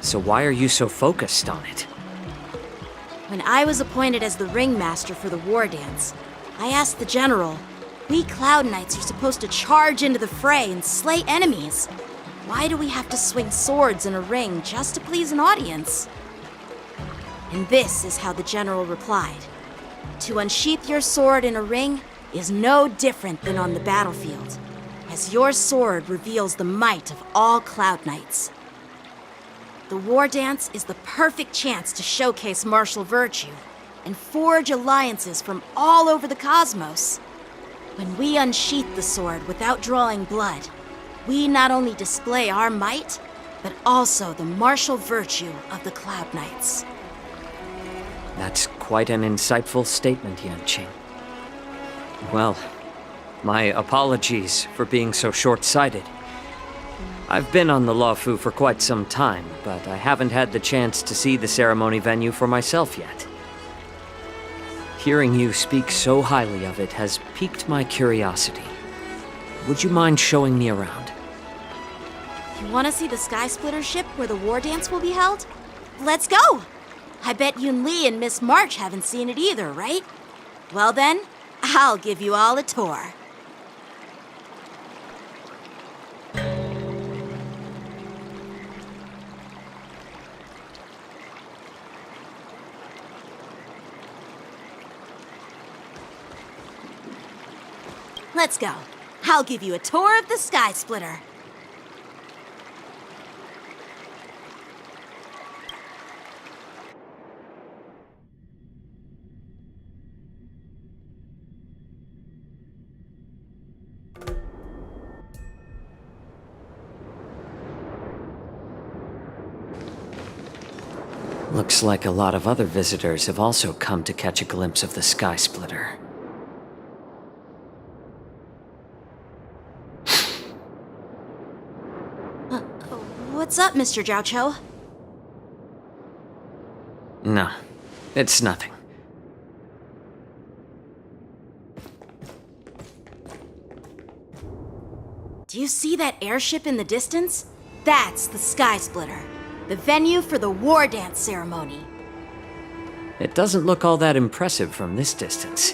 So why are you so focused on it? When I was appointed as the ringmaster for the war dance, I asked the general, we Cloud Knights are supposed to charge into the fray and slay enemies. Why do we have to swing swords in a ring just to please an audience? And this is how the general replied. To unsheath your sword in a ring is no different than on the battlefield, as your sword reveals the might of all Cloud Knights. The war dance is the perfect chance to showcase martial virtue and forge alliances from all over the cosmos. When we unsheath the sword without drawing blood, we not only display our might, but also the martial virtue of the Cloud Knights. That's quite an insightful statement, Yanqing. Well, my apologies for being so short-sighted. I've been on the Luofu for quite some time, but I haven't had the chance to see the ceremony venue for myself yet. Hearing you speak so highly of it has piqued my curiosity. Would you mind showing me around? You want to see the Sky Splitter ship where the war dance will be held? Let's go! I bet Yunli and Miss March haven't seen it either, right? Well then, I'll give you all a tour. Let's go. I'll give you a tour of the Sky Splitter. Looks like a lot of other visitors have also come to catch a glimpse of the Sky Splitter. What's up, Mr. Jiaoqiu? No, it's nothing. Do you see that airship in the distance? That's the Sky Splitter, the venue for the war dance ceremony. It doesn't look all that impressive from this distance.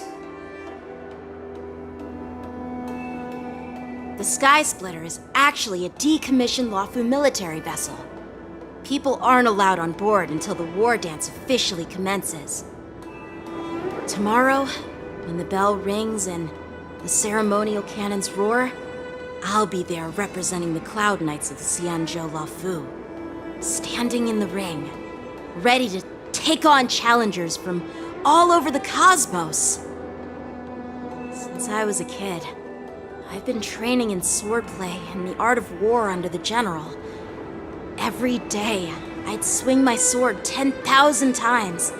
The Sky Splitter is actually a decommissioned Luofu military vessel. People aren't allowed on board until the war dance officially commences. Tomorrow, when the bell rings and the ceremonial cannons roar, I'll be there representing the Cloud Knights of the Xianzhou Luofu, standing in the ring, ready to take on challengers from all over the cosmos. Since I was a kid, I've been training in swordplay and the art of war under the general. Every day, I'd swing my sword 10,000 times,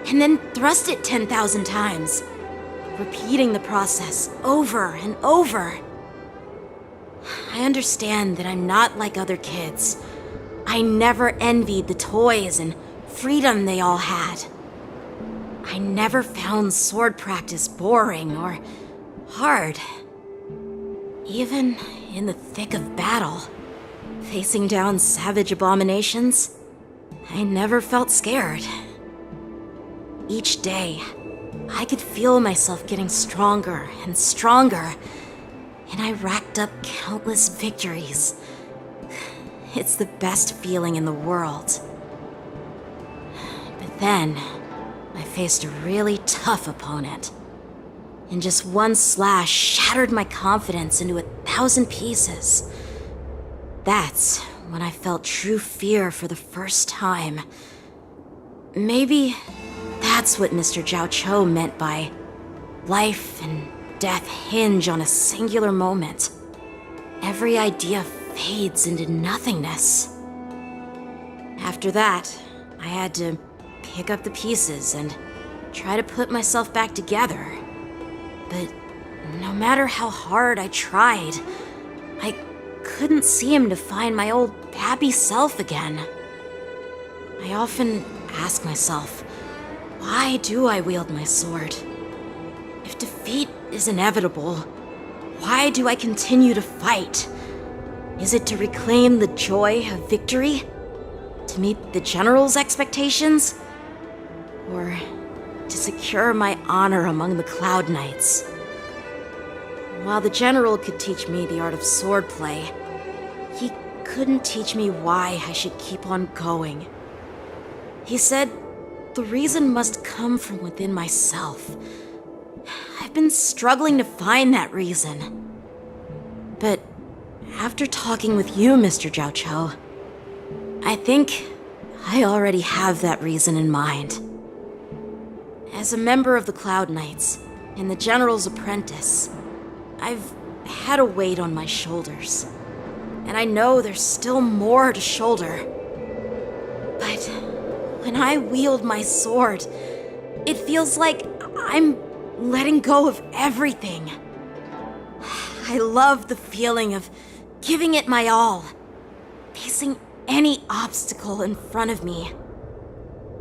and then thrust it 10,000 times, repeating the process over and over. I understand that I'm not like other kids. I never envied the toys and freedom they all had. I never found sword practice boring or hard. Even in the thick of battle, facing down savage abominations, I never felt scared. Each day, I could feel myself getting stronger and stronger, and I racked up countless victories. It's the best feeling in the world. But then, I faced a really tough opponent. And just one slash shattered my confidence into 1,000 pieces. That's when I felt true fear for the first time. Maybe that's what Mr. Jiaoqiu meant by life and death hinge on a singular moment. Every idea fades into nothingness. After that, I had to pick up the pieces and try to put myself back together. But no matter how hard I tried, I couldn't seem to find my old happy self again. I often ask myself, why do I wield my sword? If defeat is inevitable, why do I continue to fight? Is it to reclaim the joy of victory? To meet the general's expectations? Or to secure my honor among the Cloud Knights? While the general could teach me the art of swordplay, he couldn't teach me why I should keep on going. He said the reason must come from within myself. I've been struggling to find that reason. But after talking with you, Mr. Jiaoqiu, I think I already have that reason in mind. As a member of the Cloud Knights and the General's apprentice, I've had a weight on my shoulders. And I know there's still more to shoulder. But when I wield my sword, it feels like I'm letting go of everything. I love the feeling of giving it my all, facing any obstacle in front of me,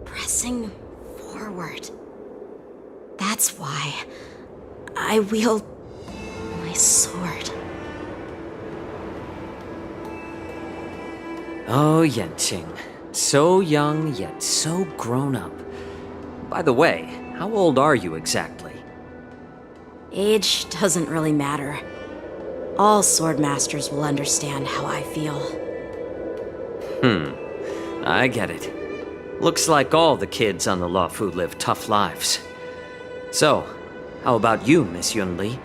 pressing forward. That's why I wield my sword. Oh, Yanqing. So young, yet so grown up. By the way, how old are you exactly? Age doesn't really matter. All swordmasters will understand how I feel. I get it. Looks like all the kids on the Luofu live tough lives. So, how about you, Miss Yunli?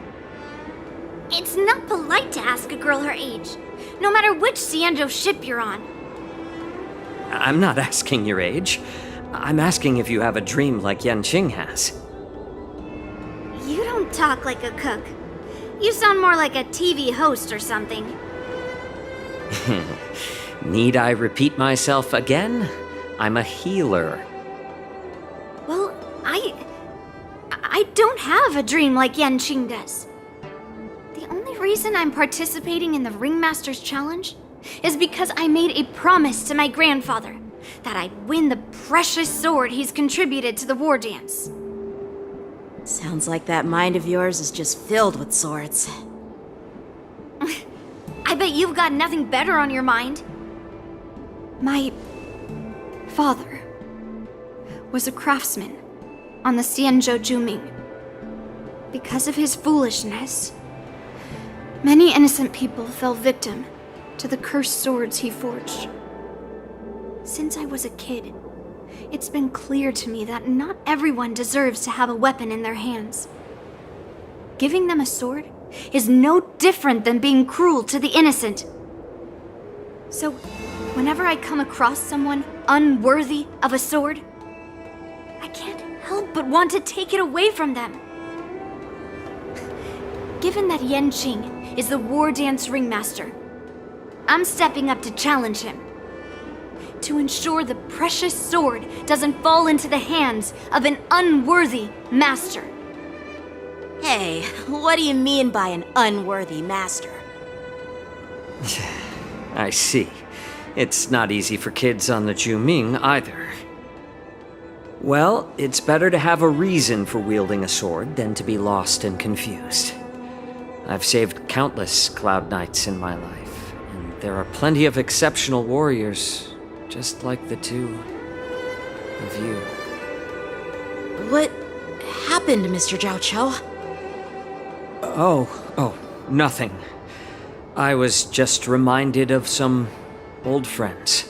It's not polite to ask a girl her age, no matter which Xianzhou ship you're on. I'm not asking your age. I'm asking if you have a dream like Yanqing has. You don't talk like a cook. You sound more like a TV host or something. Need I repeat myself again? I'm a healer, I don't have a dream like Yanqing does. The only reason I'm participating in the Ringmaster's Challenge is because I made a promise to my grandfather that I'd win the precious sword he's contributed to the war dance. Sounds like that mind of yours is just filled with swords. I bet you've got nothing better on your mind. My father was a craftsman on the Xianzhou Juming. Because of his foolishness, many innocent people fell victim to the cursed swords he forged. Since I was a kid, it's been clear to me that not everyone deserves to have a weapon in their hands. Giving them a sword is no different than being cruel to the innocent. So, whenever I come across someone unworthy of a sword, I can't help but want to take it away from them. Given that Yanqing is the war dance ringmaster, I'm stepping up to challenge him. To ensure the precious sword doesn't fall into the hands of an unworthy master. Hey, what do you mean by an unworthy master? I see. It's not easy for kids on the Juming either. Well, it's better to have a reason for wielding a sword than to be lost and confused. I've saved countless Cloud Knights in my life, and there are plenty of exceptional warriors, just like the two of you. What happened, Mr. Zhao Chou? Oh, nothing. I was just reminded of some old friends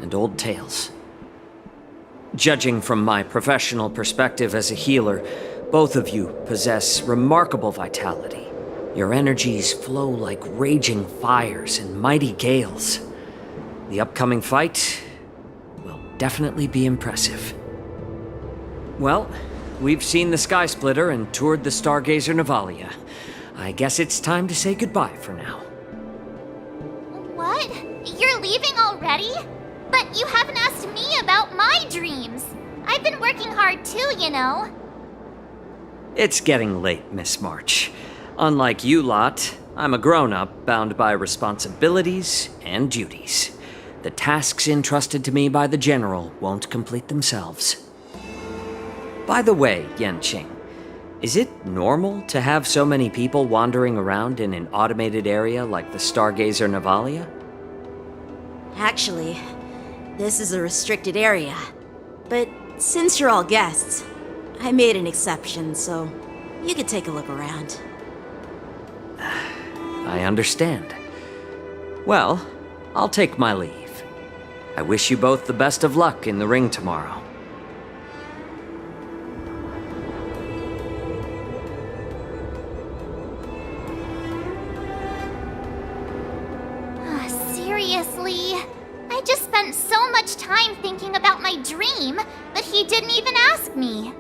and old tales. Judging from my professional perspective as a healer, both of you possess remarkable vitality. Your energies flow like raging fires and mighty gales. The upcoming fight will definitely be impressive. Well, we've seen the Sky Splitter and toured the Stargazer Navalia. I guess it's time to say goodbye for now. What? You're leaving already? But you haven't asked me about my dreams. I've been working hard too, you know. It's getting late, Miss March. Unlike you lot, I'm a grown-up bound by responsibilities and duties. The tasks entrusted to me by the General won't complete themselves. By the way, Yanqing, is it normal to have so many people wandering around in an automated area like the Stargazer Navalia? Actually, this is a restricted area. But since you're all guests, I made an exception, so you could take a look around. I understand. Well, I'll take my leave. I wish you both the best of luck in the ring tomorrow. Seriously? I just spent so much time thinking about my dream, but he didn't even ask me.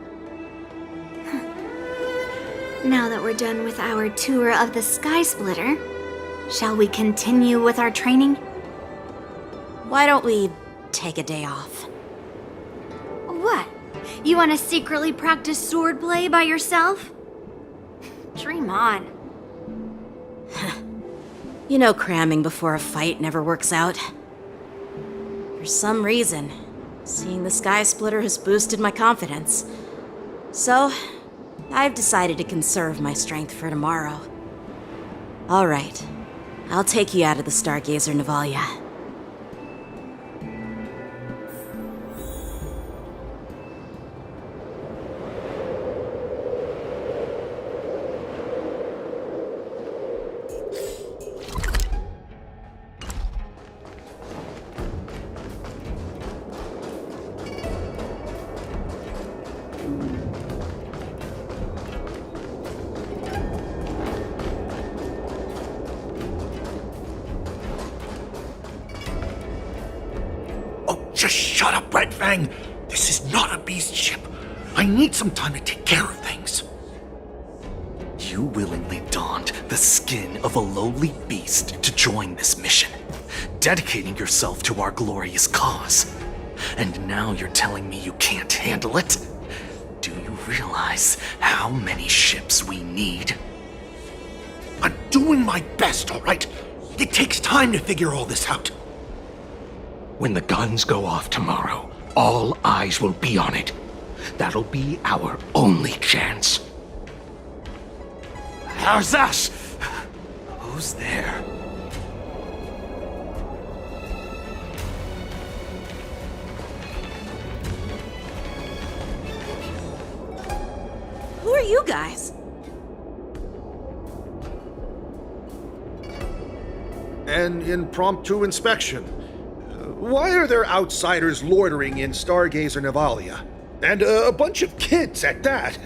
Now that we're done with our tour of the Sky Splitter, shall we continue with our training? Why don't we take a day off? What? You want to secretly practice swordplay by yourself? Dream on. You know cramming before a fight never works out. For some reason, seeing the Sky Splitter has boosted my confidence. So, I've decided to conserve my strength for tomorrow. Alright, I'll take you out of the Stargazer Navalia. Just shut up, Red Fang! This is not a beast ship. I need some time to take care of things. You willingly donned the skin of a lowly beast to join this mission, dedicating yourself to our glorious cause. And now you're telling me you can't handle it? realize how many ships we need. I'm doing my best, all right? It takes time to figure all this out. When the guns go off tomorrow, all eyes will be on it. That'll be our only chance. How's that? Who's there? Who are you guys? An impromptu inspection. Why are there outsiders loitering in Stargazer Nivalia? And a bunch of kids at that.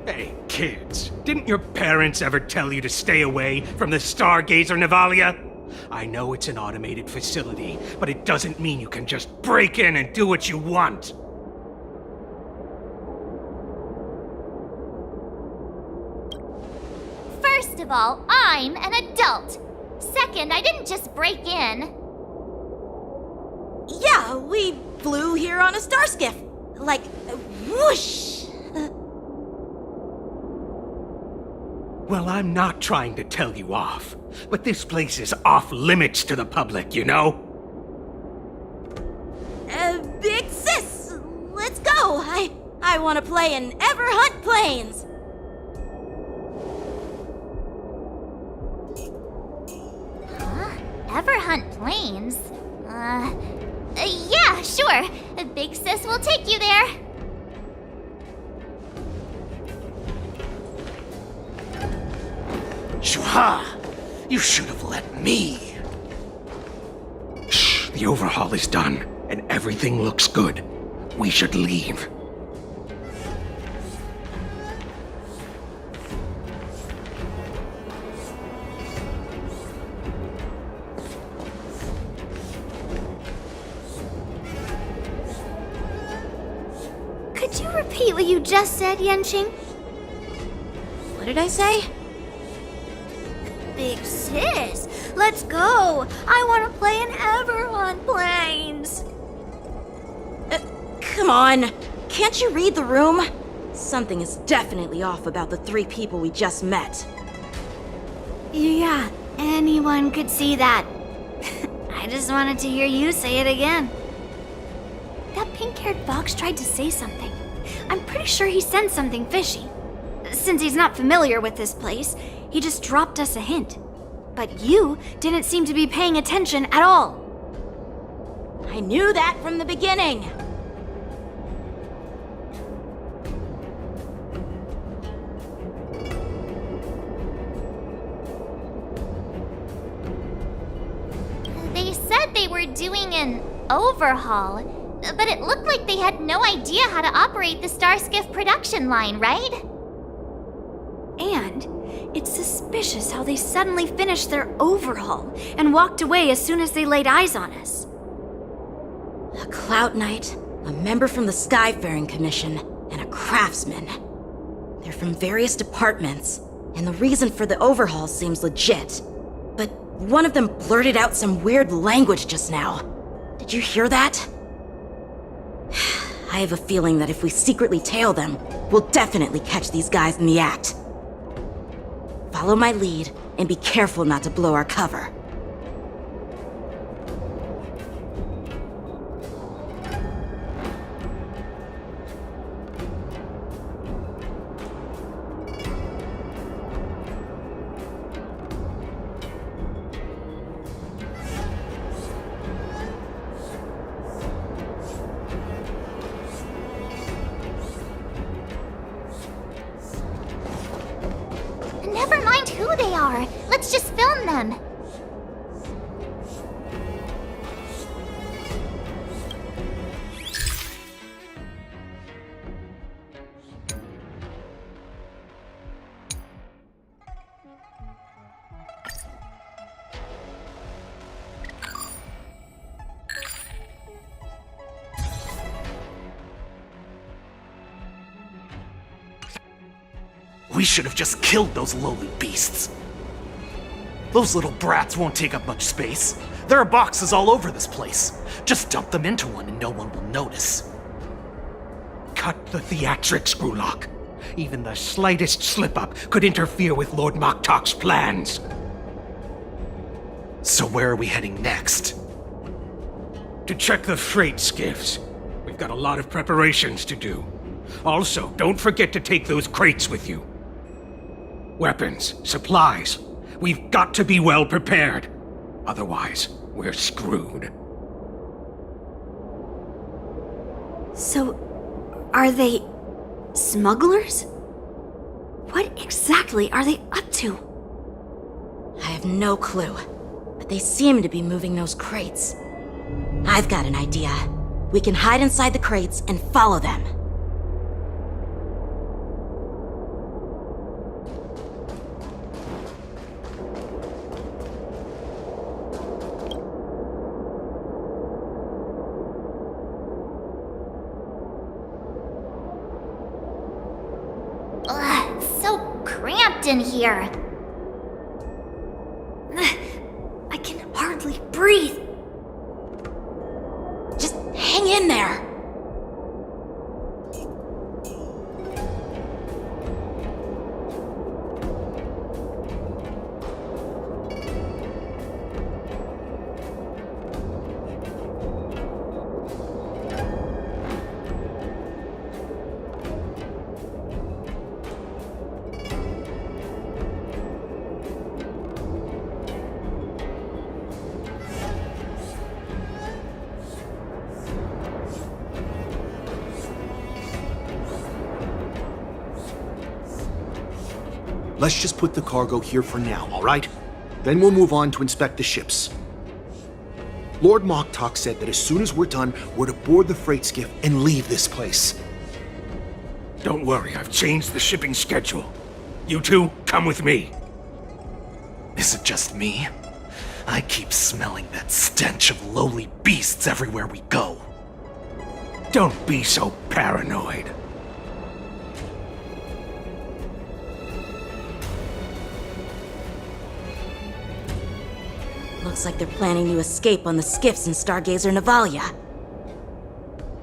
Hey, kids, didn't your parents ever tell you to stay away from the Stargazer Nivalia? I know it's an automated facility, but it doesn't mean you can just break in and do what you want. First of all, I'm an adult. Second, I didn't just break in. Yeah, we flew here on a star skiff. Like, whoosh! Well, I'm not trying to tell you off, but this place is off limits to the public, you know? Big sis, let's go. I want to play in Ever Hunt Planes. Ever hunt planes? Yeah, sure. Big sis will take you there. Shua! You should have let me. Shh, the overhaul is done, and everything looks good. We should leave. Could you repeat what you just said, Yenqing? What did I say? Big sis, let's go. I want to play in Ever Hunt Planes. Come on. Can't you read the room? Something is definitely off about the 3 people we just met. Yeah, anyone could see that. I just wanted to hear you say it again. That pink-haired fox tried to say something. I'm pretty sure he sensed something fishy. Since he's not familiar with this place, he just dropped us a hint. But you didn't seem to be paying attention at all. I knew that from the beginning. They said they were doing an overhaul, but it looked like they had no idea how to operate the Starskiff production line, right? And it's suspicious how they suddenly finished their overhaul and walked away as soon as they laid eyes on us. A Cloud Knight, a member from the Skyfaring Commission, and a craftsman. They're from various departments, and the reason for the overhaul seems legit. But one of them blurted out some weird language just now. Did you hear that? I have a feeling that if we secretly tail them, we'll definitely catch these guys in the act. Follow my lead, and be careful not to blow our cover. Never mind who they are. Let's just film them. We should have just killed those lowly beasts. Those little brats won't take up much space. There are boxes all over this place. Just dump them into one and no one will notice. cut the theatrics, Grulok. Even the slightest slip-up could interfere with Lord Moktok's plans. So where are we heading next? To check the freight skiffs. We've got a lot of preparations to do. Also, don't forget to take those crates with you. Weapons, supplies. We've got to be well prepared. Otherwise, we're screwed. So, are they smugglers? What exactly are they up to? I have no clue, but they seem to be moving those crates. I've got an idea. We can hide inside the crates and follow them. Ugh, so cramped in here. I can hardly breathe. Just hang in there. Let's just put the cargo here for now, all right? Then we'll move on to inspect the ships. Lord Moktok said that as soon as we're done, we're to board the freight skiff and leave this place. Don't worry, I've changed the shipping schedule. You two, come with me. Is it just me? I keep smelling that stench of lowly beasts everywhere we go. Don't be so paranoid. Looks like they're planning to escape on the skiffs in Stargazer Navalia.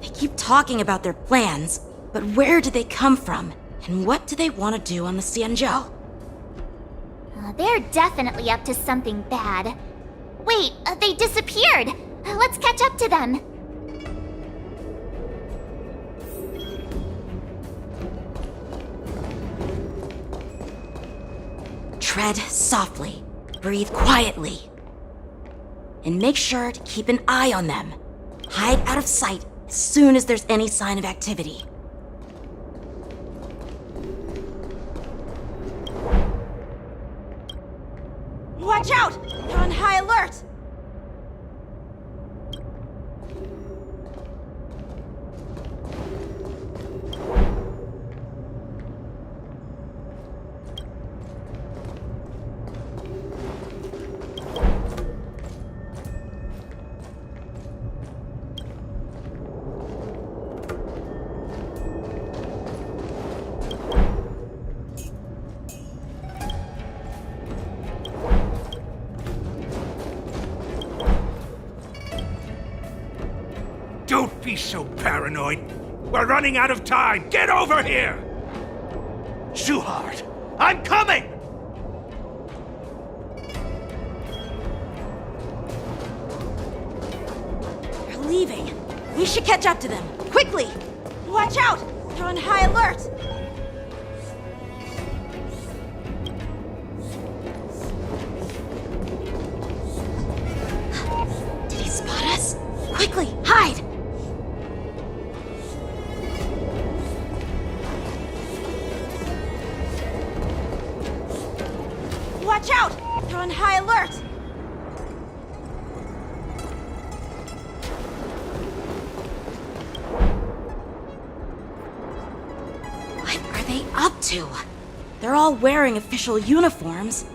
They keep talking about their plans, but where do they come from? And what do they want to do on the Xianzhou? They're definitely up to something bad. Wait, they disappeared! Let's catch up to them! Tread softly, breathe quietly, and make sure to keep an eye on them. Hide out of sight as soon as there's any sign of activity. Watch out! They're on high alert! Don't be so paranoid. We're running out of time. Get over here! Shuhart, I'm coming! They're leaving. We should catch up to them. Quickly! Watch out! They're on high alert! Did he spot us? Quickly, hide! Watch out! They're on high alert! What are they up to? They're all wearing official uniforms,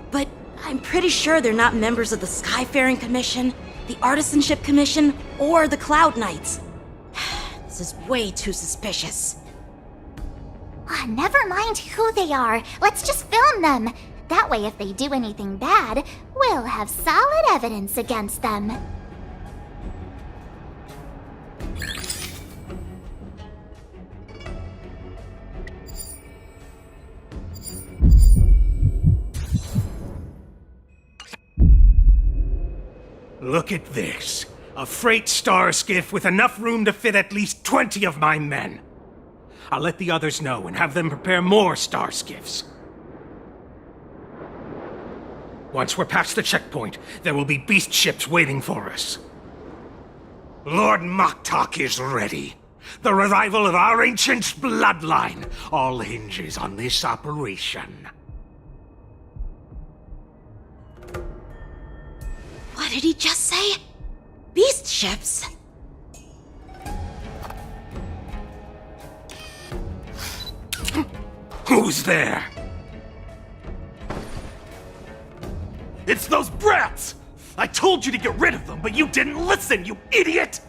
but I'm pretty sure they're not members of the Skyfaring Commission, the Artisanship Commission, or the Cloud Knights. This is way too suspicious. Never mind who they are. Let's just film them. That way, if they do anything bad, we'll have solid evidence against them. Look at this. A freight star skiff with enough room to fit at least 20 of my men. I'll let the others know and have them prepare more star skiffs. Once we're past the checkpoint, there will be beast ships waiting for us. Lord Moktok is ready. The revival of our ancient bloodline all hinges on this operation. What did he just say? Beast ships? Who's there? It's those brats! I told you to get rid of them, but you didn't listen, you idiot!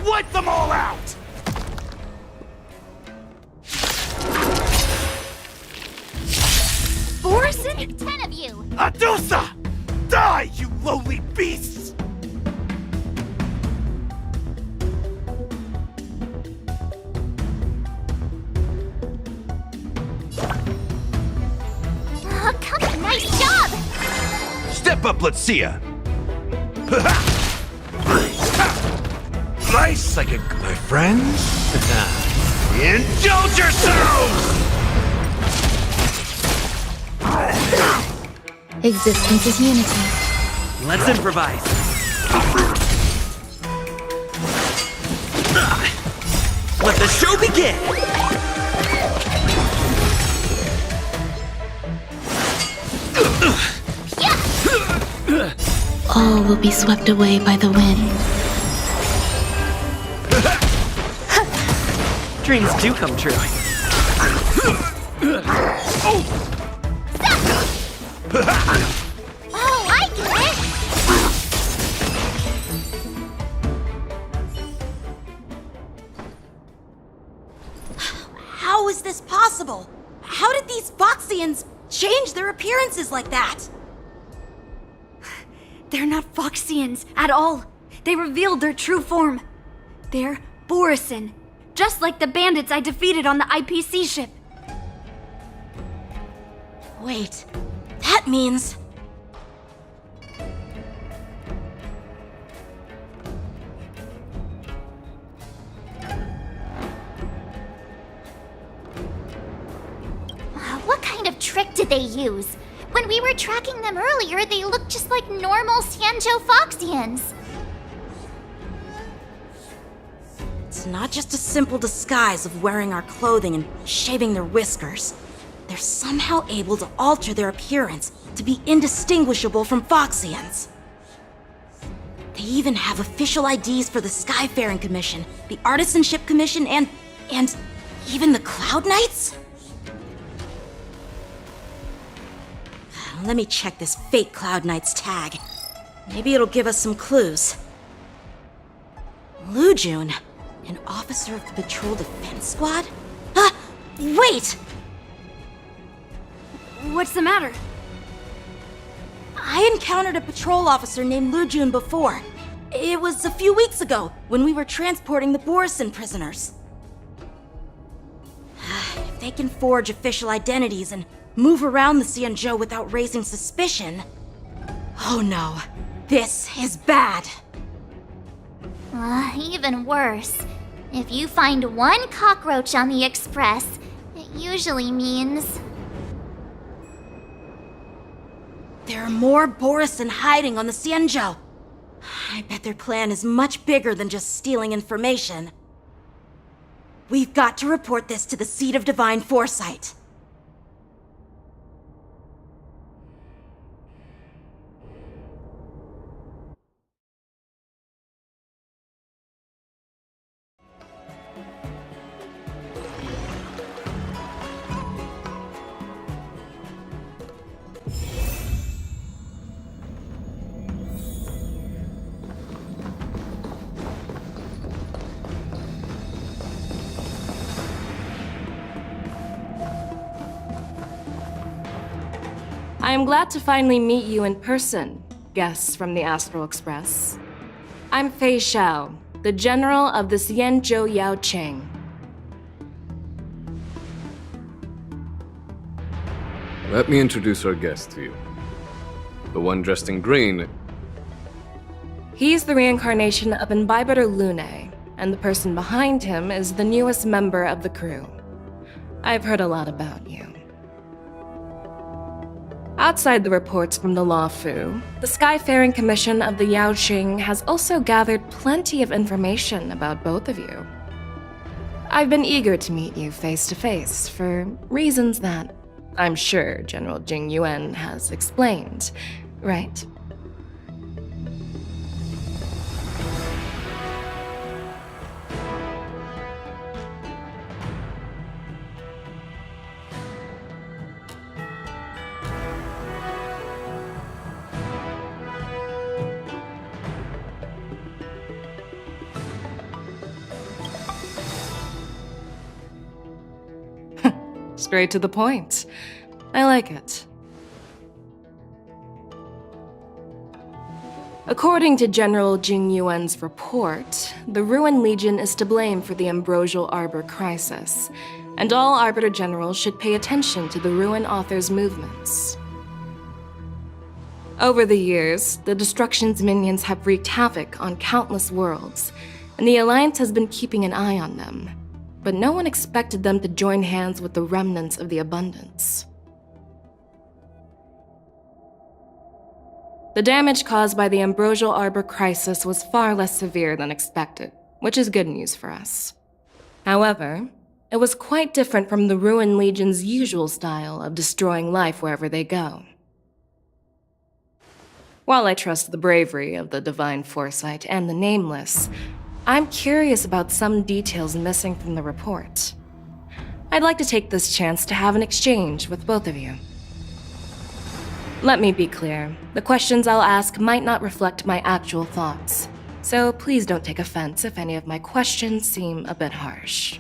Wipe them all out! Borison? 10 of you! Adusa! Die, you lowly beasts! Oh, come on, nice job! Step up, let's see ya! Nice psychic, my friends! Indulge yourselves! Existence is unity. Let's improvise. Let the show begin! All will be swept away by the wind. Dreams do come true. Oh, I get it! How is this possible? How did these Foxians change their appearances like that? They're not Foxians at all. They revealed their true form. They're Borison, just like the bandits I defeated on the IPC ship. Wait, that means... What kind of trick did they use? When we were tracking them earlier, they looked just like normal Xianzhou Foxians. It's not just a simple disguise of wearing our clothing and shaving their whiskers. They're somehow able to alter their appearance to be indistinguishable from Foxians. They even have official IDs for the Skyfaring Commission, the Artisanship Commission, and even the Cloud Knights? Let me check this fake Cloud Knight's tag. Maybe it'll give us some clues. Lujun, an officer of the Patrol Defense Squad? Wait! What's the matter? I encountered a patrol officer named Lujun before. It was a few weeks ago, when we were transporting the Borison prisoners. If they can forge official identities and move around the Xianzhou without raising suspicion... Oh no, this is bad. Even worse. If you find one cockroach on the Express, it usually means... There are more Borison hiding on the Xianzhou. I bet their plan is much bigger than just stealing information. We've got to report this to the Seat of Divine Foresight. I am glad to finally meet you in person, guests from the Astral Express. I'm Fei Xiao, the general of the Xianzhou Yao Cheng. Let me introduce our guest to you. The one dressed in green. He's the reincarnation of Imbibitor Lunae, and the person behind him is the newest member of the crew. I've heard a lot about you. Outside the reports from the Law Fu, the Skyfaring Commission of the Yaoqing has also gathered plenty of information about both of you. I've been eager to meet you face to face for reasons that I'm sure General Jing Yuan has explained, right? Straight to the point. I like it. According to General Jing Yuan's report, the Ruin Legion is to blame for the Ambrosial Arbor crisis, and all Arbiter Generals should pay attention to the Ruin Author's movements. Over the years, the Destruction's minions have wreaked havoc on countless worlds, and the Alliance has been keeping an eye on them. But no one expected them to join hands with the remnants of the Abundance. The damage caused by the Ambrosial Arbor crisis was far less severe than expected, which is good news for us. However, it was quite different from the Ruin Legion's usual style of destroying life wherever they go. While I trust the bravery of the Divine Foresight and the Nameless, I'm curious about some details missing from the report. I'd like to take this chance to have an exchange with both of you. Let me be clear, the questions I'll ask might not reflect my actual thoughts, so please don't take offense if any of my questions seem a bit harsh.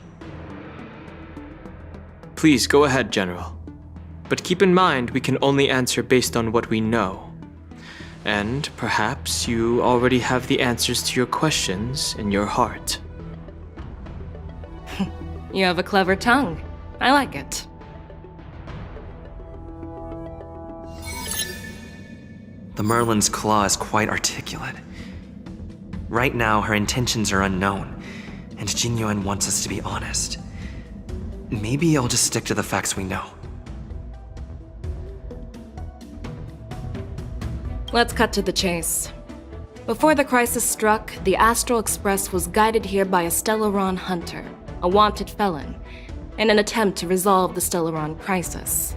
Please go ahead, General. But keep in mind we can only answer based on what we know. And perhaps you already have the answers to your questions in your heart. You have a clever tongue. I like it. The Merlin's claw is quite articulate. Right now, her intentions are unknown, and Jing Yuan wants us to be honest. Maybe I'll just stick to the facts we know. Let's cut to the chase. Before the crisis struck, the Astral Express was guided here by a Stellaron hunter, a wanted felon, in an attempt to resolve the Stellaron crisis.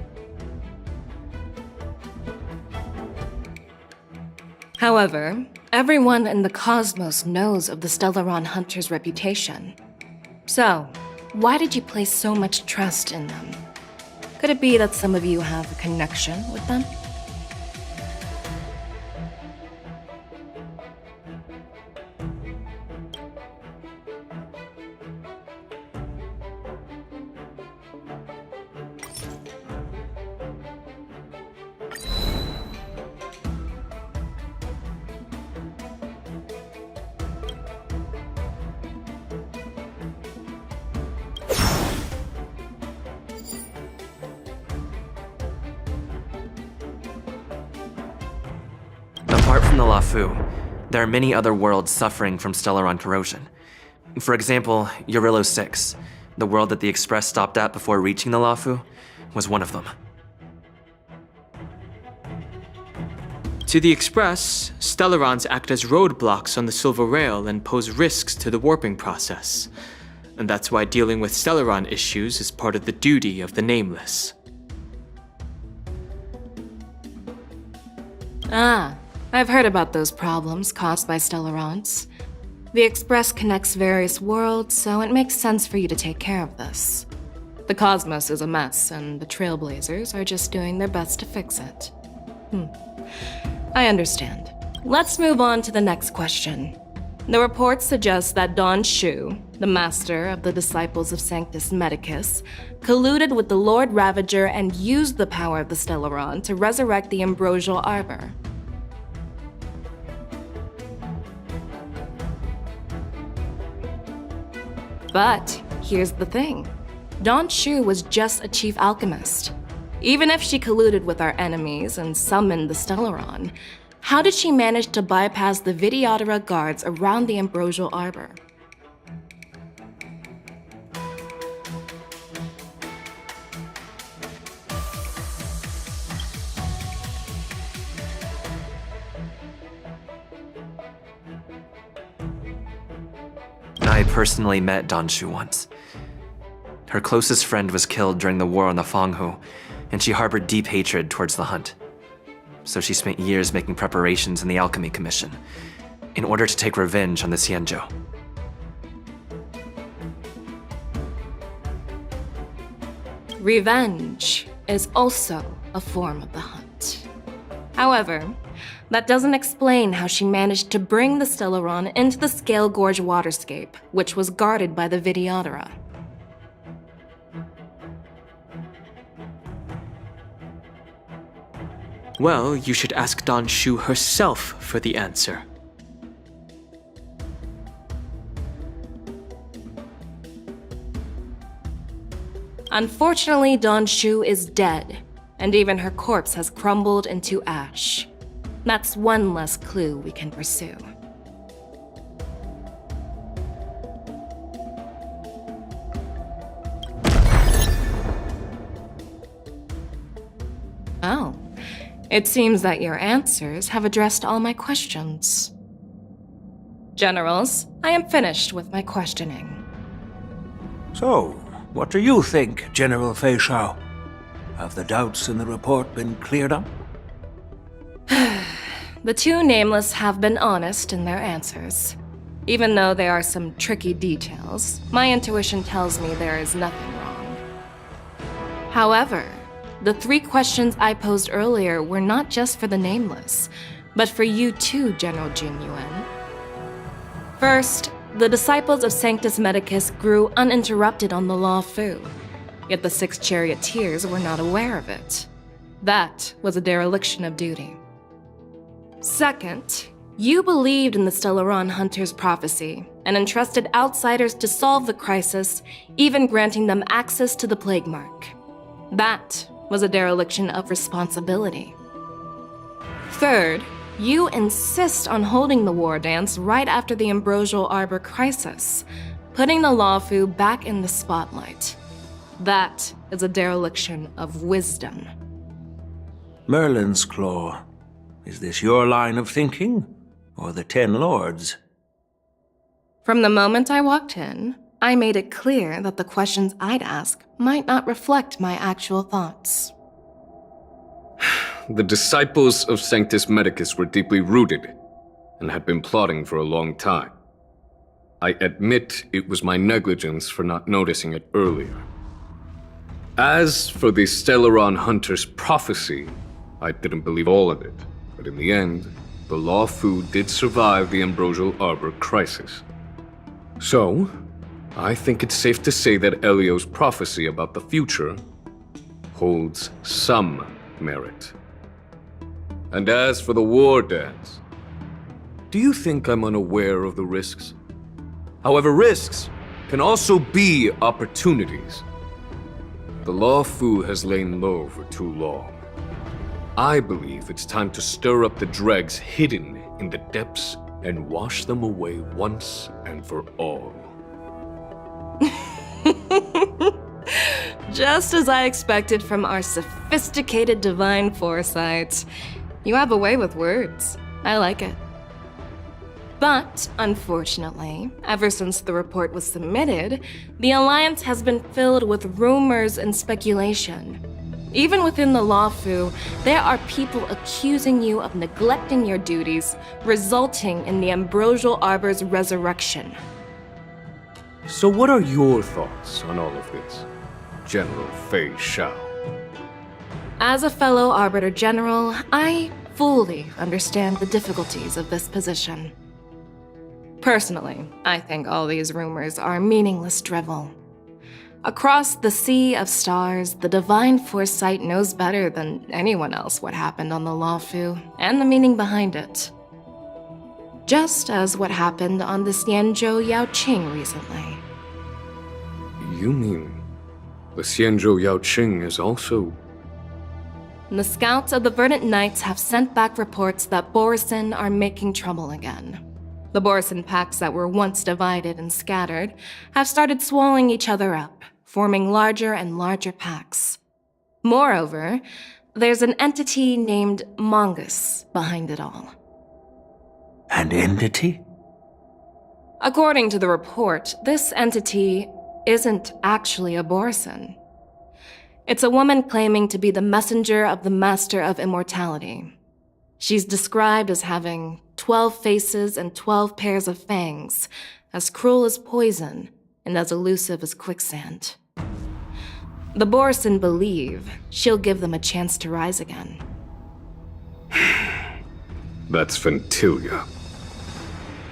However, everyone in the cosmos knows of the Stellaron hunter's reputation. So, why did you place so much trust in them? Could it be that some of you have a connection with them? Apart from the Lafu, there are many other worlds suffering from Stellaron corrosion. For example, Eurillo 6, the world that the Express stopped at before reaching the Lafu, was one of them. To the Express, Stellarons act as roadblocks on the Silver Rail and pose risks to the warping process. And that's why dealing with Stellaron issues is part of the duty of the Nameless. Ah, I've heard about those problems caused by Stellarons. The Express connects various worlds, so it makes sense for you to take care of this. The cosmos is a mess, and the Trailblazers are just doing their best to fix it. I understand. Let's move on to the next question. The report suggests that Don Shu, the master of the disciples of Sanctus Medicus, colluded with the Lord Ravager and used the power of the Stellaron to resurrect the Ambrosial Arbor. But here's the thing. Don Shu was just a chief alchemist. Even if she colluded with our enemies and summoned the Stellaron, how did she manage to bypass the Videodora guards around the Ambrosial Arbor? I personally met Donshu once. Her closest friend was killed during the war on the Fanghu, and she harbored deep hatred towards the Hunt. So she spent years making preparations in the Alchemy Commission, in order to take revenge on the Xianzhou. Revenge is also a form of the Hunt. However, that doesn't explain how she managed to bring the Stellaron into the Scale Gorge waterscape, which was guarded by the Videodora. Well, you should ask Donshu herself for the answer. Unfortunately, Donshu is dead, and even her corpse has crumbled into ash. That's one less clue we can pursue. Oh, it seems that your answers have addressed all my questions. Generals, I am finished with my questioning. So, what do you think, General Fei Shao? Have the doubts in the report been cleared up? The two nameless have been honest in their answers. Even though there are some tricky details, my intuition tells me there is nothing wrong. However, the 3 questions I posed earlier were not just for the nameless, but for you too, General Jing Yuan. First, the disciples of Sanctus Medicus grew uninterrupted on the Law Fu, yet the 6 charioteers were not aware of it. That was a dereliction of duty. Second, you believed in the Stellaron Hunter's prophecy and entrusted outsiders to solve the crisis, even granting them access to the Plague Mark. That was a dereliction of responsibility. Third, you insist on holding the war dance right after the Ambrosial Arbor crisis, putting the Lawfu back in the spotlight. That is a dereliction of wisdom. Merlin's Claw. Is this your line of thinking, or the 10 Lords? From the moment I walked in, I made it clear that the questions I'd ask might not reflect my actual thoughts. The disciples of Sanctus Medicus were deeply rooted and had been plotting for a long time. I admit it was my negligence for not noticing it earlier. As for the Stellaron Hunter's prophecy, I didn't believe all of it, but in the end, the Law Fu did survive the Ambrosial Arbor crisis. So, I think it's safe to say that Elio's prophecy about the future holds some merit. And as for the war dance, do you think I'm unaware of the risks? However, risks can also be opportunities. The Law Fu has lain low for too long. I believe it's time to stir up the dregs hidden in the depths and wash them away once and for all. Just as I expected from our sophisticated divine foresight. You have a way with words. I like it. But, unfortunately, ever since the report was submitted, the Alliance has been filled with rumors and speculation. Even within the Law Fu, there are people accusing you of neglecting your duties, resulting in the Ambrosial Arbor's resurrection. So what are your thoughts on all of this, General Fei Shao? As a fellow Arbiter General, I fully understand the difficulties of this position. Personally, I think all these rumors are meaningless drivel. Across the sea of stars, the divine foresight knows better than anyone else what happened on the Law Fu and the meaning behind it. Just as what happened on the Xianzhou Yaoqing recently. You mean the Xianzhou Yaoqing is also the scouts of the Verdant Knights have sent back reports that Borisin are making trouble again. The Borisin packs that were once divided and scattered have started swallowing each other up, forming larger and larger packs. Moreover, there's an entity named Mongoose behind it all. An entity? According to the report, this entity isn't actually a Borisin. It's a woman claiming to be the messenger of the Master of Immortality. She's described as having 12 faces and 12 pairs of fangs, as cruel as poison and as elusive as quicksand. The Borisin believe she'll give them a chance to rise again. That's Ventilia.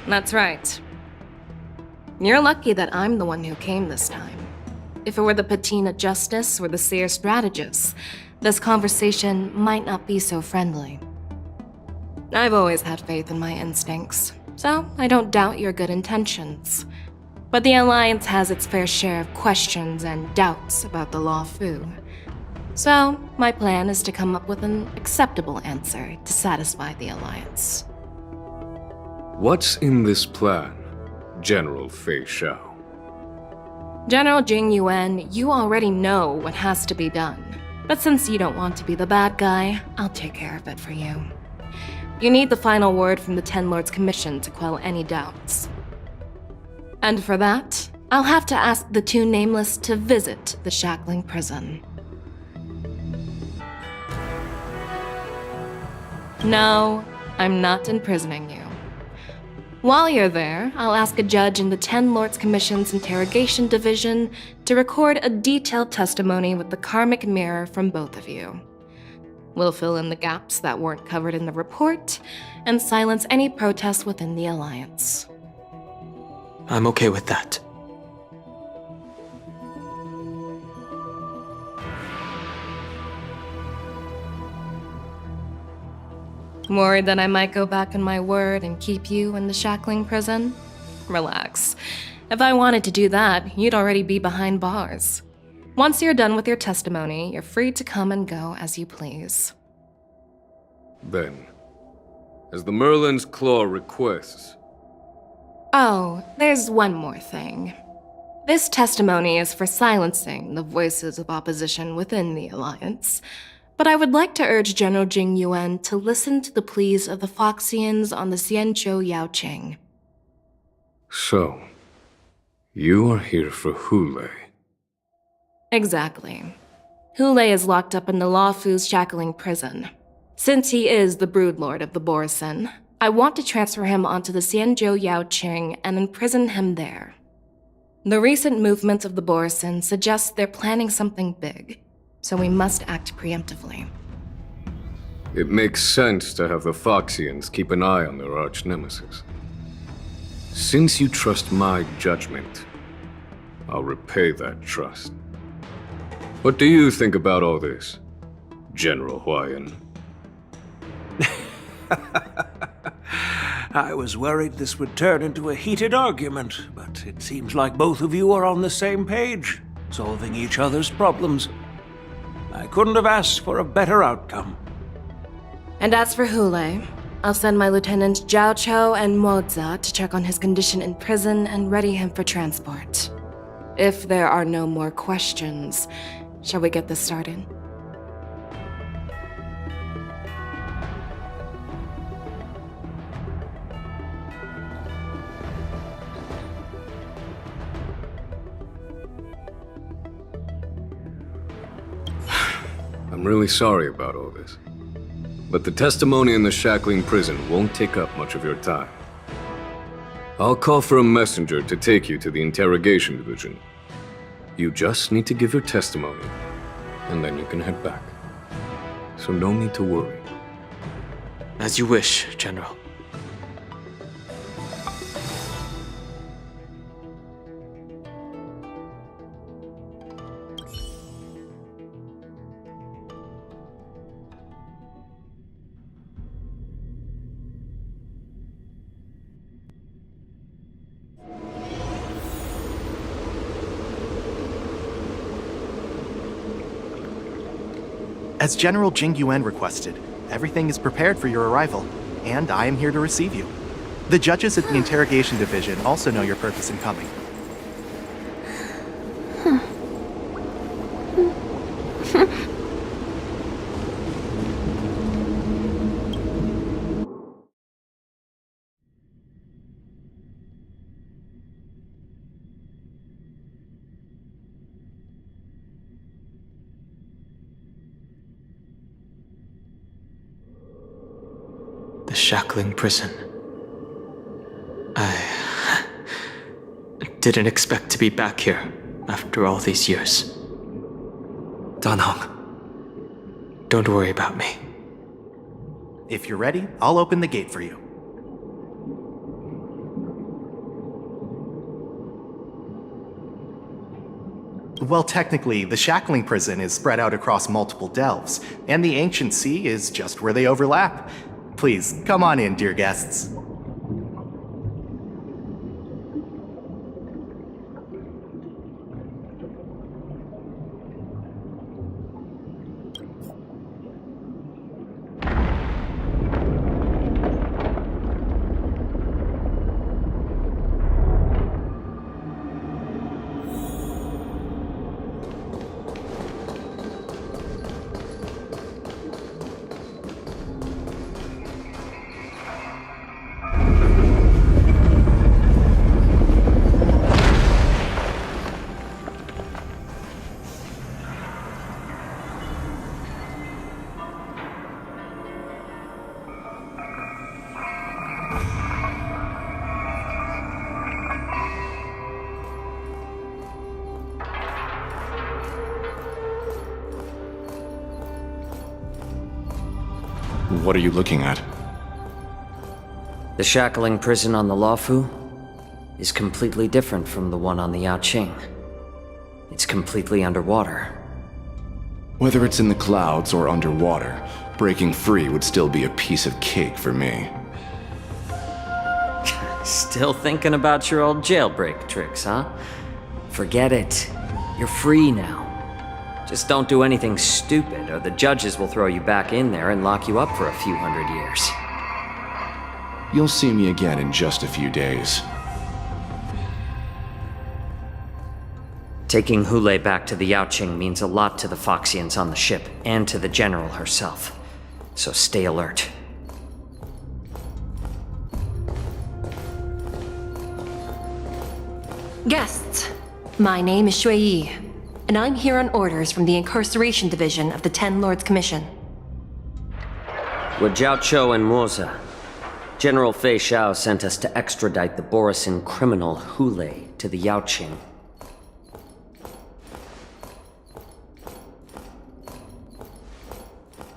That's right. You're lucky that I'm the one who came this time. If it were the Patina Justice or the Seer Strategist, this conversation might not be so friendly. I've always had faith in my instincts, so I don't doubt your good intentions. But the Alliance has its fair share of questions and doubts about the Law Fu. So, my plan is to come up with an acceptable answer to satisfy the Alliance. What's in this plan, General Fei Xiao? General Jing Yuan, you already know what has to be done. But since you don't want to be the bad guy, I'll take care of it for you. You need the final word from the Ten Lords Commission to quell any doubts. And for that, I'll have to ask the two Nameless to visit the Shackling Prison. No, I'm not imprisoning you. While you're there, I'll ask a judge in the Ten Lords Commission's Interrogation Division to record a detailed testimony with the karmic mirror from both of you. We'll fill in the gaps that weren't covered in the report and silence any protests within the Alliance. I'm okay with that. Worried that I might go back on my word and keep you in the Shackling Prison? Relax. If I wanted to do that, you'd already be behind bars. Once you're done with your testimony, you're free to come and go as you please. Then, as the Merlin's Claw requests... Oh, there's one more thing. This testimony is for silencing the voices of opposition within the Alliance, but I would like to urge General Jing Yuan to listen to the pleas of the Foxians on the Xianzhou Yaoqing. So, you are here for Hule. Exactly. Hule is locked up in the Law Fu's Shackling Prison. Since he is the Broodlord of the Borisin, I want to transfer him onto the Xianzhou Yaoqing and imprison him there. The recent movements of the Borisin suggest they're planning something big, so we must act preemptively. It makes sense to have the Foxians keep an eye on their arch-nemesis. Since you trust my judgment, I'll repay that trust. What do you think about all this, General Huayan? I was worried this would turn into a heated argument, but it seems like both of you are on the same page, solving each other's problems. I couldn't have asked for a better outcome. And as for Hule, I'll send my Lieutenants Zhao Chou and Moza to check on his condition in prison and ready him for transport. If there are no more questions, shall we get this started? I'm really sorry about all this. But the testimony in the Shackling Prison won't take up much of your time. I'll call for a messenger to take you to the Interrogation Division. You just need to give your testimony, and then you can head back. So no need to worry. As you wish, General. As General Jing Yuan requested, everything is prepared for your arrival, and I am here to receive you. The judges at the Interrogation Division also know your purpose in coming. The shackling prison. I didn't expect to be back here after all these years. Danhong. Don't worry about me. If you're ready, I'll open the gate for you. Well, technically, the shackling prison is spread out across multiple delves, and the ancient sea is just where they overlap. Please, come on in, dear guests. What are you looking at? The shackling prison on the Luofu is completely different from the one on the Yaoqing. It's completely underwater. Whether it's in the clouds or underwater, breaking free would still be a piece of cake for me. Still thinking about your old jailbreak tricks, huh? Forget it. You're free now. Just don't do anything stupid, or the judges will throw you back in there and lock you up for a few hundred years. You'll see me again in just a few days. Taking Hule back to the Yaoqing means a lot to the Foxians on the ship, and to the General herself. So stay alert. Guests, my name is Shui Yi, and I'm here on orders from the Incarceration Division of the Ten Lords Commission. We're Jiao Chou and Moza. General Fei Xiao sent us to extradite the Borisin criminal Hule to the Yaoqing.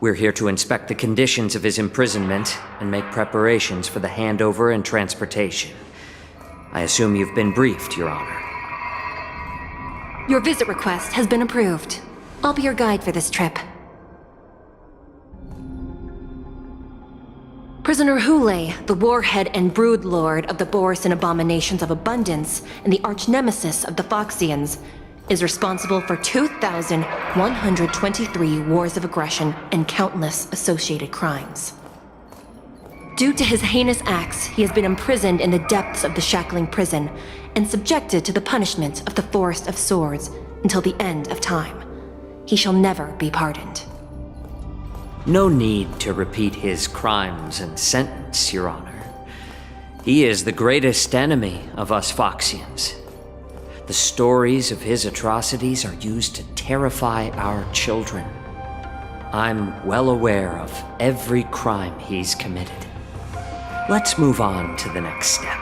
We're here to inspect the conditions of his imprisonment and make preparations for the handover and transportation. I assume you've been briefed, Your Honor. Your visit request has been approved. I'll be your guide for this trip. Prisoner Hule, the warhead and brood lord of the Borisin abominations of abundance and the arch-nemesis of the Foxians, is responsible for 2,123 wars of aggression and countless associated crimes. Due to his heinous acts, he has been imprisoned in the depths of the shackling prison and subjected to the punishment of the Forest of Swords until the end of time. He shall never be pardoned. No need to repeat his crimes and sentence, Your Honor. He is the greatest enemy of us Foxians. The stories of his atrocities are used to terrify our children. I'm well aware of every crime he's committed. Let's move on to the next step.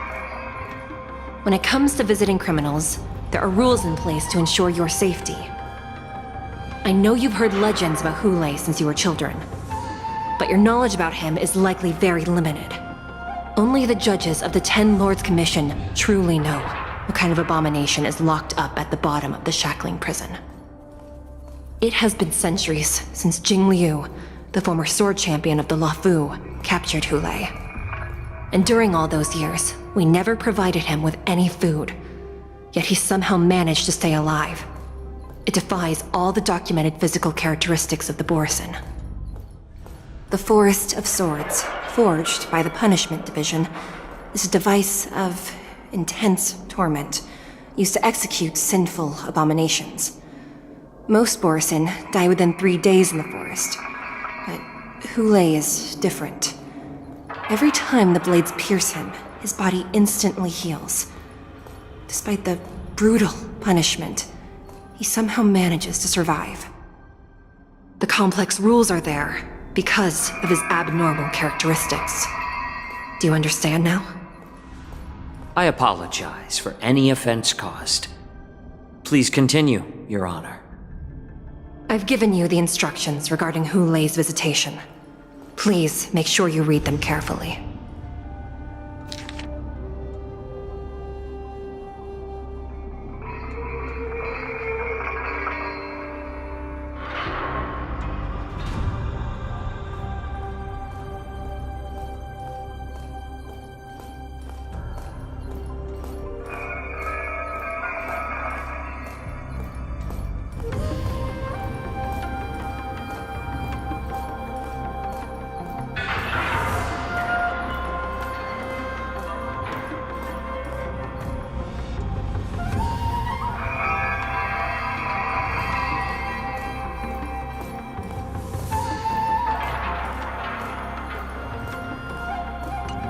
When it comes to visiting criminals, there are rules in place to ensure your safety. I know you've heard legends about Hule since you were children, but your knowledge about him is likely very limited. Only the judges of the Ten Lords Commission truly know what kind of abomination is locked up at the bottom of the shackling prison. It has been centuries since Jing Liu, the former sword champion of the Luofu, captured Hule. And during all those years, we never provided him with any food, yet he somehow managed to stay alive. It defies all the documented physical characteristics of the Borisin. The Forest of Swords, forged by the Punishment Division, is a device of intense torment, used to execute sinful abominations. Most Borisin die within 3 days in the forest, but Hulei is different. Every time the blades pierce him, his body instantly heals. Despite the brutal punishment, he somehow manages to survive. The complex rules are there because of his abnormal characteristics. Do you understand now? I apologize for any offense caused. Please continue, Your Honor. I've given you the instructions regarding Hulei's visitation. Please make sure you read them carefully.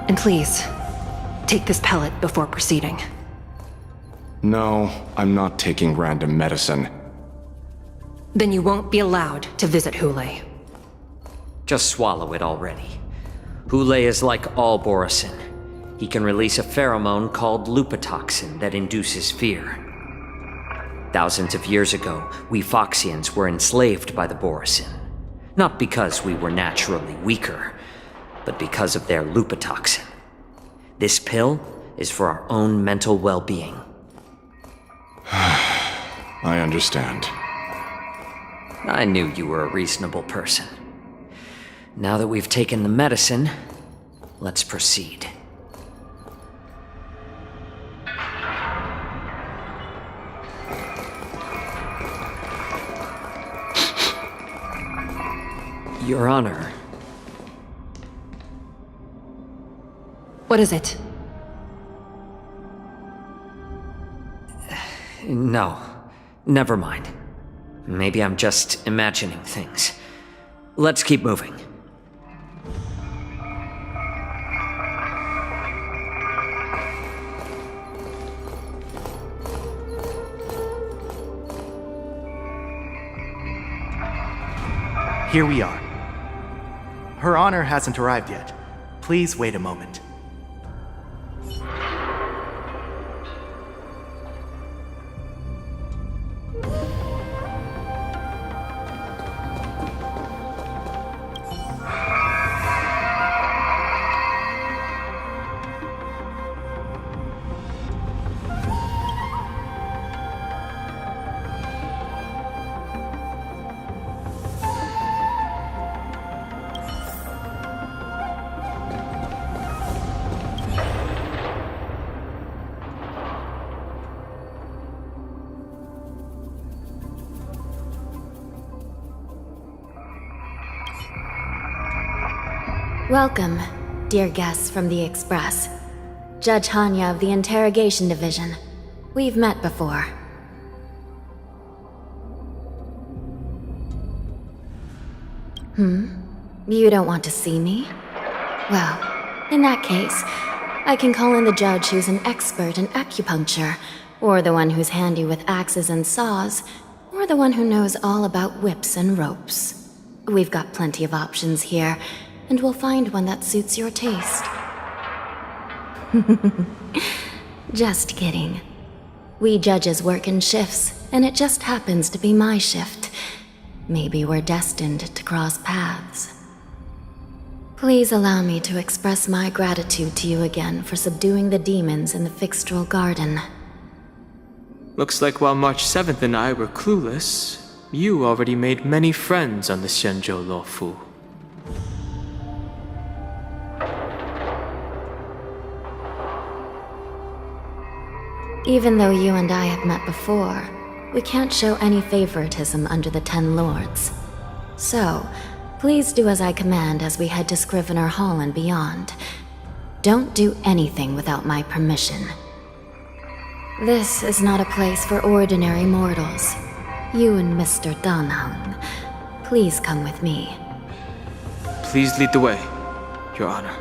And please, take this pellet before proceeding. No, I'm not taking random medicine. Then you won't be allowed to visit Hulei. Just swallow it already. Hulei is like all Borisin. He can release a pheromone called lupatoxin that induces fear. Thousands of years ago, we Foxians were enslaved by the Borisin. Not because we were naturally weaker, but because of their lupatoxin. This pill is for our own mental well-being. I understand. I knew you were a reasonable person. Now that we've taken the medicine, let's proceed. Your Honor. What is it? No, never mind. Maybe I'm just imagining things. Let's keep moving. Here we are. Her Honor hasn't arrived yet. Please wait a moment. Welcome, dear guests from the Express. Judge Hanya of the Interrogation Division. We've met before. You don't want to see me? Well, in that case, I can call in the judge who's an expert in acupuncture, or the one who's handy with axes and saws, or the one who knows all about whips and ropes. We've got plenty of options here, and we'll find one that suits your taste. Just kidding. We judges work in shifts, and it just happens to be my shift. Maybe we're destined to cross paths. Please allow me to express my gratitude to you again for subduing the demons in the Fixtral Garden. Looks like while March 7th and I were clueless, you already made many friends on the Xianzhou Luofu. Even though you and I have met before, we can't show any favoritism under the 10 Lords. So, please do as I command as we head to Scrivener Hall and beyond. Don't do anything without my permission. This is not a place for ordinary mortals. You and Mr. Danhung, please come with me. Please lead the way, Your Honor.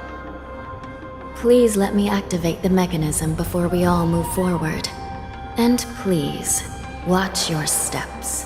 Please let me activate the mechanism before we all move forward. And please, watch your steps.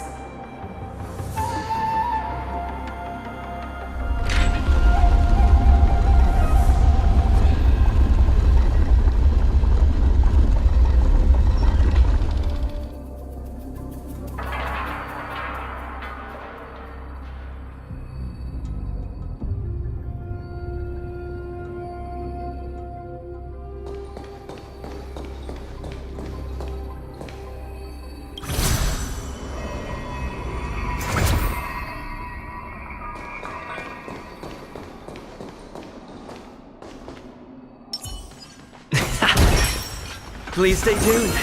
Please stay tuned.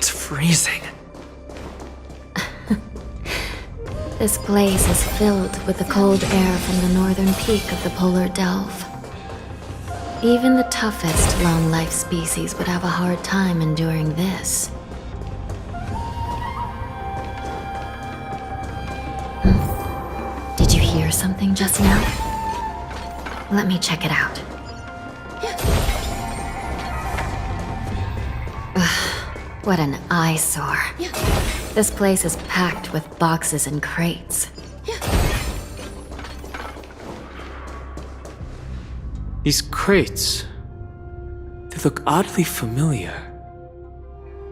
Freezing. This place is filled with the cold air from the northern peak of the polar delve. Even the toughest long-life species would have a hard time enduring this. Did you hear something just now? Let me check it out. What an eyesore. This place is packed with boxes and crates. These crates, they look oddly familiar.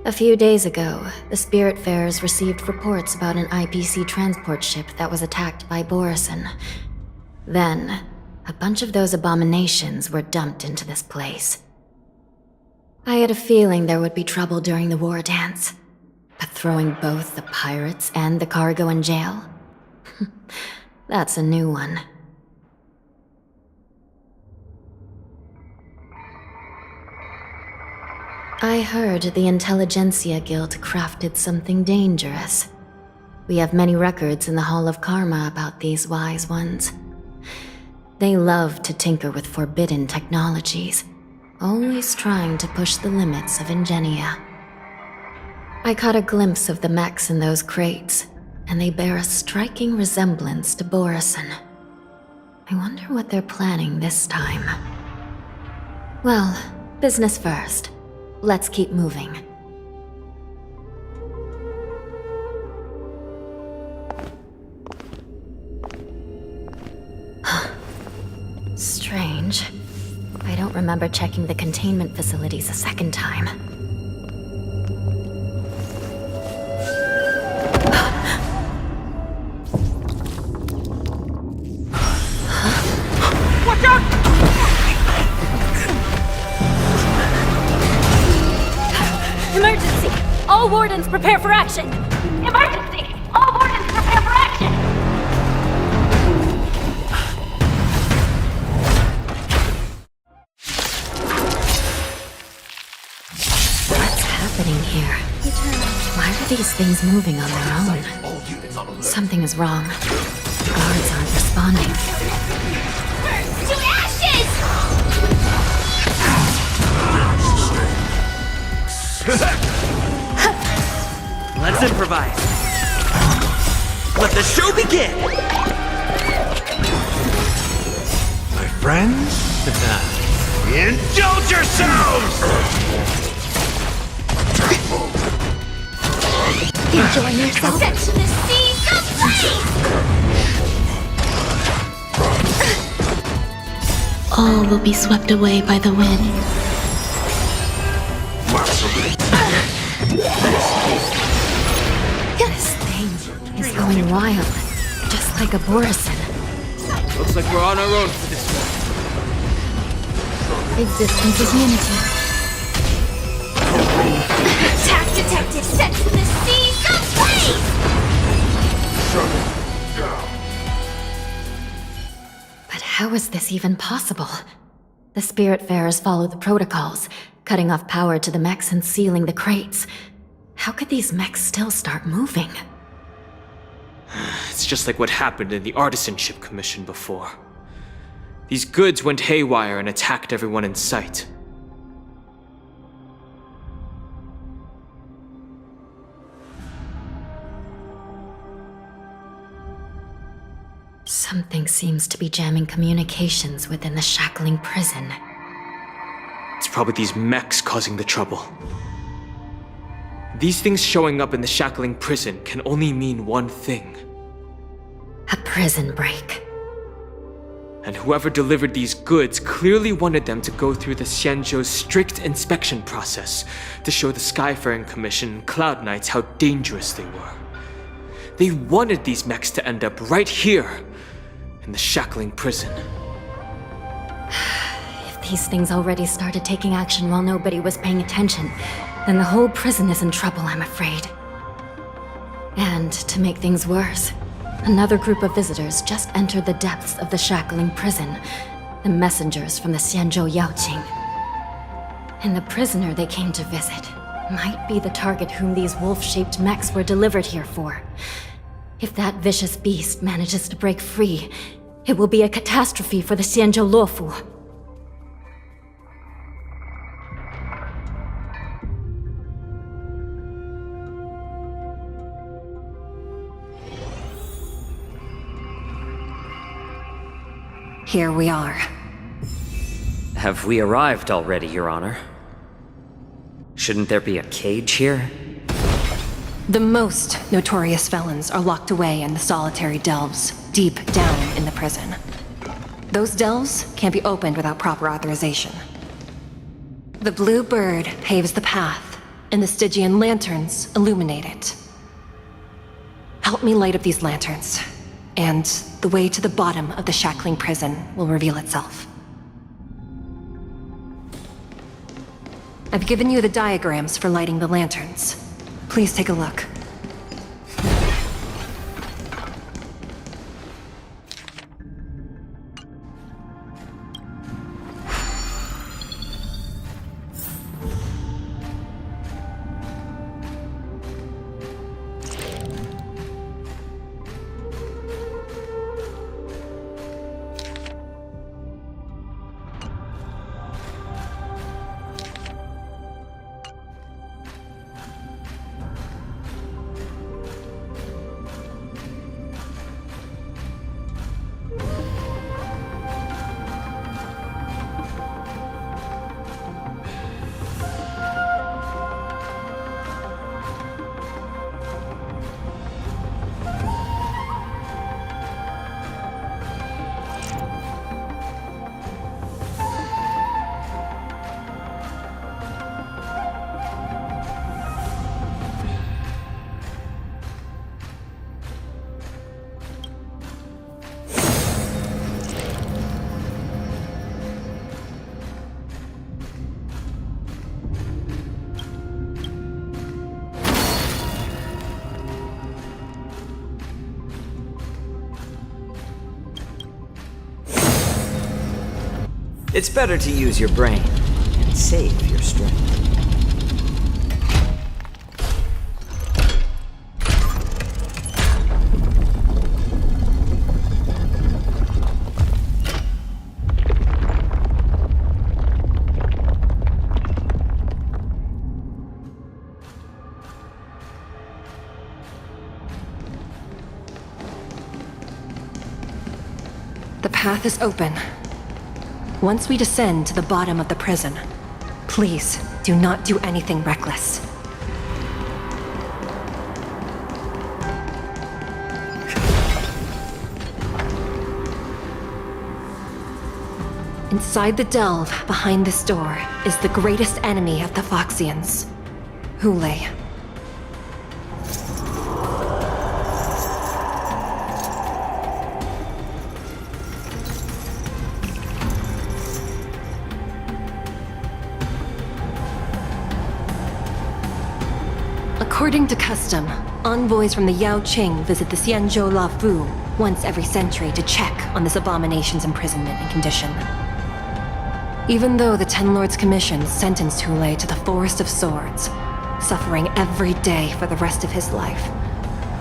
A few days ago, the Spiritfarers received reports about an IPC transport ship that was attacked by Borison. Then, a bunch of those abominations were dumped into this place. I had a feeling there would be trouble during the war dance, but throwing both the pirates and the cargo in jail? That's a new one. I heard the Intelligentsia Guild crafted something dangerous. We have many records in the Hall of Karma about these wise ones. They love to tinker with forbidden technologies, always trying to push the limits of Ingenia. I caught a glimpse of the mechs in those crates, and they bear a striking resemblance to Borison. I wonder what they're planning this time. Well, business first. Let's keep moving. Strange. I don't remember checking the containment facilities a second time. Watch out! Emergency! All wardens prepare for action! Emergency! All wardens prepare for action! What's happening here? Why are these things moving on their own? Something is wrong. The guards aren't responding. To ashes! Let's improvise. Let the show begin! My friends, indulge yourselves! Enjoy yourself. Set to the seas of flame! All will be swept away by the wind. This thing is going wild, just like a Borison. Looks like we're on our own for this one. Existence is unity. Attack detected! Set to the seas of flame! But how is this even possible? The Spiritfarers follow the protocols, cutting off power to the mechs and sealing the crates. How could these mechs still start moving? It's just like what happened in the Artisanship Commission before. These goods went haywire and attacked everyone in sight. Something seems to be jamming communications within the shackling prison. It's probably these mechs causing the trouble. These things showing up in the shackling prison can only mean one thing. A prison break. And whoever delivered these goods clearly wanted them to go through the Xianzhou's strict inspection process to show the Skyfaring Commission and Cloud Knights how dangerous they were. They wanted these mechs to end up right here, in the shackling prison. If these things already started taking action while nobody was paying attention, then the whole prison is in trouble, I'm afraid. And to make things worse, another group of visitors just entered the depths of the shackling prison, the messengers from the Xianzhou Yaoqing. And the prisoner they came to visit might be the target whom these wolf-shaped mechs were delivered here for. If that vicious beast manages to break free, it will be a catastrophe for the Xianzhou Luofu. Here we are. Have we arrived already, Your Honor? Shouldn't there be a cage here? The most notorious felons are locked away in the solitary delves, deep down in the prison. Those delves can't be opened without proper authorization. The blue bird paves the path, and the Stygian lanterns illuminate it. Help me light up these lanterns, and the way to the bottom of the shackling prison will reveal itself. I've given you the diagrams for lighting the lanterns. Please take a look. It's better to use your brain and save your strength. The path is open. Once we descend to the bottom of the prison, please do not do anything reckless. Inside the delve, behind this door, is the greatest enemy of the Foxians, Hulei. According to custom, envoys from the Yao Qing visit the Xianzhou La Fu once every century to check on this abomination's imprisonment and condition. Even though the Ten Lords Commission sentenced Hulei to the Forest of Swords, suffering every day for the rest of his life,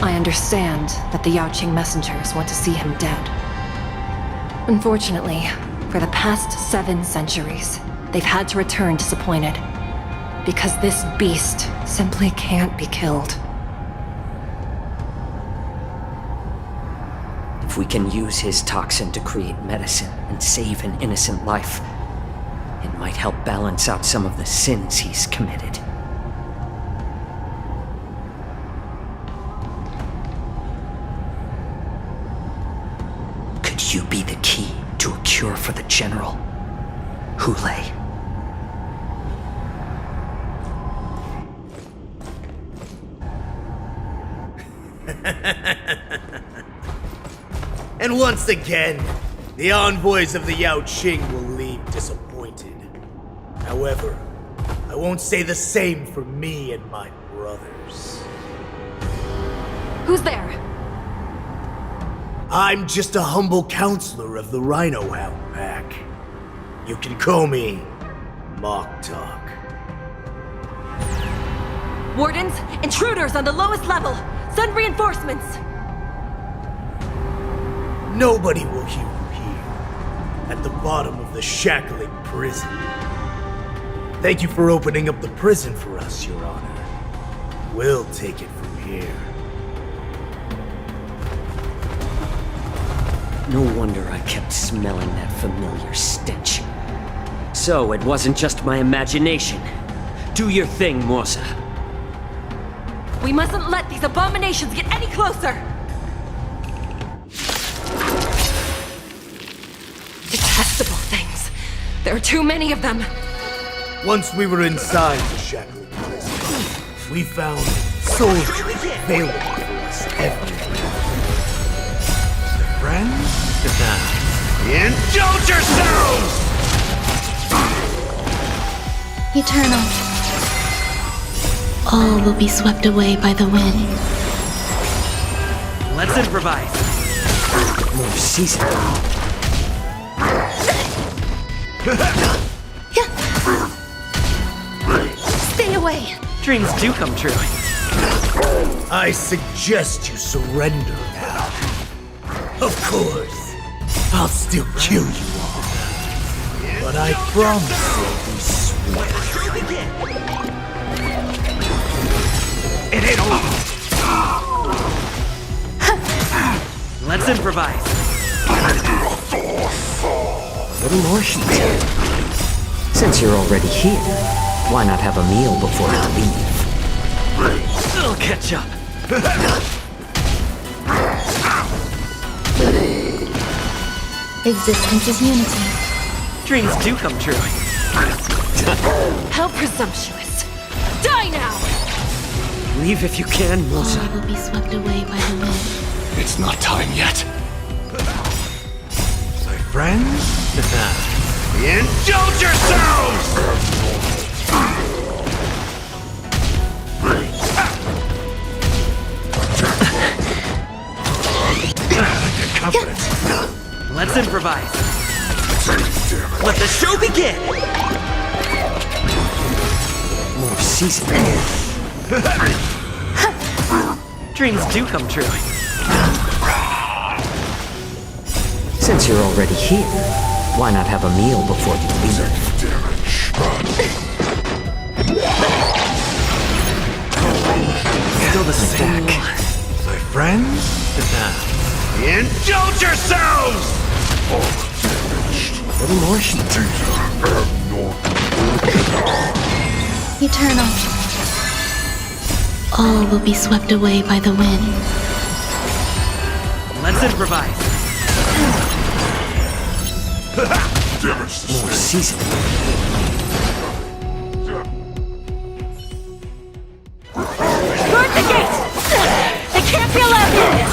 I understand that the Yao Qing messengers want to see him dead. Unfortunately, for the past 7 centuries, they've had to return disappointed, because this beast simply can't be killed. If we can use his toxin to create medicine and save an innocent life, it might help balance out some of the sins he's committed. Could you be the key to a cure for the General, Hulei? And once again, the envoys of the Yao Qing will leave disappointed. However, I won't say the same for me and my brothers. Who's there? I'm just a humble counselor of the Rhino Hound Pack. You can call me Mock Talk. Wardens, intruders on the lowest level! Send reinforcements! Nobody will hear you here, at the bottom of the shackling prison. Thank you for opening up the prison for us, Your Honor. We'll take it from here. No wonder I kept smelling that familiar stench. So it wasn't just my imagination. Do your thing, Morsa. We mustn't let these abominations get any closer! Detestable things. There are too many of them. Once we were inside the shackling prison, we found soldiers available for us everywhere. Friends? Indulge yourselves! Eternal. All will be swept away by the wind. Let's improvise. More season. Stay away! Dreams do come true. I suggest you surrender now. Of course, I'll still kill you all. But I promise it'll be sweet. It ain't over. Let's improvise. A little more heat. Since you're already here, why not have a meal before you leave? It'll catch up. Existence is unity. Dreams do come true. How presumptuous! Die now! Leave if you can, Morsa. All will be swept away by the wind. It's not time yet. My friends? Indulge yourselves! Let's improvise. Let the show begin. More season. Dreams do come true. Since you're already here, why not have a meal before you leave? Still the same. My friends? Indulge yourselves! Little more heat. Eternal. All will be swept away by the wind. Let's improvise. More seasoning. Guard the gate! They can't be allowed in!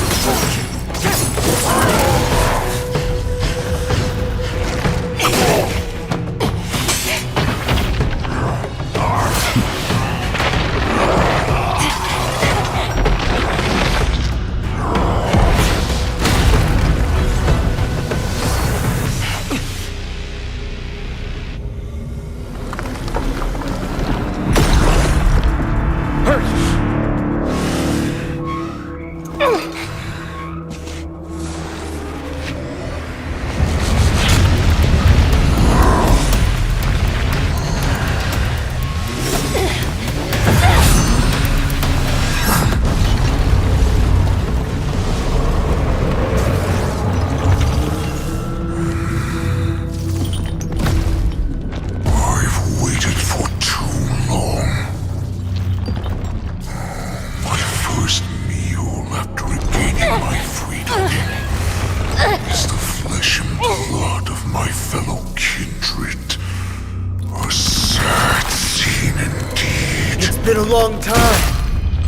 Been a long time,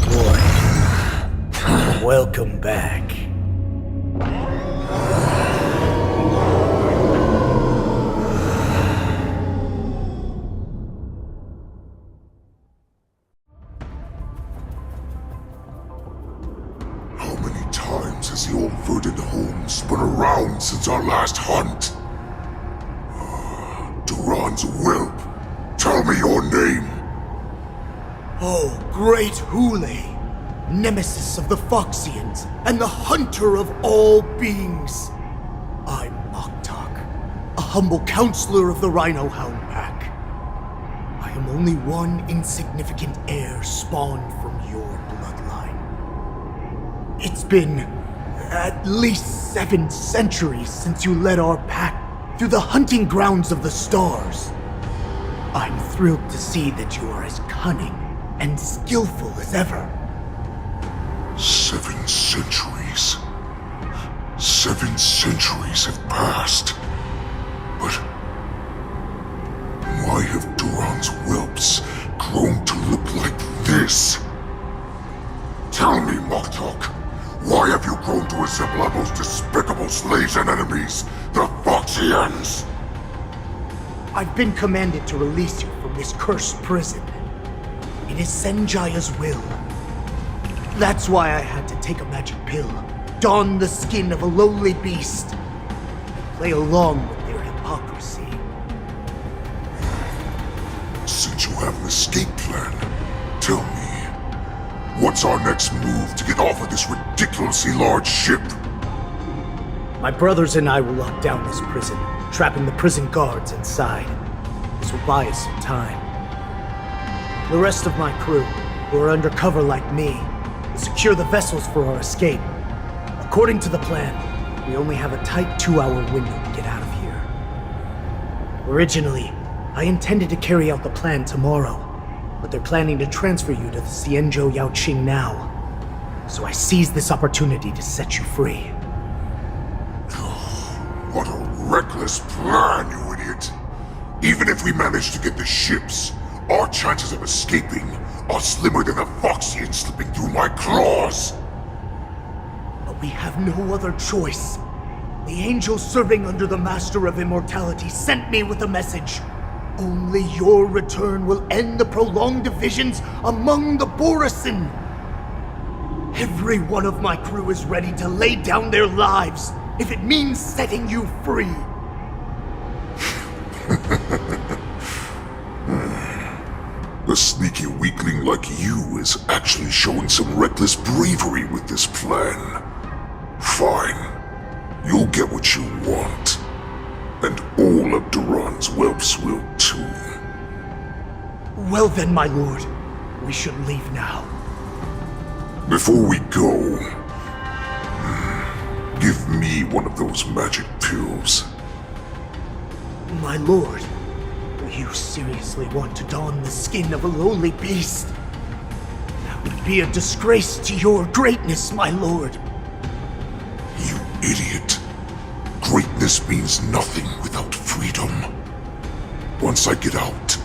boy. Welcome back. How many times has the old verdant home spun around since our last hunt? Duran's whelp, tell me your name. Oh, great Hule, nemesis of the Foxians, and the hunter of all beings. I'm Moktok, a humble counselor of the Rhino Hound Pack. I am only one insignificant heir spawned from your bloodline. It's been at least 7 centuries since you led our pack through the hunting grounds of the stars. I'm thrilled to see that you are as cunning and skillful as ever. 7 centuries. 7 centuries have passed. But why have Duran's whelps grown to look like this? Tell me, Moktok, why have you grown to resemble our most despicable slaves and enemies, the Foxians? I've been commanded to release you from this cursed prison. It is Senjaya's will. That's why I had to take a magic pill, don the skin of a lowly beast, and play along with their hypocrisy. Since you have an escape plan, tell me, what's our next move to get off of this ridiculously large ship? My brothers and I will lock down this prison, trapping the prison guards inside. This will buy us some time. The rest of my crew, who are undercover like me, will secure the vessels for our escape. According to the plan, we only have a tight 2-hour window to get out of here. Originally, I intended to carry out the plan tomorrow, but they're planning to transfer you to the Xianzhou Yaoqing now. So I seized this opportunity to set you free. What a reckless plan, you idiot! Even if we manage to get the ships, our chances of escaping are slimmer than a Foxian slipping through my claws! But we have no other choice. The angel serving under the Master of Immortality sent me with a message. Only your return will end the prolonged divisions among the Borisin. Every one of my crew is ready to lay down their lives if it means setting you free. A sneaky weakling like you is actually showing some reckless bravery with this plan. Fine. You'll get what you want. And all of Duran's whelps will too. Well then, my lord. We should leave now. Before we go, give me me one of those magic pills. My lord, you seriously want to don the skin of a lowly beast? That would be a disgrace to your greatness, my lord. You idiot. Greatness means nothing without freedom. Once I get out,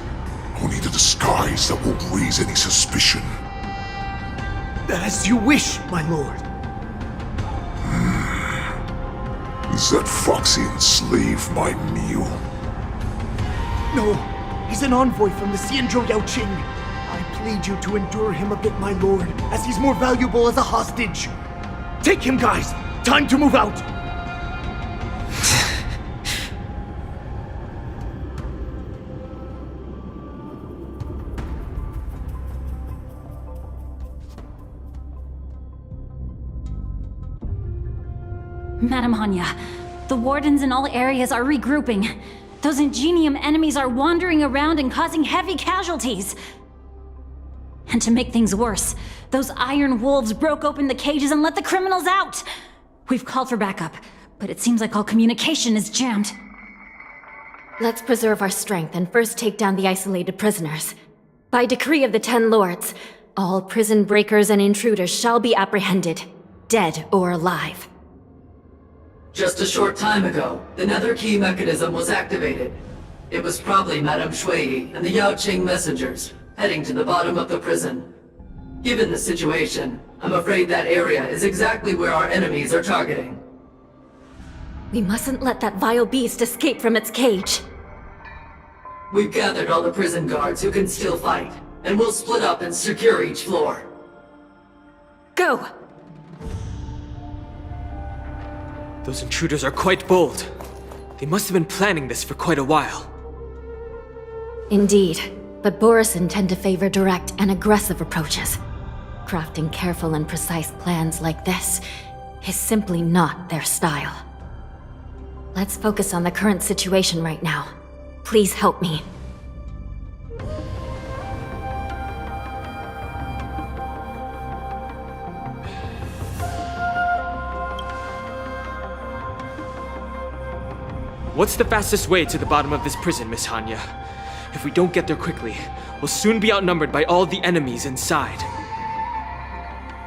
I'll need a disguise that won't raise any suspicion. As you wish, my lord. Is that Foxian slave my meal? No, he's an envoy from the Xianzhou Yaoqing. I plead you to endure him a bit, my lord, as he's more valuable as a hostage. Take him, guys! Time to move out! Madam Hanya, the wardens in all areas are regrouping. Those Ingenium enemies are wandering around and causing heavy casualties. And to make things worse, those iron wolves broke open the cages and let the criminals out! We've called for backup, but it seems like all communication is jammed. Let's preserve our strength and first take down the isolated prisoners. By decree of the 10 Lords, all prison breakers and intruders shall be apprehended, dead or alive. Just a short time ago, the nether key mechanism was activated. It was probably Madame Shui and the Yaoqing messengers, heading to the bottom of the prison. Given the situation, I'm afraid that area is exactly where our enemies are targeting. We mustn't let that vile beast escape from its cage. We've gathered all the prison guards who can still fight, and we'll split up and secure each floor. Go! Those intruders are quite bold. They must have been planning this for quite a while. Indeed, but Borisin tend to favor direct and aggressive approaches. Crafting careful and precise plans like this is simply not their style. Let's focus on the current situation right now. Please help me. What's the fastest way to the bottom of this prison, Miss Hanya? If we don't get there quickly, we'll soon be outnumbered by all the enemies inside.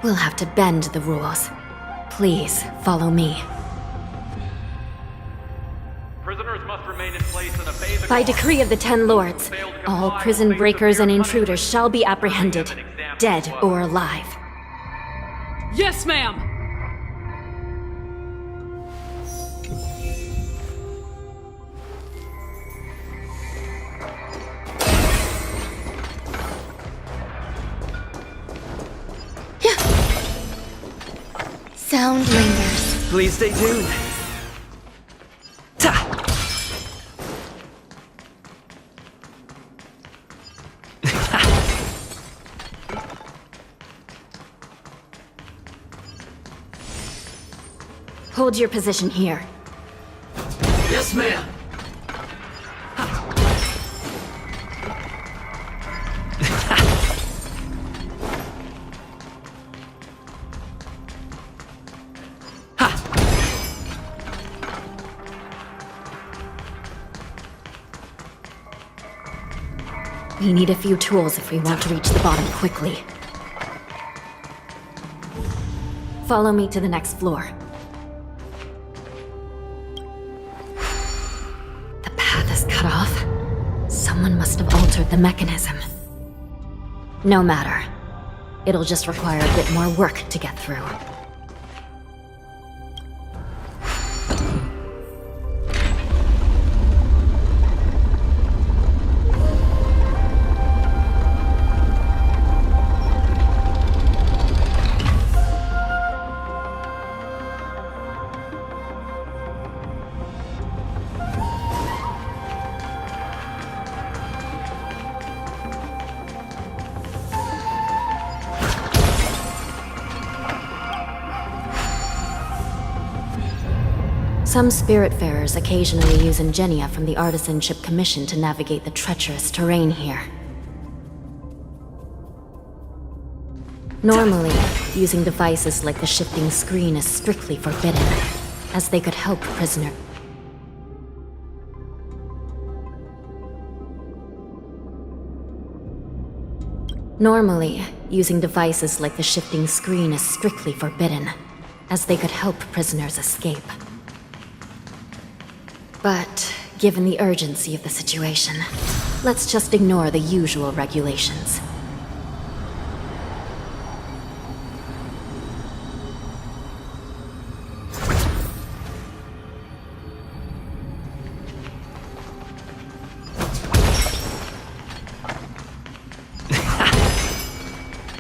We'll have to bend the rules. Please, follow me. Prisoners must remain in place and obey the By decree of the 10 Lords, all prison breakers and intruders shall be apprehended, dead or alive. Yes, ma'am! Sound lingers. Please stay tuned. Hold your position here. Yes, ma'am. We need a few tools if we want to reach the bottom quickly. Follow me to the next floor. The path is cut off. Someone must have altered the mechanism. No matter. It'll just require a bit more work to get through. Some Spiritfarers occasionally use ingenia from the Artisanship Commission to navigate the treacherous terrain here. Normally, using devices like the shifting screen is strictly forbidden, as they could help prisoner. Normally, using devices like the shifting screen is strictly forbidden, as they could help prisoners escape. But, given the urgency of the situation, let's just ignore the usual regulations.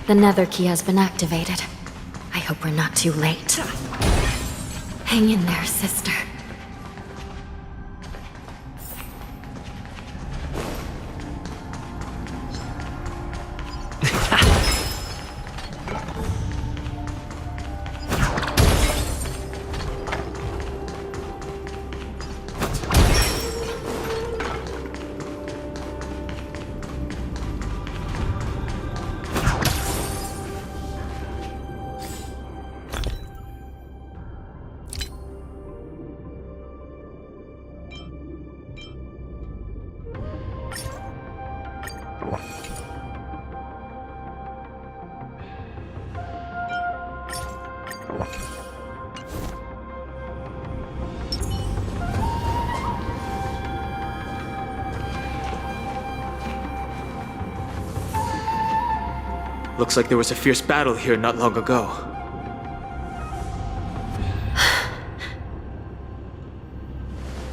The nether key has been activated. I hope we're not too late. Hang in there, sister. Looks like there was a fierce battle here not long ago.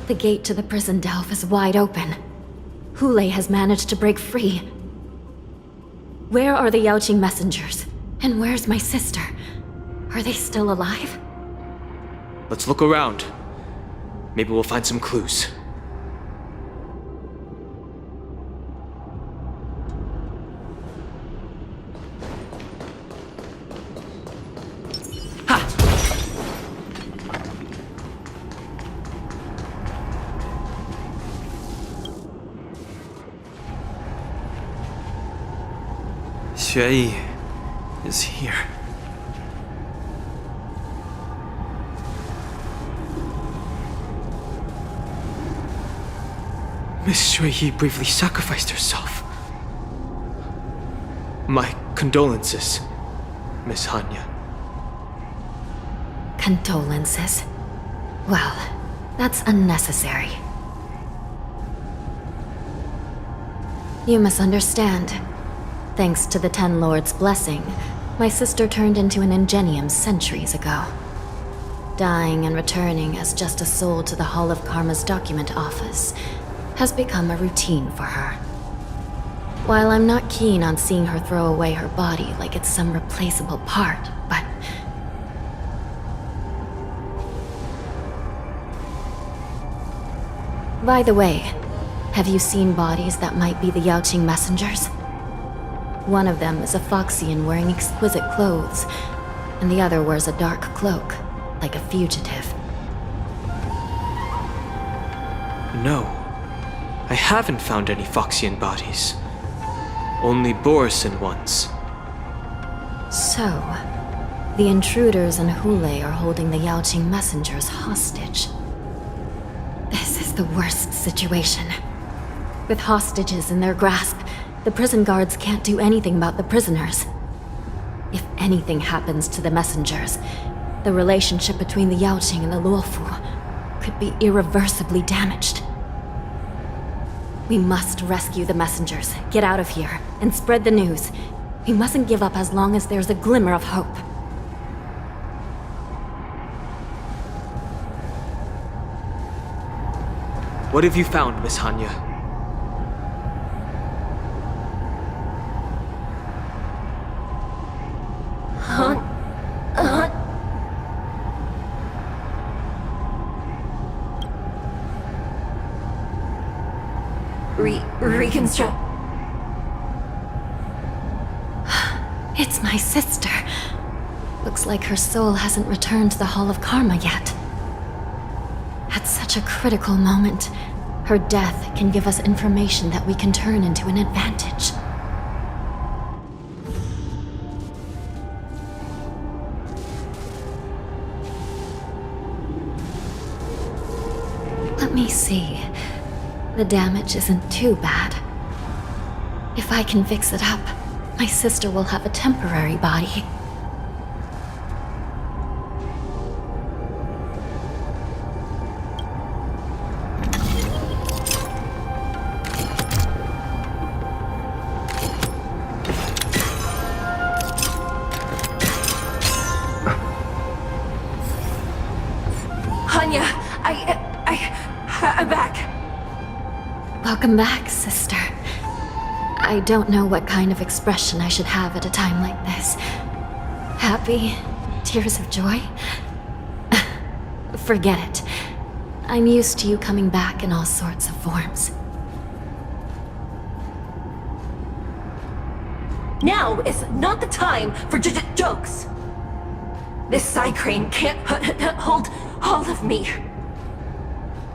The gate to the prison delve is wide open. Hulei has managed to break free. Where are the Yaoqing messengers? And where's my sister? Are they still alive? Let's look around. Maybe we'll find some clues. Xue is here. Miss Xue bravely sacrificed herself. My condolences, Miss Hanya. Condolences? Well, that's unnecessary. You misunderstand. Thanks to the Ten Lords' blessing, my sister turned into an Ingenium centuries ago. Dying and returning as just a soul to the Hall of Karma's document office has become a routine for her. While I'm not keen on seeing her throw away her body like it's some replaceable part, but... By the way, have you seen bodies that might be the Yaoqing messengers? One of them is a Foxian wearing exquisite clothes, and the other wears a dark cloak, like a fugitive. No, I haven't found any Foxian bodies. Only Borisan ones. So, the intruders and Hulei are holding the Yaoqing messengers hostage. This is the worst situation. With hostages in their grasp, the prison guards can't do anything about the prisoners. If anything happens to the messengers, the relationship between the Yaoqing and the Luofu could be irreversibly damaged. We must rescue the messengers, get out of here, and spread the news. We mustn't give up as long as there's a glimmer of hope. What have you found, Miss Hanya? Reconstruct. It's my sister. Looks like her soul hasn't returned to the Hall of Karma yet. At such a critical moment, her death can give us information that we can turn into an advantage. Let me see. The damage isn't too bad. If I can fix it up, my sister will have a temporary body. Hanya, I'm back. Welcome back, sister. I don't know what kind of expression I should have at a time like this. Happy? Tears of joy? Forget it. I'm used to you coming back in all sorts of forms. Now is not the time for jokes. This side crane can't hold all of me.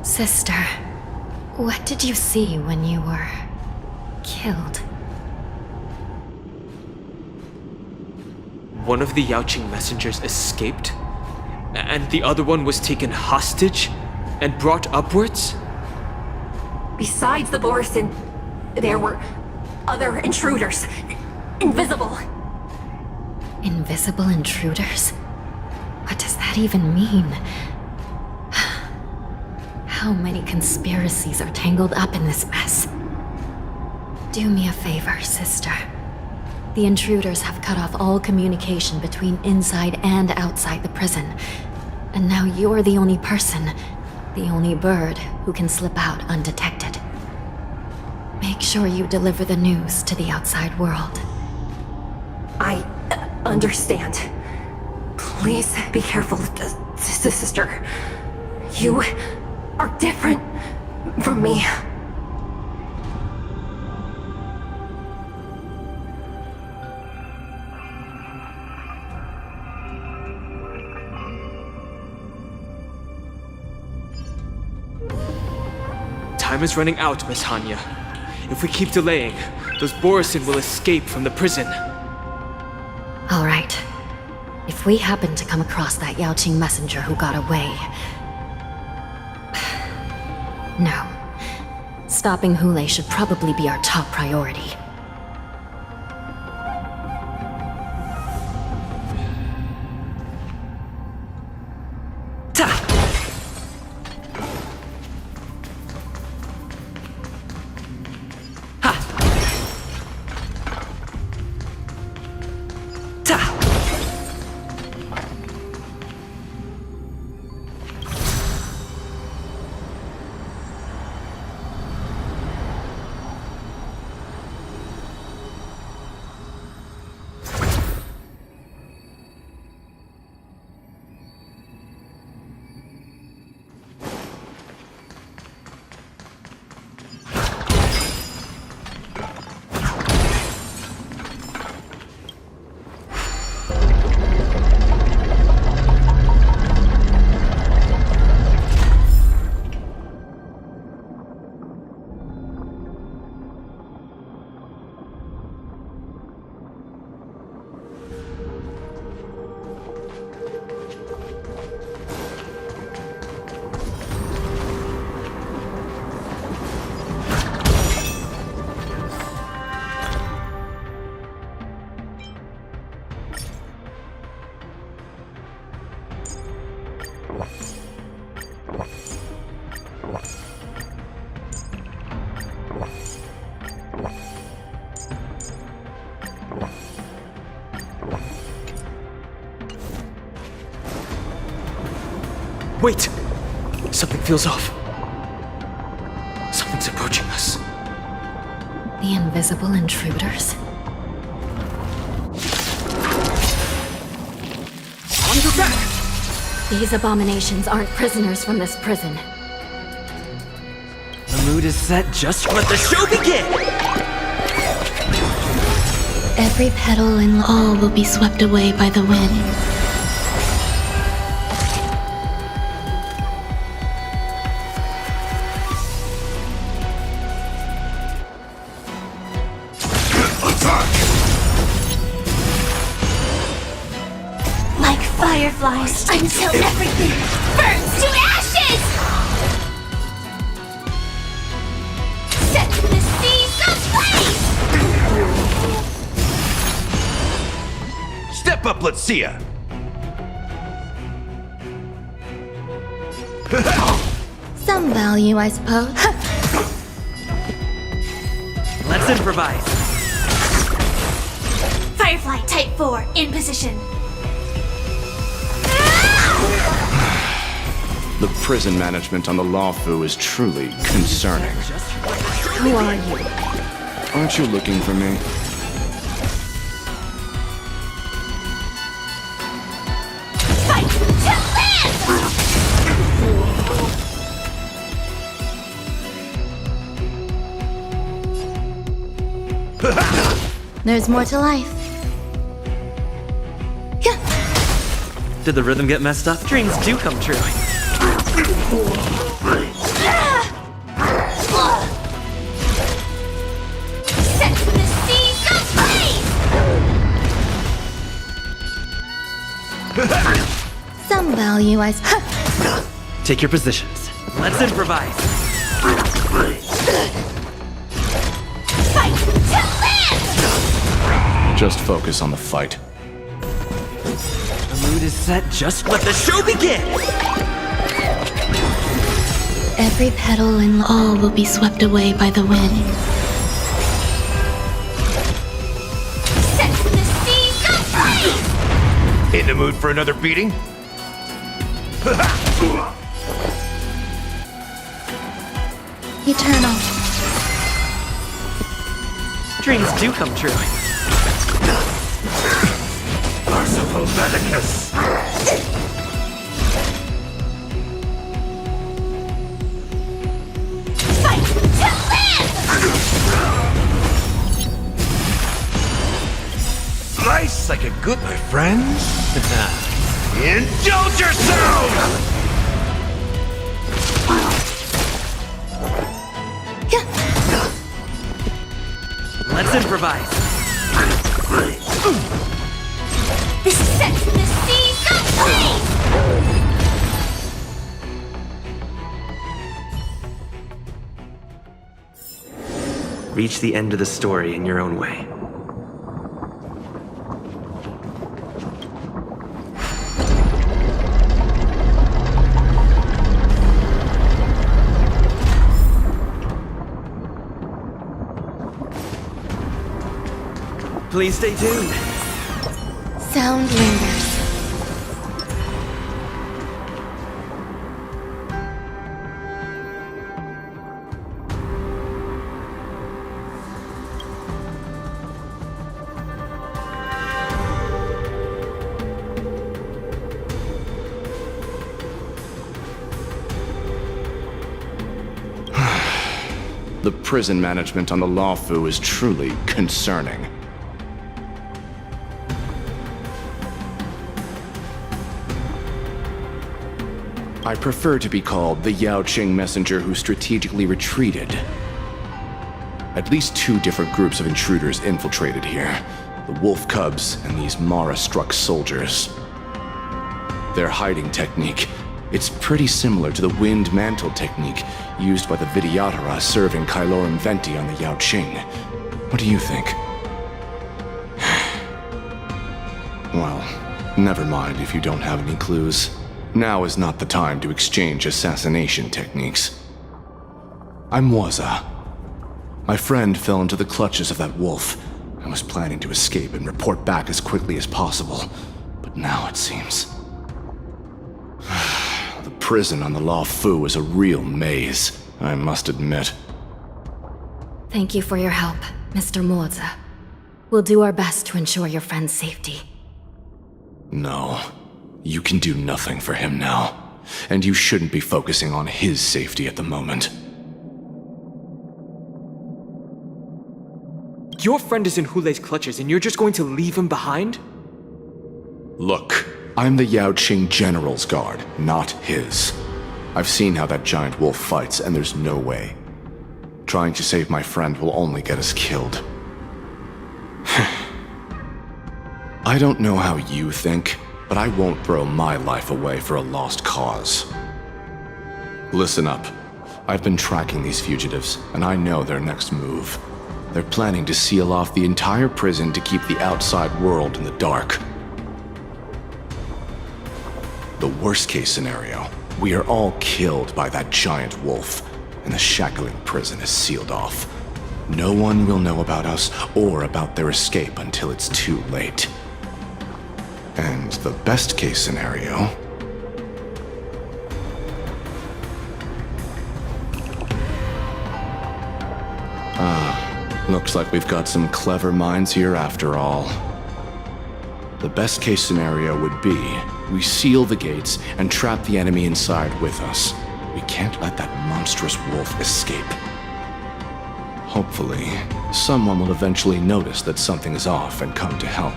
Sister, what did you see when you were killed? One of the Yaoqing messengers escaped, and the other one was taken hostage and brought upwards? Besides the Borison, there were other intruders. Invisible. Invisible intruders? What does that even mean? How many conspiracies are tangled up in this mess? Do me a favor, sister. The intruders have cut off all communication between inside and outside the prison. And now you're the only person, the only bird, who can slip out undetected. Make sure you deliver the news to the outside world. I understand. Please be careful, sister. You are different from me. Time is running out, Miss Hanya. If we keep delaying, those Borison will escape from the prison. All right. If we happen to come across that Yaoqing messenger who got away... No. Stopping Hule should probably be our top priority. Wait! Something feels off. Something's approaching us. The invisible intruders? On your back! These abominations aren't prisoners from this prison. The mood is set just to let the show begin! Every petal and all will be swept away by the wind. Like fireflies, until everything burns to ashes! up, let's see ya! Some value, I suppose. Let's improvise. Firefly Type 4 in position. The prison management on the Lawfu is truly concerning. Who are you? Aren't you looking for me? Fight to live! There's more to life. Did the rhythm get messed up? Dreams do come true. Set the seas ablaze! Some value, I suppose. Take your positions. Let's improvise. Fight to live! Just focus on the fight. The mood is set, just let the show begin! Every petal and all will be swept away by the wind. Set the seas ablaze! In the mood for another beating? Eternal. Dreams do come true. Arsapomaticus! Fight to live! Slice like a good, my friends. Indulge yourselves! Let's improvise. This sets the seas ablaze! Reach the end of the story in your own way. Please stay tuned. Sound lingers. The prison management on the Lawfu is truly concerning. I prefer to be called the Yaoqing messenger who strategically retreated. At least 2 different groups of intruders infiltrated here. The Wolf Cubs and these Mara-struck soldiers. Their hiding technique, it's pretty similar to the Wind Mantle technique used by the Vidyadhara serving Kailorum Venti on the Yaoqing. What do you think? Well, never mind if you don't have any clues. Now is not the time to exchange assassination techniques. I'm Waza. My friend fell into the clutches of that wolf. I was planning to escape and report back as quickly as possible. But now it seems... the prison on the Lawfu is a real maze, I must admit. Thank you for your help, Mr. Moza. We'll do our best to ensure your friend's safety. No. You can do nothing for him now. And you shouldn't be focusing on his safety at the moment. Your friend is in Hulei's clutches and you're just going to leave him behind? Look, I'm the Yaoqing General's guard, not his. I've seen how that giant wolf fights, and there's no way. Trying to save my friend will only get us killed. I don't know how you think, but I won't throw my life away for a lost cause. Listen up. I've been tracking these fugitives, and I know their next move. They're planning to seal off the entire prison to keep the outside world in the dark. The worst case scenario, we are all killed by that giant wolf, and the shackling prison is sealed off. No one will know about us or about their escape until it's too late. And the best case scenario... looks like we've got some clever minds here after all. The best case scenario would be we seal the gates and trap the enemy inside with us. We can't let that monstrous wolf escape. Hopefully, someone will eventually notice that something is off and come to help.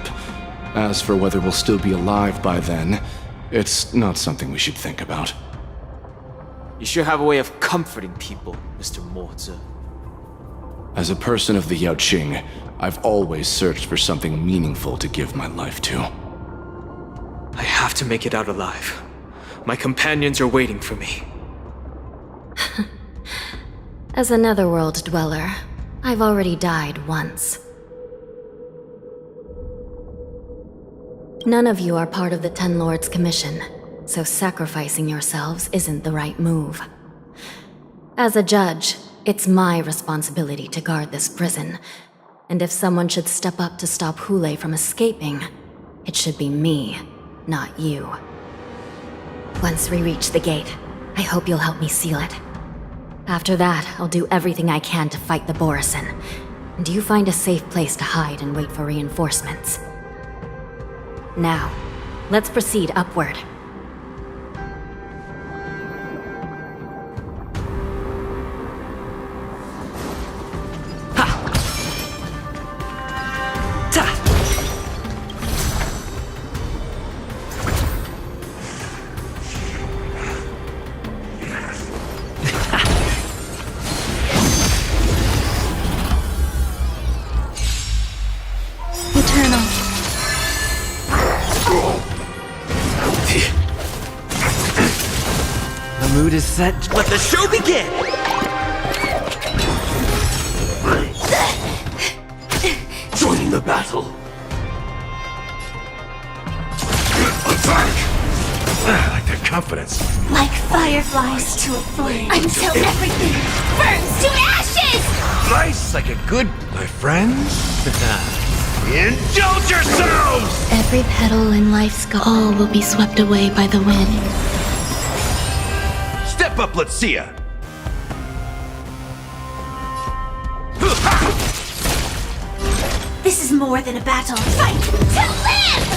As for whether we'll still be alive by then, it's not something we should think about. You sure have a way of comforting people, Mr. Morza. As a person of the Yaoqing, I've always searched for something meaningful to give my life to. I have to make it out alive. My companions are waiting for me. As a netherworld dweller, I've already died once. None of you are part of the Ten Lords' commission, so sacrificing yourselves isn't the right move. As a judge, it's my responsibility to guard this prison, and if someone should step up to stop Hule from escaping, it should be me, not you. Once we reach the gate, I hope you'll help me seal it. After that, I'll do everything I can to fight the Borisin, and you find a safe place to hide and wait for reinforcements. Now, let's proceed upward. Mood is set. Let the show begin! Joining the battle. Attack! I like that confidence. Like fireflies to a flame, until everything burns to ashes! Slice like a good, my friends. Indulge yourselves! Every petal in life's all will be swept away by the wind. Step up, let's see ya! This is more than a battle. Fight to live!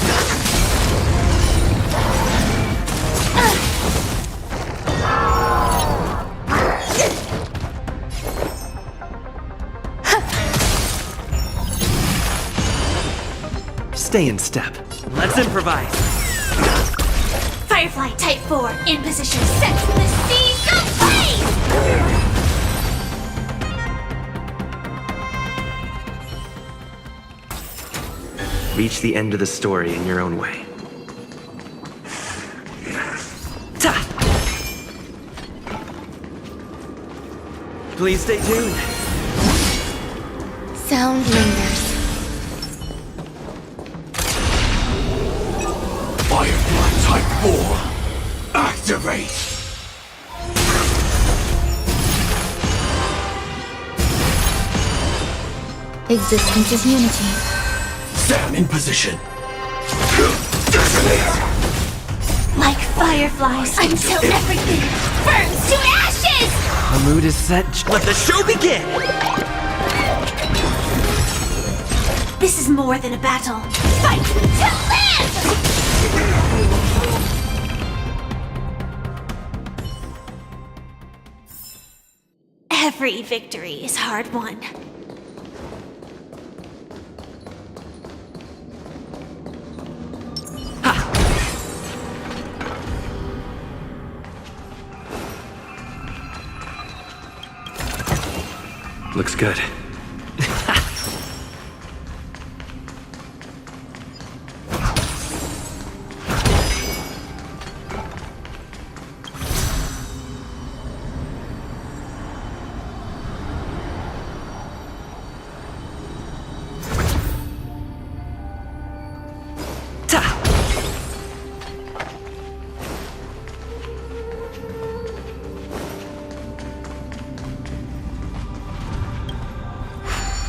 Stay in step. Let's improvise. Firefly Type 4 in position. Set the seas ablaze! Reach the end of the story in your own way. Ta! Please stay tuned. Sound lingers. Firefly Type 4, activate! Existence is unity. Stand in position. Detonate! Like fireflies until everything burns to ashes! The mood is set. Let the show begin! This is more than a battle. Fight to live! Every victory is hard won. Looks good.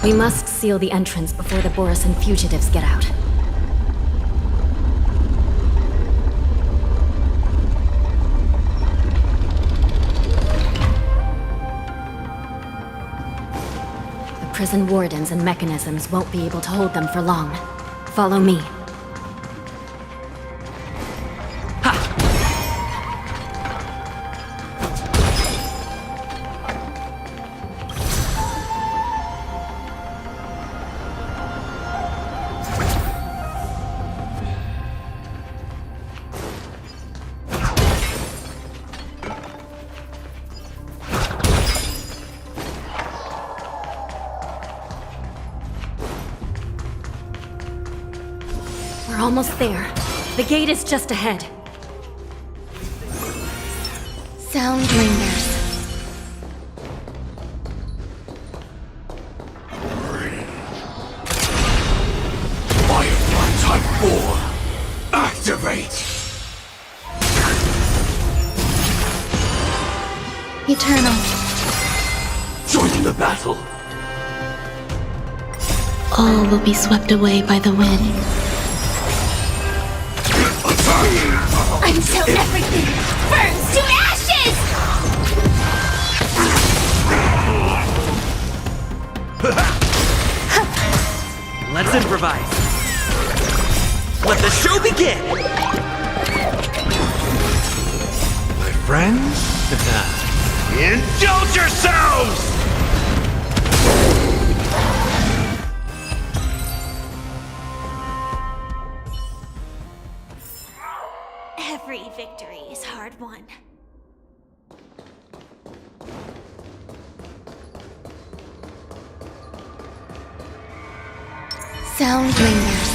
We must seal the entrance before the Borisan fugitives get out. The prison wardens and mechanisms won't be able to hold them for long. Follow me. We're almost there. The gate is just ahead. Sound lingers. Firefly Type 4. Activate! Eternal. Join the battle. All will be swept away by the wind. Until everything burns to ashes! Let's improvise. Let the show begin! My friends, indulge yourselves! Every victory is hard won. Sound lingers.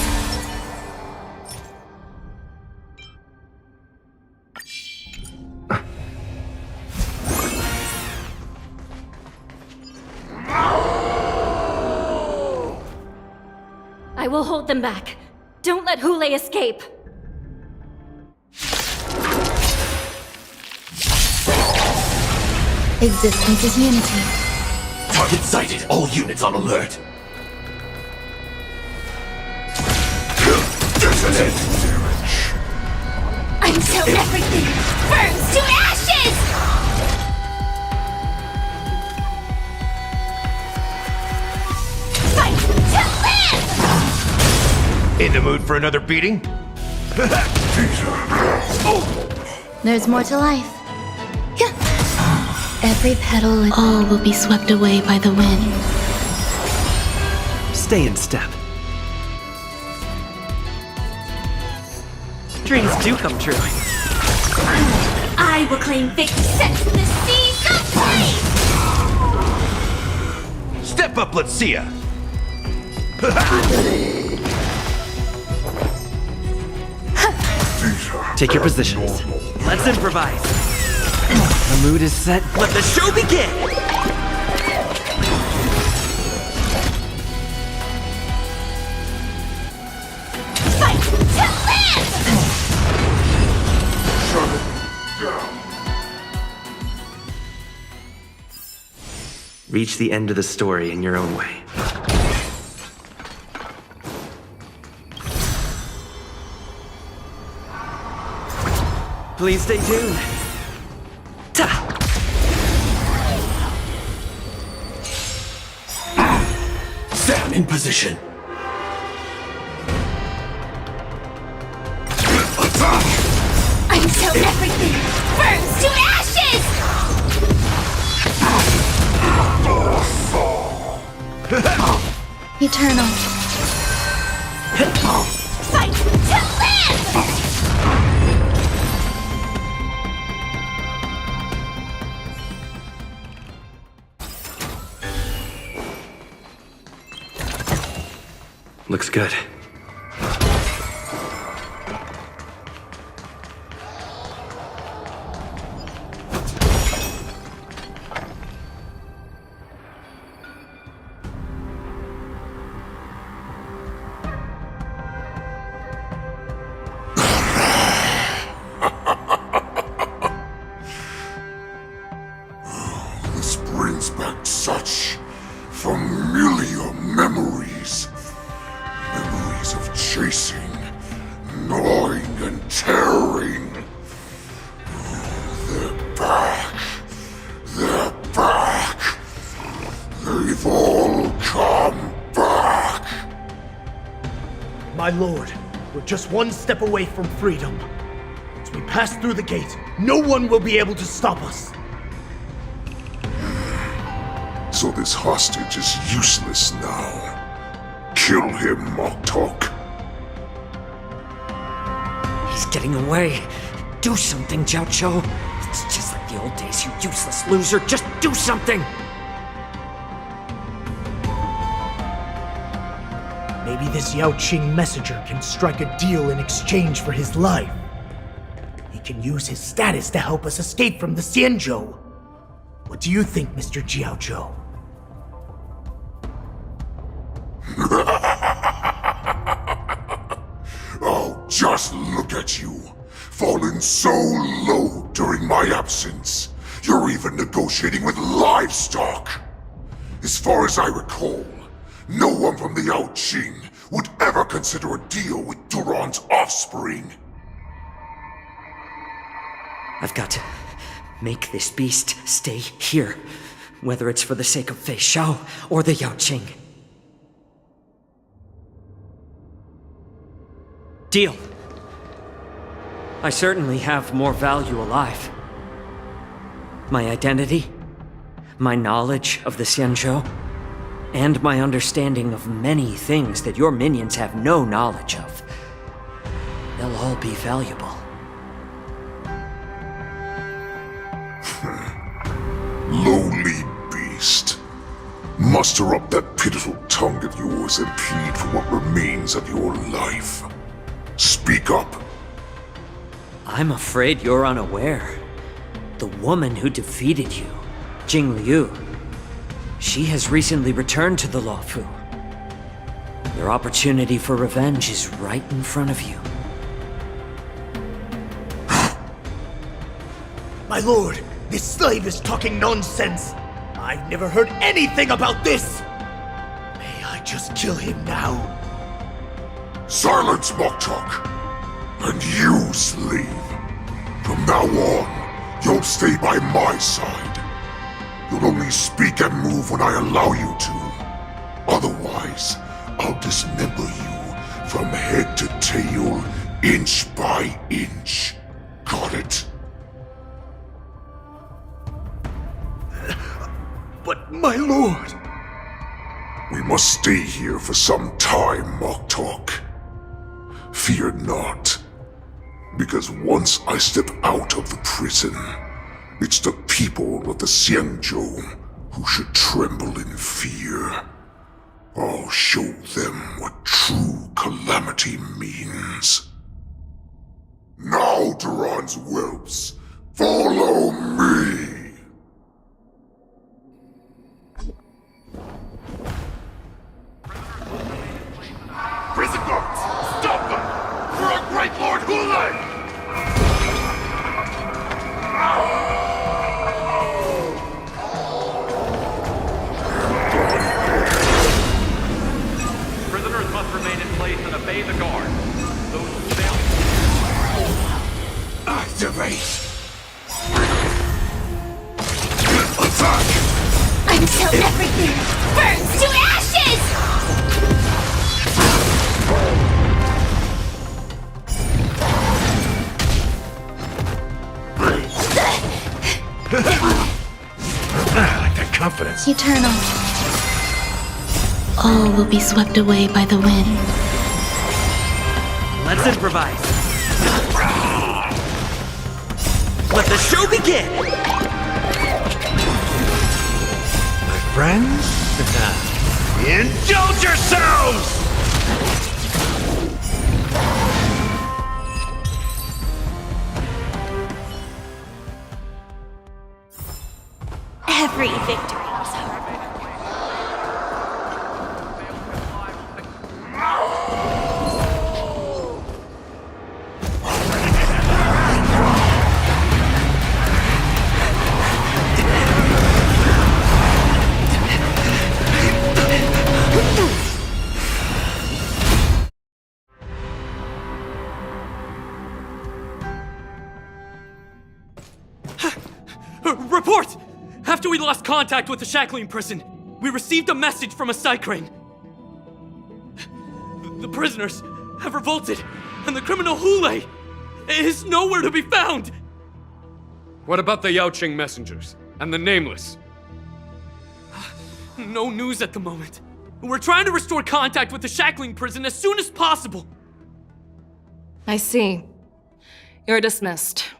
I will hold them back. Don't let Hule escape. Existence is unity. Target sighted. All units on alert. Detonate. Until everything burns to ashes! Fight to live! In the mood for another beating? There's more to life. Every petal and all will be swept away by the wind. Stay in step. Dreams do come true. I will claim victory. Set the seas aflame! Step up, let's see ya! Take your positions. Let's improvise. The mood is set. Let the show begin! Fight to live! Shut it down. Reach the end of the story in your own way. Please stay tuned. Stand in position. Attack! Until everything burns to ashes! Eternal. Fight to live! Looks good. This brings back such familiar familiar memories. Memories of chasing, gnawing, and tearing. They're back. They're back. They've all come back. My lord, we're just one step away from freedom. Once we pass through the gate, no one will be able to stop us. So this hostage is useless now. Kill him, Moktok. He's getting away. Do something, Jiaoqiu. It's just like the old days, you useless loser. Just do something! Maybe this Yaoqing messenger can strike a deal in exchange for his life. He can use his status to help us escape from the Xianzhou. What do you think, Mr. Jiaoqiu? Oh, just look at you. Fallen so low during my absence. You're even negotiating with livestock. As far as I recall, no one from the Yaoqing would ever consider a deal with Duran's offspring. I've got to make this beast stay here, whether it's for the sake of Fei Shao or the Yaoqing. Deal. I certainly have more value alive. My identity, my knowledge of the Xianzhou, and my understanding of many things that your minions have no knowledge of. They'll all be valuable. Lowly beast. Muster up that pitiful tongue of yours and plead for what remains of your life. Speak up. I'm afraid you're unaware. The woman who defeated you, Jing Liu, she has recently returned to the Luofu. Your opportunity for revenge is right in front of you. My lord, this slave is talking nonsense. I've never heard anything about this. May I just kill him now? Silence, Moktok. And you, slave. From now on, you'll stay by my side. You'll only speak and move when I allow you to. Otherwise, I'll dismember you from head to tail, inch by inch. Got it? But my lord... We must stay here for some time, Moktok. Fear not. Because once I step out of the prison, it's the people of the Xianzhou who should tremble in fear. I'll show them what true calamity means. Now, Duran's whelps, follow me! Prison guards, stop them! For our great Lord Hulei! Prisoners must remain in place and obey the guard. Those who fail... Activate! Attack! Until everything burns to ashes! I like that confidence. Eternal. All will be swept away by the wind. Let's improvise. Let the show begin! My friends, indulge yourselves! Every victory is hard. Report! After we lost contact with the shackling prison, we received a message from a Psycrane. The prisoners have revolted, and the criminal Hule is nowhere to be found! What about the Yaoqing messengers and the Nameless? No news at the moment. We're trying to restore contact with the shackling prison as soon as possible. I see. You're dismissed.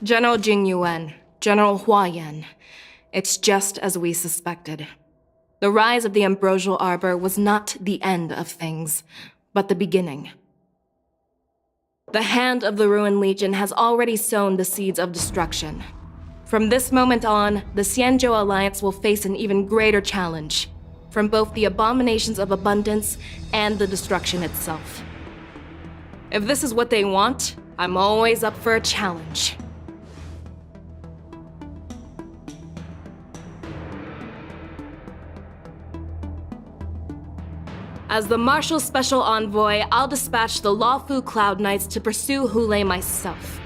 General Jing Yuan, General Hua Yan. It's just as we suspected. The rise of the Ambrosial Arbor was not the end of things, but the beginning. The hand of the Ruined Legion has already sown the seeds of destruction. From this moment on, the Xianzhou Alliance will face an even greater challenge, from both the abominations of abundance and the destruction itself. If this is what they want, I'm always up for a challenge. As the Marshal Special Envoy, I'll dispatch the Lawfu Cloud Knights to pursue Hule myself.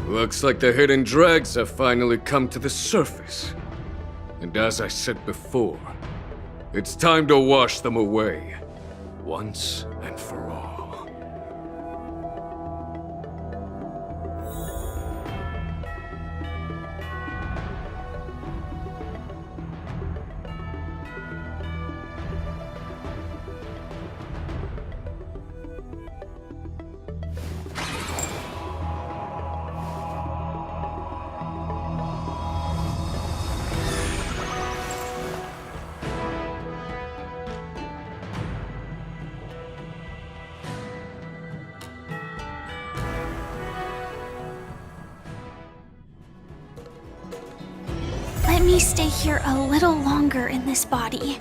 Looks like the hidden dregs have finally come to the surface. And as I said before, it's time to wash them away, once and for all. Let me stay here a little longer in this body.